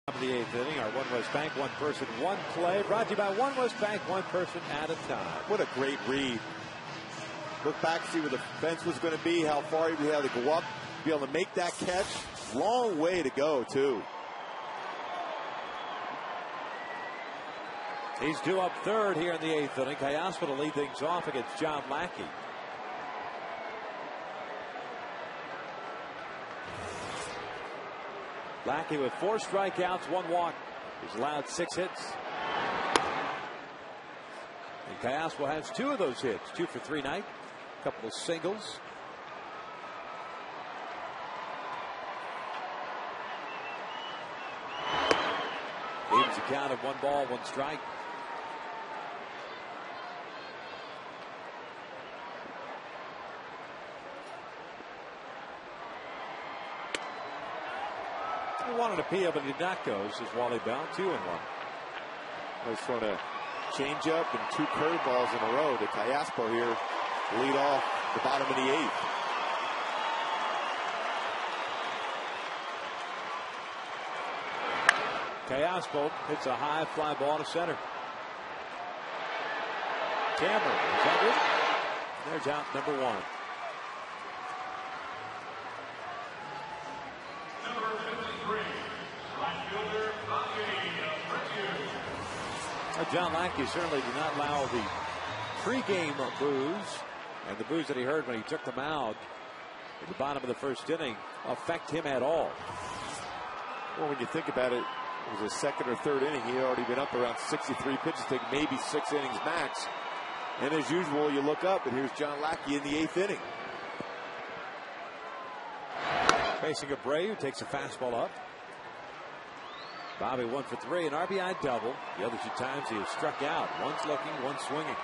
Of the eighth inning, our One West Bank, one person, one play, brought to you by One West Bank, one person at a time. What a great read. Look back, see where the fence was going to be, how far he had to go up, be able to make that catch. Long way to go, too. He's due up third here in the eighth inning. Teoscar to lead things off against John Lackey. Lackey with 4 strikeouts, 1 walk. He's allowed 6 hits. And Teoscar has 2 of those hits. 2 for 3 night. A couple of singles. Evens the count of 1 ball, 1 strike. He wanted a PL, but he did not go. This is Wally Bell, 2-1. Nice throwing a changeup and 2 curveballs in a row to Teoscar here. Lead off the bottom of the eighth. Teoscar hits a high fly ball to center. Cameron is under. There's out number 1. John Lackey certainly did not allow the pregame booze and the booze that he heard when he took the mound at the bottom of the first inning affect him at all. Well, when you think about it, it was a second or third inning. He had already been up around 63 pitches, take maybe 6 innings max. And as usual, you look up, and here's John Lackey in the 8th inning. Facing a Bray who takes a fastball up. Bobby 1 for 3, an RBI double. The other 2 times he has struck out. One's looking, one swinging.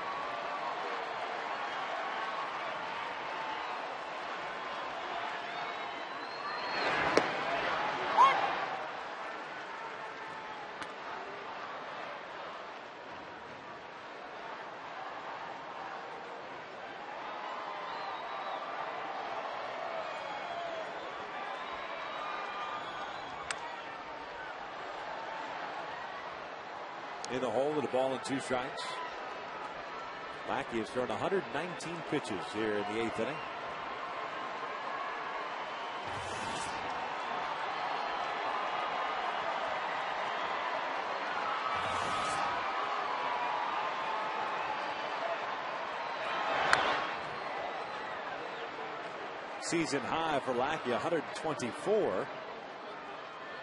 in the hole with the ball and 2 strikes. Lackey has thrown 119 pitches here in the 8th inning. Season high for Lackey, 124.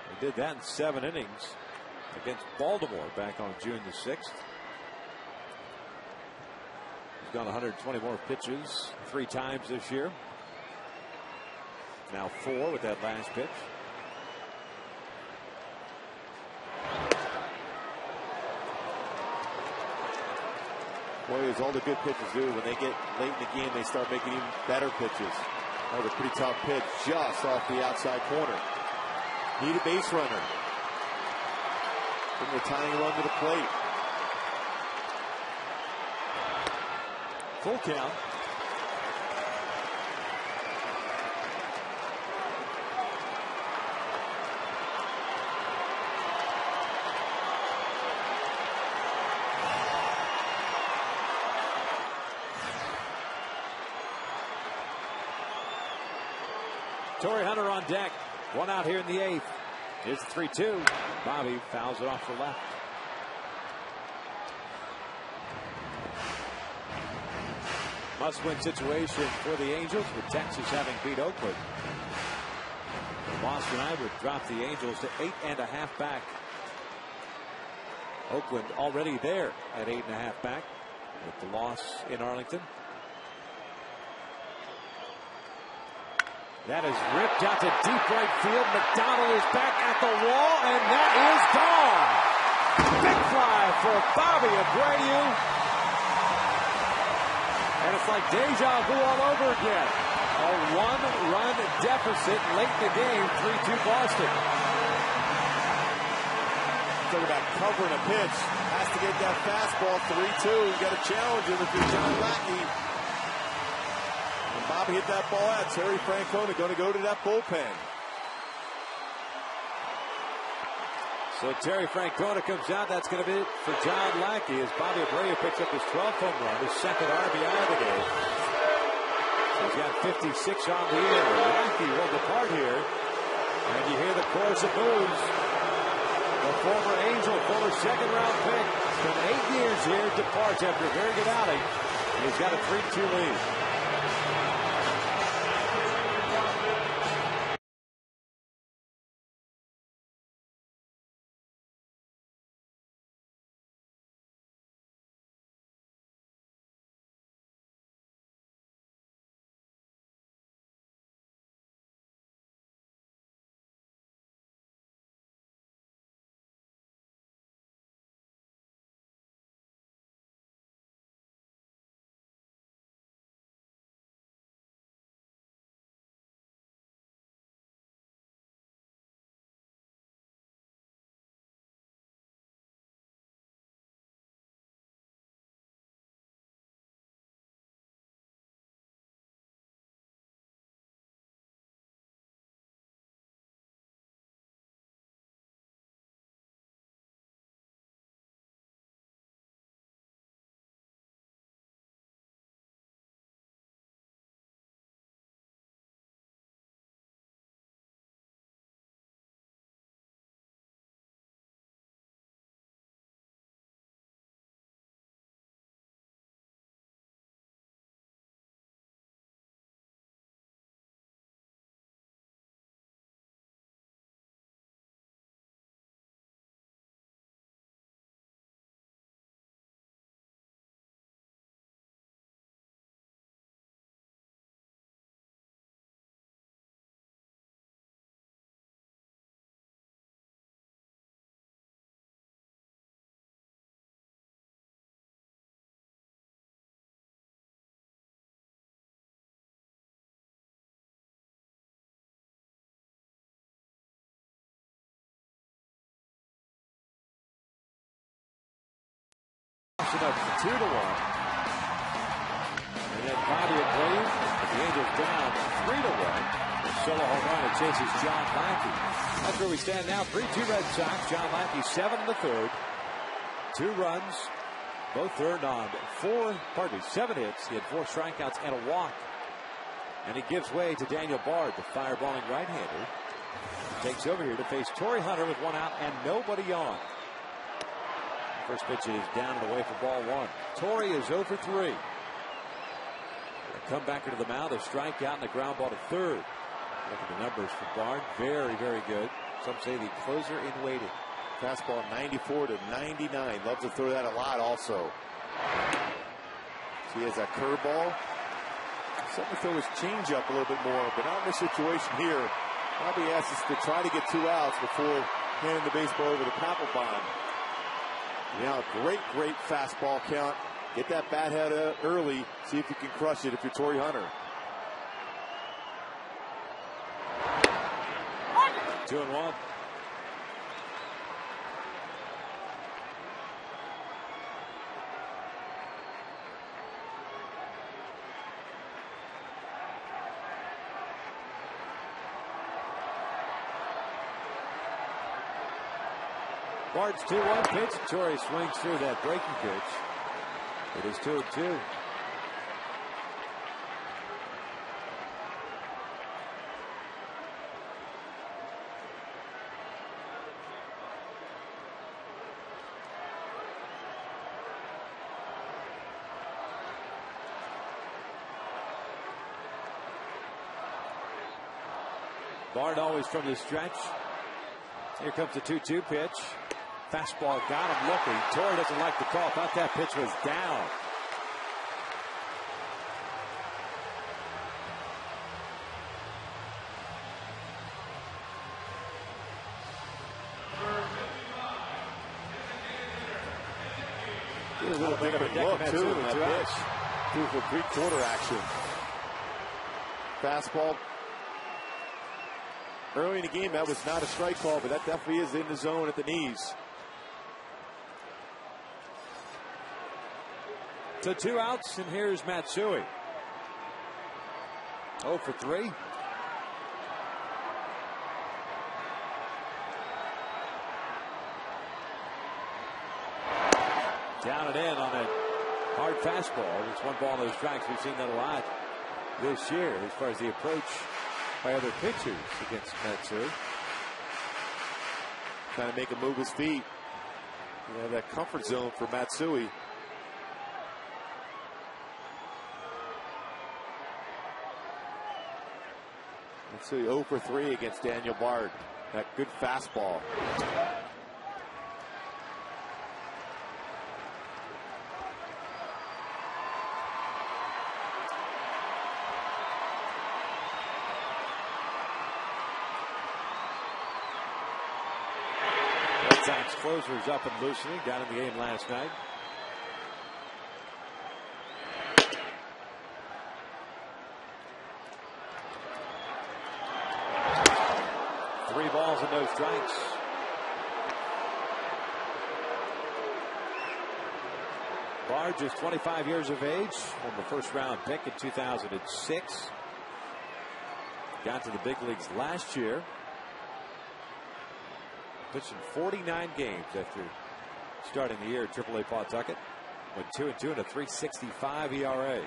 He did that in 7 innings against Baltimore back on June the 6th. He's gone 120 more pitches 3 times this year. Now 4 with that last pitch. Boy, as all the good pitchers do, when they get late in the game, they start making even better pitches. That was a pretty tough pitch just off the outside corner. Need a base runner. Bring the tying run to the plate. Full count. Torrey Hunter on deck. 1 out here in the 8th. Here's the 3-2. Bobby fouls it off the left. Must-win situation for the Angels, with Texas having beat Oakland. Boston would drop the Angels to 8.5 back. Oakland already there at 8.5 back with the loss in Arlington. That is ripped out to deep right field. McDonald is back at the wall, and that is gone. Big fly for Bobby Abreu. And it's like deja vu all over again. A 1-run deficit late in the game, 3-2 Boston. Talking about covering a pitch. Has to get that fastball, 3-2. You got to challenge him if you're John Lackey. Bobby hit that ball out. Terry Francona going to go to that bullpen. So Terry Francona comes out. That's going to be it for John Lackey as Bobby Abreu picks up his 12th home run, his 2nd RBI of the game. So he's got 56 on the year. Lackey will depart here. And you hear the chorus of boos. The former Angel, former 2nd-round pick, spent 8 years here, departs after a very good outing. He's got a 3-2 lead. Up 2-1. And then Bobby Abreu, the Angels down 3-1. Solo home run and chases John Lackey. That's where we stand now. 3-2 Red Sox. John Lackey 7 in the 3rd. 2 runs, both earned on 7 hits. He had 4 strikeouts and a walk. And he gives way to Daniel Bard, the fireballing right-hander. Takes over here to face Torrey Hunter with 1 out and nobody on. First pitch is down and away for ball 1. Torrey is 0 for 3. A comebacker to the mound, a strikeout and a ground ball to third. Look at the numbers for Bard. Very, very good. Some say the closer in waiting. Fastball 94 to 99. Loves to throw that a lot also. So he has that curveball. Something to throw his changeup a little bit more, but not in this situation here. Probably asks us to try to get 2 outs before handing the baseball over to Papelbon. Now, great fastball count. Get that bat head early. See if you can crush it if you're Torrey Hunter. 2-1. Bard's 2-1 pitch. Torrey swings through that breaking pitch. It is 2-2. Bard always from the stretch. Here comes the 2-2 pitch. Fastball got him looking. Torrey doesn't like the call. Thought that pitch was down. A little bit of a look too in that pitch. 2 for 3/4 action. Fastball. Early in the game, that was not a strike call, but that definitely is in the zone at the knees. So 2 outs, and here's Matsui. 0 for 3. Down and in on a hard fastball. It's 1 ball, no strikes. We've seen that a lot this year as far as the approach by other pitchers against Matsui. Trying to make him move his feet. You know, that comfort zone for Matsui. Matsui 0 for 3 against Daniel Bard. That good fastball. Sox closers up and loosening down in the game last night. Three balls and no strikes. Bard just 25 years of age, from the first round pick in 2006. Got to the big leagues last year. Pitched in 49 games after starting the year at AAA Pawtucket. Went 2-2 and a 3.65 ERA.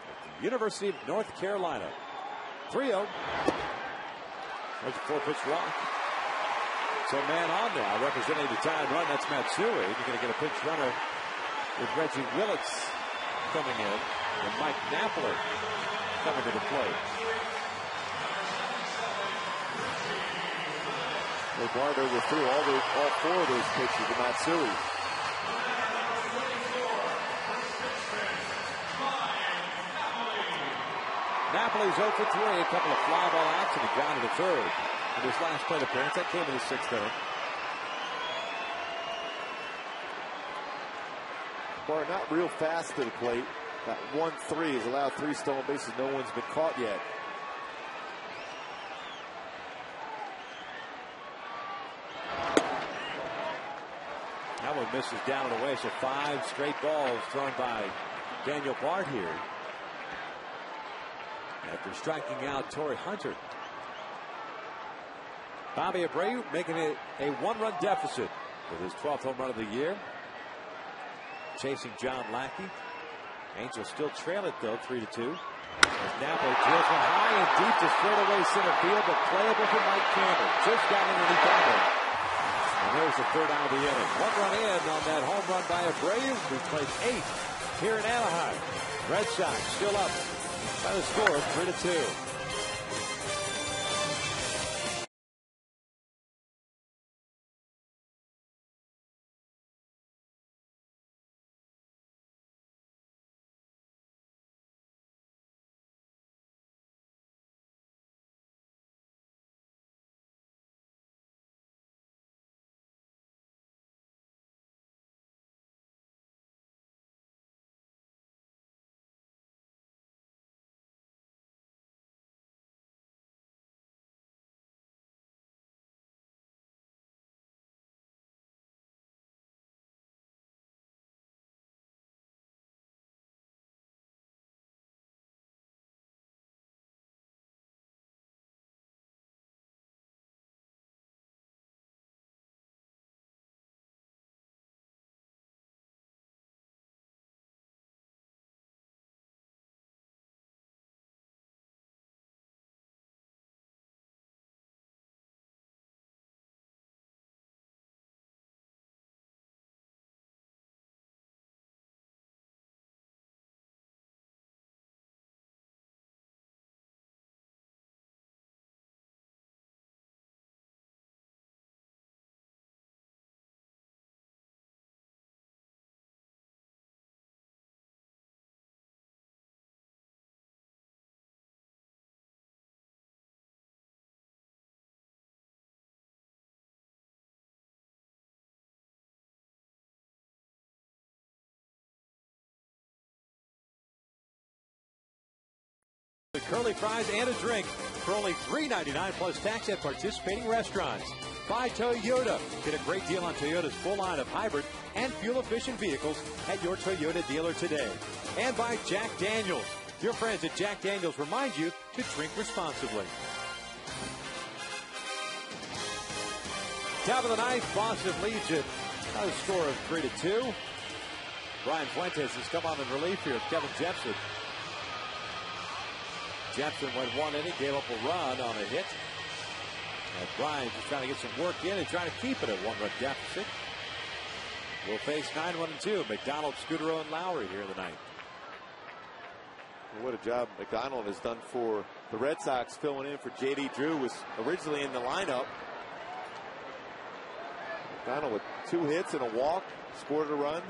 At the University of North Carolina. 3-0. There's a 4-pitch walk. So man on now, representing the tying run. That's Matsui. You're going to get a pinch runner with Reggie Willits coming in, and Mike Napoli coming to the plate. Bard overthrew all 4 of those pitches to Matsui. Napoli's 0 for 3, a couple of fly ball outs, and he grounded to third in his last plate appearance. That came in the 6th inning. Bard not real fast to the plate. Got 1-3, has allowed 3 stolen bases. No one's been caught yet. That one misses down and away. So 5 straight balls thrown by Daniel Bard here, after striking out Torrey Hunter. Bobby Abreu making it a 1-run deficit with his 12th home run of the year. Chasing John Lackey. Angels still trail it though, 3-2. As Napoli drills one high and deep to straightaway center field, but playable for Mike Campbell. Just got underneath Campbell. And there's the third out of the inning. 1 run in on that home run by Abreu, who plays 8 here in Anaheim. Red Sox still up by the score of 3-2. Curly fries and a drink for only $3.99 plus tax at participating restaurants. By Toyota. Get a great deal on Toyota's full line of hybrid and fuel-efficient vehicles at your Toyota dealer today. And by Jack Daniels. Your friends at Jack Daniels remind you to drink responsibly. Top of the ninth, Boston leads it by a score of 3-2. Brian Fuentes has come on in relief here of Kevin Jepson. Jepson went 1 inning, gave up a run on a hit. And Brian just trying to get some work in and trying to keep it at 1-run deficit. We'll face 9-1-2. McDonald, Scudero, and Lowry here in the ninth. What a job McDonald has done for the Red Sox, filling in for J.D. Drew. Was originally in the lineup. McDonald with 2 hits and a walk, scored a run.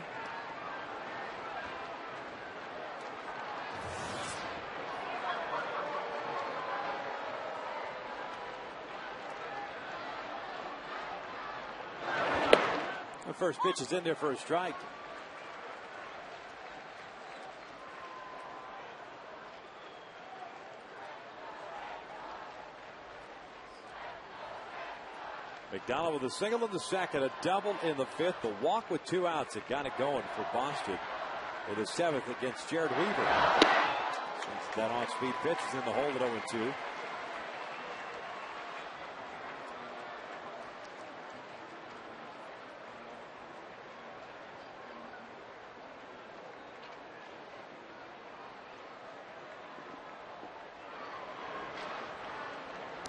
The first pitch is in there for a strike. McDonald with a single in the second, a double in the fifth, the walk with 2 outs. It got it going for Boston in the 7th against Jared Weaver. Since that on-speed pitch is in the hole at 0-2.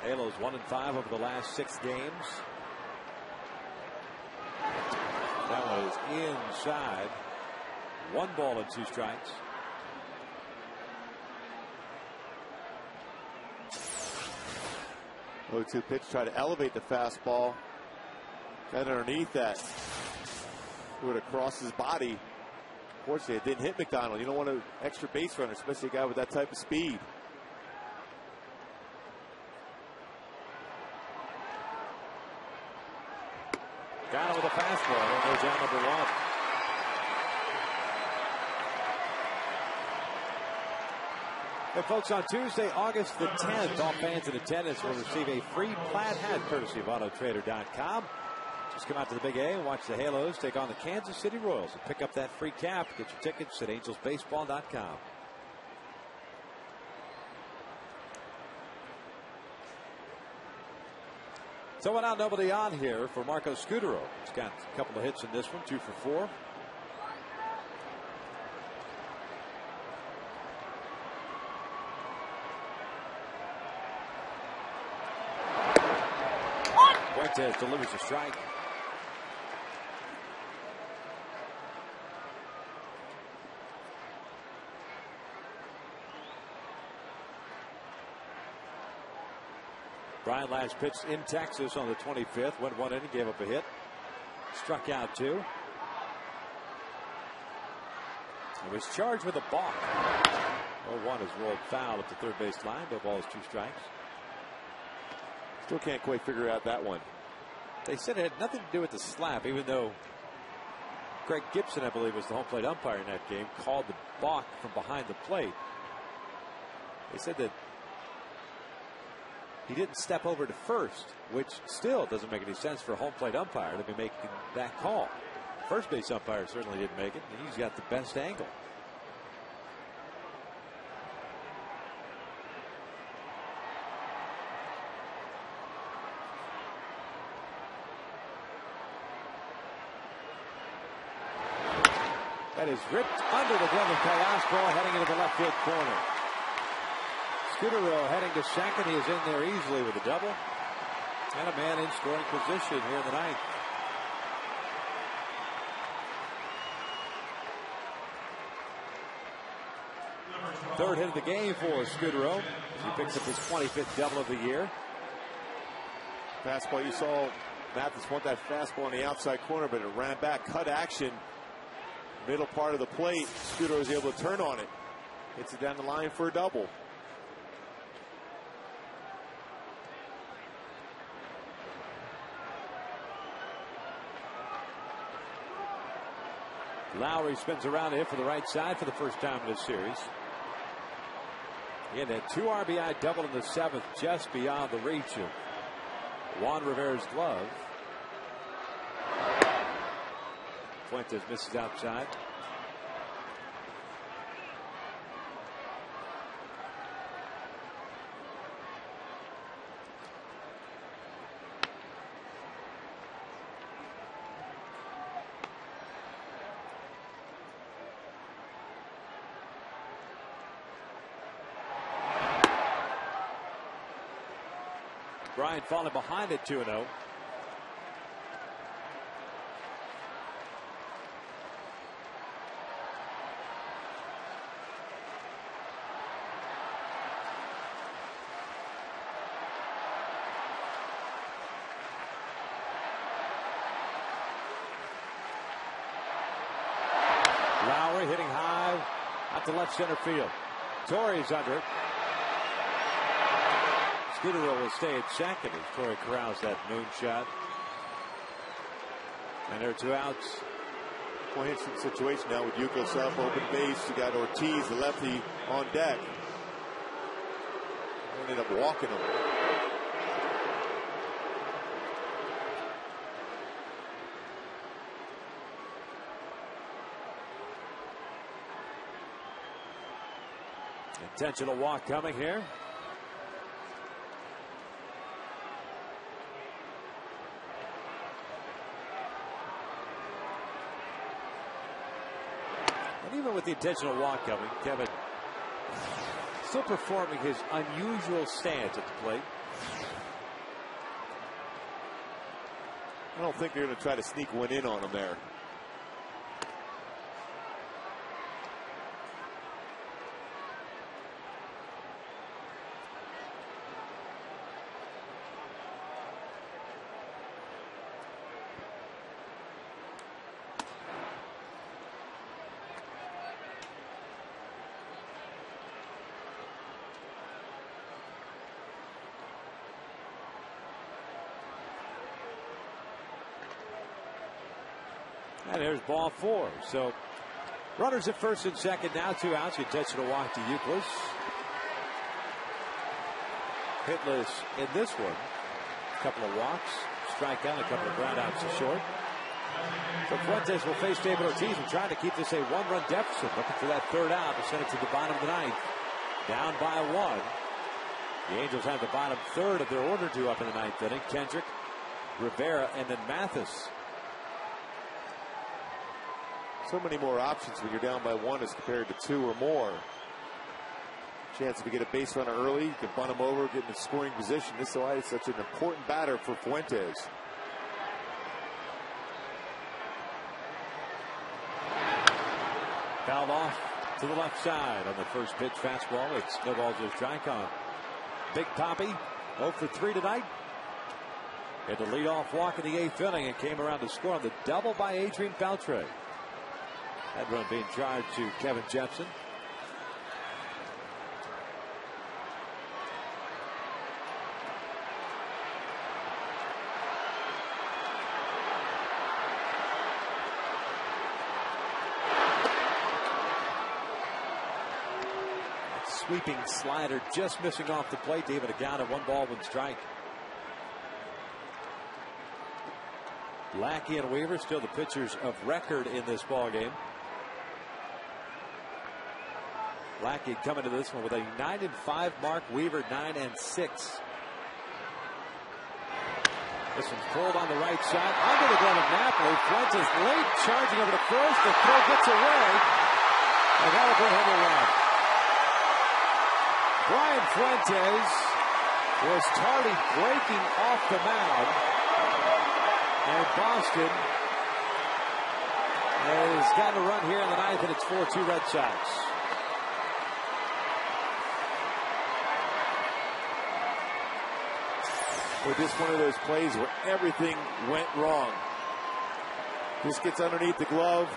Halos 1-5 over the last 6 games. That was inside. 1 ball and 2 strikes. O2 pitch, try to elevate the fastball. Got underneath that. Threw it across his body. Fortunately, it didn't hit McDonald. You don't want an extra base runner, especially a guy with that type of speed. Got him with a fastball. There goes down number 1. Hey, folks, on Tuesday, August the 10th, all fans in attendance will receive a free plaid hat courtesy of Autotrader.com. Just come out to the Big A and watch the Halos take on the Kansas City Royals and pick up that free cap. Get your tickets at angelsbaseball.com. So now nobody on here for Marco Scudero. He's got a couple of hits in this one, 2 for 4. Fuentes delivers a strike. Brian last pitched in Texas on the 25th. Went 1 inning, gave up a hit. Struck out 2. He was charged with a balk. 0-1 is rolled foul at the third base line. No balls, 2 strikes. Still can't quite figure out that one. They said it had nothing to do with the slap, even though Greg Gibson, I believe, was the home plate umpire in that game, called the balk from behind the plate. They said that he didn't step over to first, which still doesn't make any sense for a home plate umpire to be making that call. First base umpire certainly didn't make it. He's got the best angle. That is ripped under the glove of Carrasco, heading into the left field corner. Scudero heading to second. He is in there easily with a double. And a man in scoring position here in the ninth. Third hit of the game for Scudero. He picks up his 25th double of the year. Fastball, you saw Mathis want that fastball on the outside corner, but it ran back, cut action. Middle part of the plate. Scudero was able to turn on it. Hits it down the line for a double. Lowry spins around to hit for the right side for the first time in this series. He had a 2 RBI double in the 7th, just beyond the reach of Juan Rivera's glove. Fuentes misses outside. Bryant falling behind at 2-0. Lowry hitting high out to left center field. Torrey's under it. Scudero will stay at second as Torrey corrals that moonshot. And there are 2 outs. One instant situation now with Yukos up, open base. You got Ortiz, the lefty, on deck. Ended up walking him. Intentional walk coming here. And even with the intentional walk coming, Kevin still performing his unusual stance at the plate. I don't think they're going to try to sneak one in on him there. And there's ball 4. So runners at first and second, now 2 outs. Intentional walk to Euclid. Hitless in this one. A couple of walks, strikeout, a couple of groundouts to short. So Fuentes will face David Ortiz and trying to keep this a 1-run deficit. Looking for that 3rd out to send it to the bottom of the 9th. Down by 1. The Angels have the bottom 3rd of their order due up in the 9th inning. Kendrick, Rivera, and then Mathis. So many more options when you're down by 1 as compared to 2 or more. Chance if you get a base runner early, you can bunt him over, get in a scoring position. This is why it's such an important batter for Fuentes. Fouled off to the left side on the first pitch fastball. It's no ball to strike on Big Papi. 0 for 3 tonight. Had the leadoff walk in the 8th inning and came around to score on the double by Adrian Beltre. That run being charged to Kevin Jepson. Sweeping slider just missing off the plate to even a count of 1 ball, 1 strike. Lackey and Weaver still the pitchers of record in this ball game. Lackey coming to this one with a 9-5 mark. Weaver 9-6. This one's pulled on the right side under the glove of Napoli. Fuentes late charging over to first. The throw gets away, and that'll bring home a run. Brian Fuentes was tardy breaking off the mound, and Boston has gotten a run here in the 9th, and it's 4-2 Red Sox. With this one of those plays where everything went wrong. Just gets underneath the glove.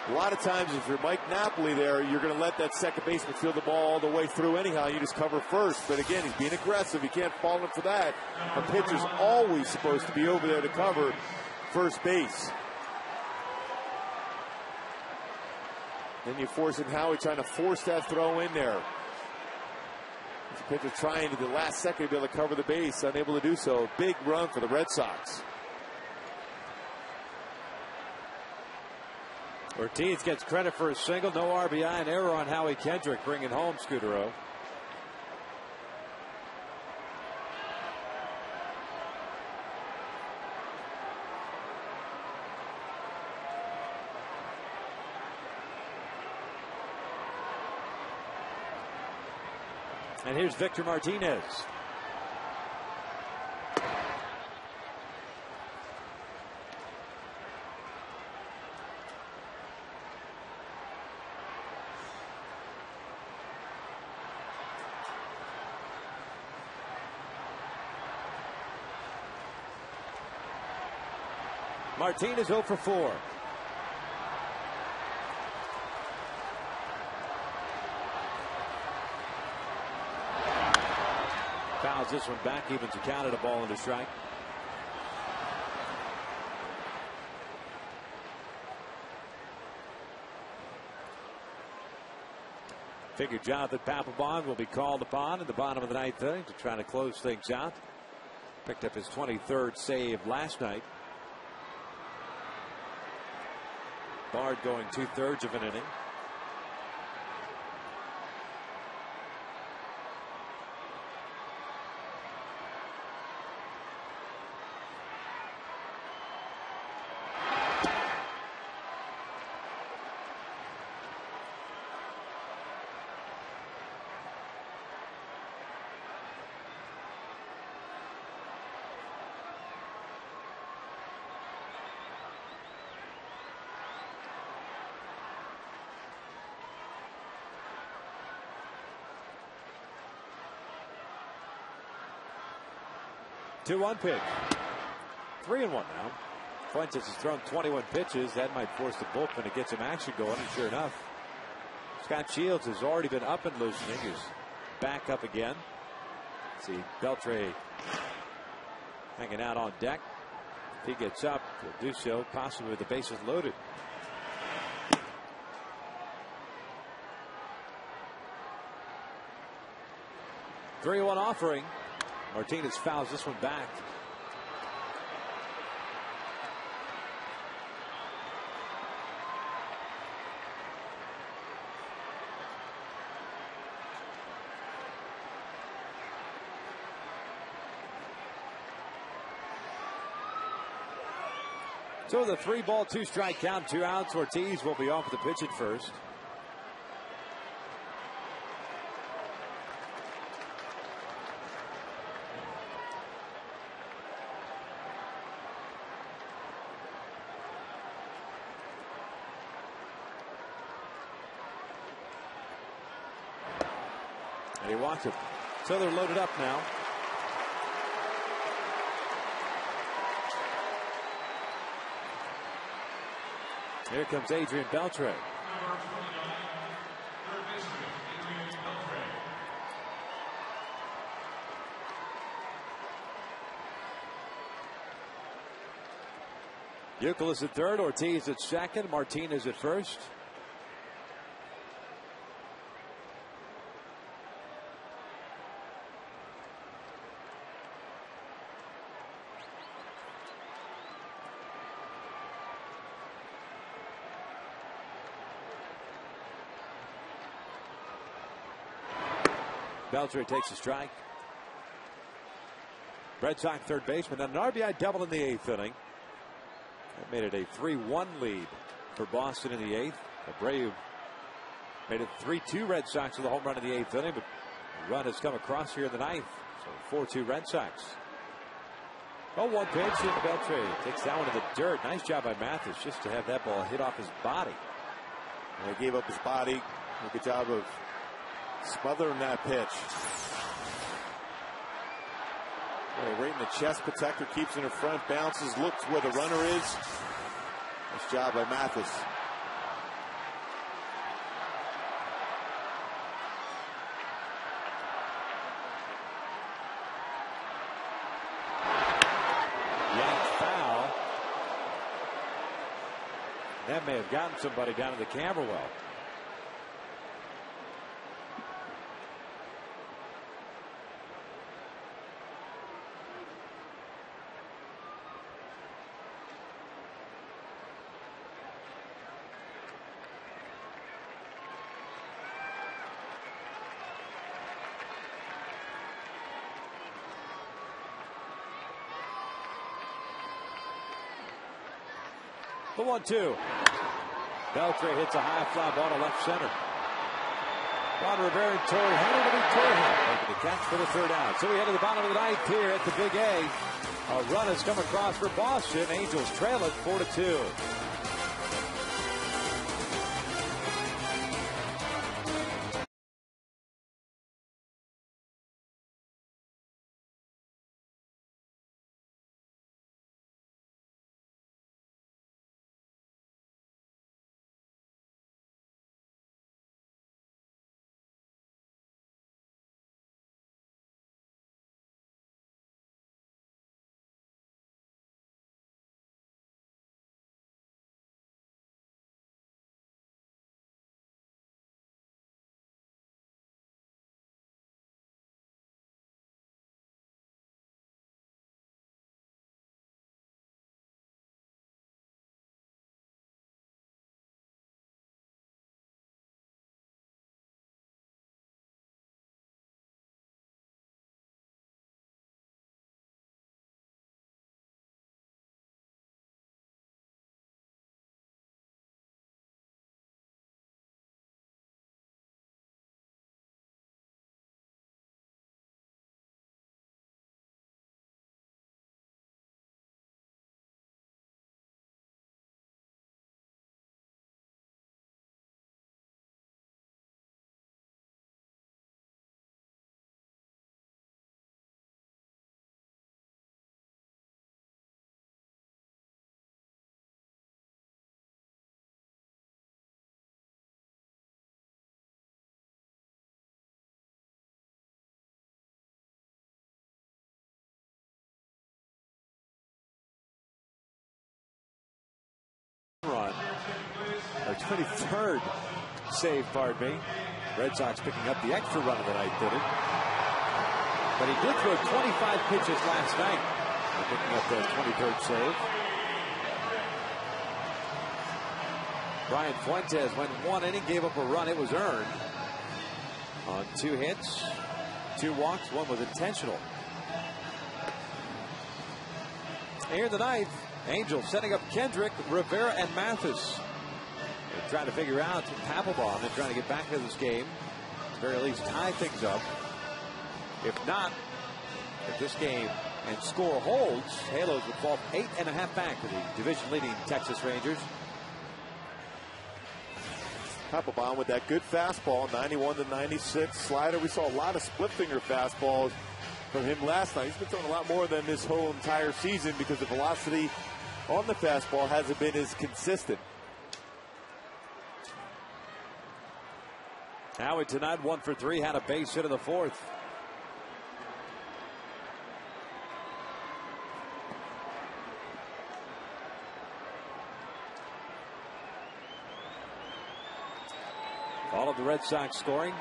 A lot of times, if you're Mike Napoli there, you're going to let that second baseman field the ball all the way through anyhow. You just cover first. But again, he's being aggressive. You can't fault him for that. A pitcher's always supposed to be over there to cover first base. Then you force in Howie trying to force that throw in there. The pitcher trying to the last second to be able to cover the base, unable to do so. Big run for the Red Sox. Ortiz gets credit for a single, no RBI, and error on Howie Kendrick, bringing home Scudero. And here's Victor Martinez. Martinez 0 for 4. Fouls this one back, evens the count at a ball and a strike. Figured Jonathan Papelbon will be called upon in the bottom of the 9th inning to try to close things out. Picked up his 23rd save last night. Bard going 2/3 of an inning. Two-one pitch. 3-1 now. Fuentes has thrown 21 pitches. That might force the bullpen to get some action going. And sure enough, Scott Shields has already been up and loosening. He's back up again. See Beltre hanging out on deck. If he gets up, he'll do so possibly with the bases loaded. Three-one offering. Martinez fouls this one back. So the 3-ball, 2-strike count, 2 outs. Ortiz will be off the pitch at first. And he walks it. So they're loaded up now. Here comes Adrian Beltre. Youkilis at third, Ortiz at second, Martinez at first. Beltre takes a strike. Red Sox third baseman, and an RBI double in the 8th inning. That made it a 3-1 lead for Boston in the 8th. Abreu made it 3-2 Red Sox with a home run in the 8th inning, but the run has come across here in the 9th. So 4-2 Red Sox. 0-1 pitch, and Beltre takes that one to the dirt. Nice job by Mathis just to have that ball hit off his body. And he gave up his body. Good job of smothering that pitch. Right in the chest protector, keeps it in front, bounces, looks where the runner is. Nice job by Mathis. Yanked foul. That may have gotten somebody down to the camera well. The 1-2. Beltre hits a high fly ball to left center. Ron Rivera and Torrey Hunter to be Torrey making the catch for the 3rd out. So we head to the bottom of the 9th here at the Big A. A run has come across for Boston. Angels trail it 4-2. Run. Our 23rd save, pardon me. Red Sox picking up the extra run of the 9th inning. But he did throw 25 pitches last night. Picking up that 23rd save. Brian Fuentes went 1 inning, gave up a run. It was earned on 2 hits, 2 walks. 1 was intentional. Here in the 9th, Angels setting up Kendrick, Rivera, and Mathis. They're trying to figure out Papelbon and trying to get back into this game. At the very least, tie things up. If not, if this game and score holds, Halos would fall 8.5 back to the division-leading Texas Rangers. Papelbon with that good fastball, 91 to 96 slider. We saw a lot of split finger fastballs from him last night. He's been throwing a lot more than this whole entire season because the velocity on the fastball hasn't been as consistent. Howard tonight 1 for 3, had a base hit in the fourth. All of the Red Sox scoring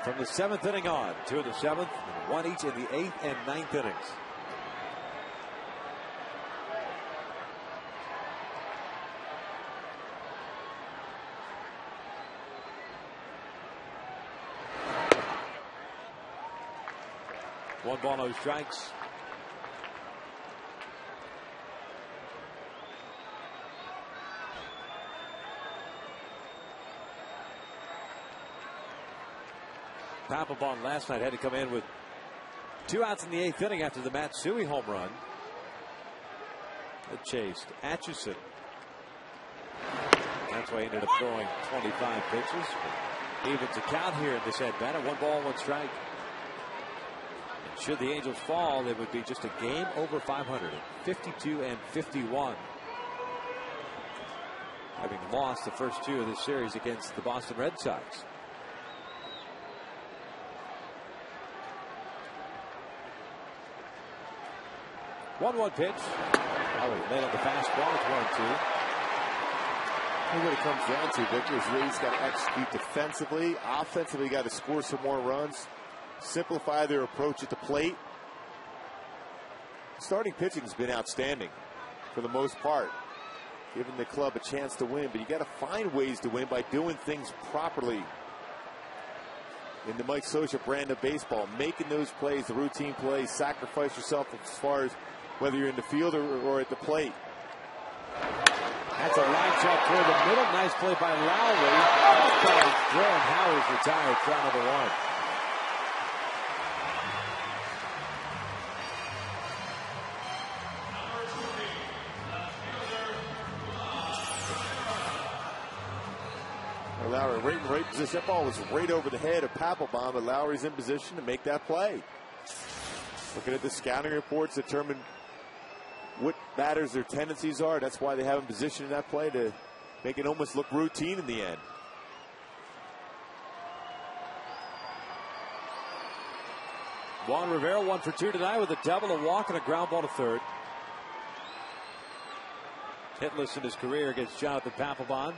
from the 7th inning on. 2 in the 7th, and 1 each in the 8th and 9th innings. One ball, no strikes. Papelbon last night had to come in with 2 outs in the 8th inning after the Matsui home run. It chased Atchison. That's why he ended up throwing 25 pitches. Evens a count here in this at-bat at 1 ball, 1 strike. And should the Angels fall, it would be just a game over 500 at 52 and 51. Having lost the first 2 of this series against the Boston Red Sox. 1-1 pitch. Lowry made up the fastball. It's 1-2. And what it comes down to, Victor, is really he's got to execute defensively. Offensively, got to score some more runs. Simplify their approach at the plate. Starting pitching has been outstanding for the most part, giving the club a chance to win. But you got to find ways to win by doing things properly. In the Mike Scioscia brand of baseball, making those plays, the routine plays, sacrifice yourself as far as whether you're in the field or at the plate. That's a line shot toward the middle. Nice play by Lowry. And Howard's retired, try number 1. Lowry right position. That ball was right over the head of Papelbon, but Lowry's in position to make that play. Looking at the scouting reports, determine what batters their tendencies are. That's why they have him positioned in that play to make it almost look routine in the end. Juan Rivera 1 for 2 tonight with a double, a walk, and a ground ball to third. Hitless in his career against Jonathan Papelbon.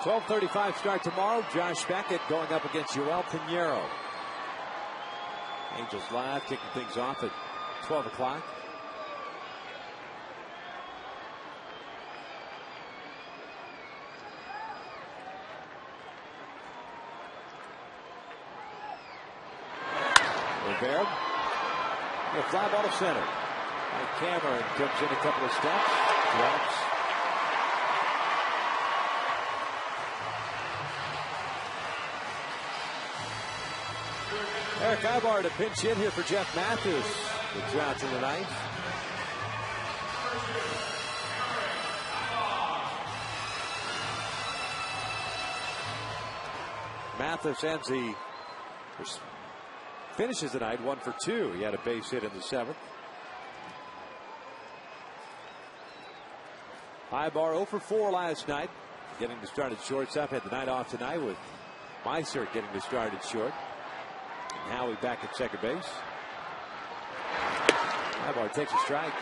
.35 start tomorrow. Josh Beckett going up against Joel Pinheiro. Angels live, kicking things off at 12 o'clock. Rivera. A fly ball to center. And Cameron comes in a couple of steps. Drops. Eric Ibar to pinch hit here for Jeff Mathis. The 2 outs in the 9th. Mathis finishes the night 1 for 2. He had a base hit in the 7th. Ibar 0 for 4 last night. Getting to start at shortstop. Had the night off tonight with Meiser getting to start at short. Howie back at second base. Ibar takes a strike.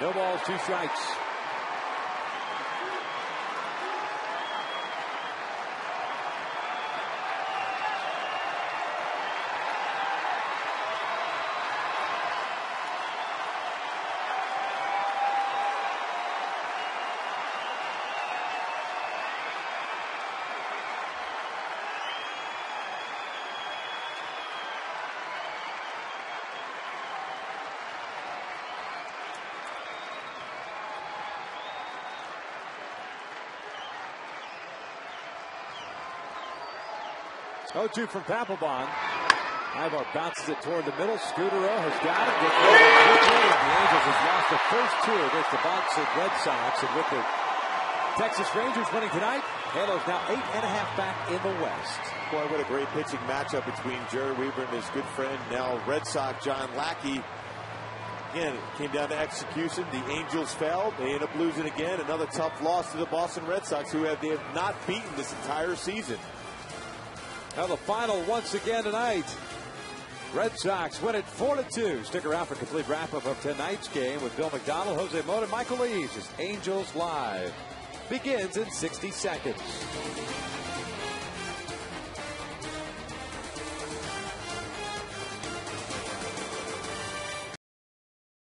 No balls, 2 strikes. Oh, 2 from Papelbon. Ivar bounces it toward the middle. Scudero has got it. The Angels have lost the first 2 against the Boston Red Sox. And with the Texas Rangers winning tonight, Halos now 8.5 back in the West. Boy, what a great pitching matchup between Jerry Weaver and his good friend, now Red Sox, John Lackey. Again, it came down to execution. The Angels fell. They end up losing again. Another tough loss to the Boston Red Sox, who they have not beaten this entire season. Now the final once again tonight. Red Sox win it 4-2. Stick around for a complete wrap-up of tonight's game with Bill McDonald, Jose Mota, and Michael Lees as Angels Live begins in 60 seconds.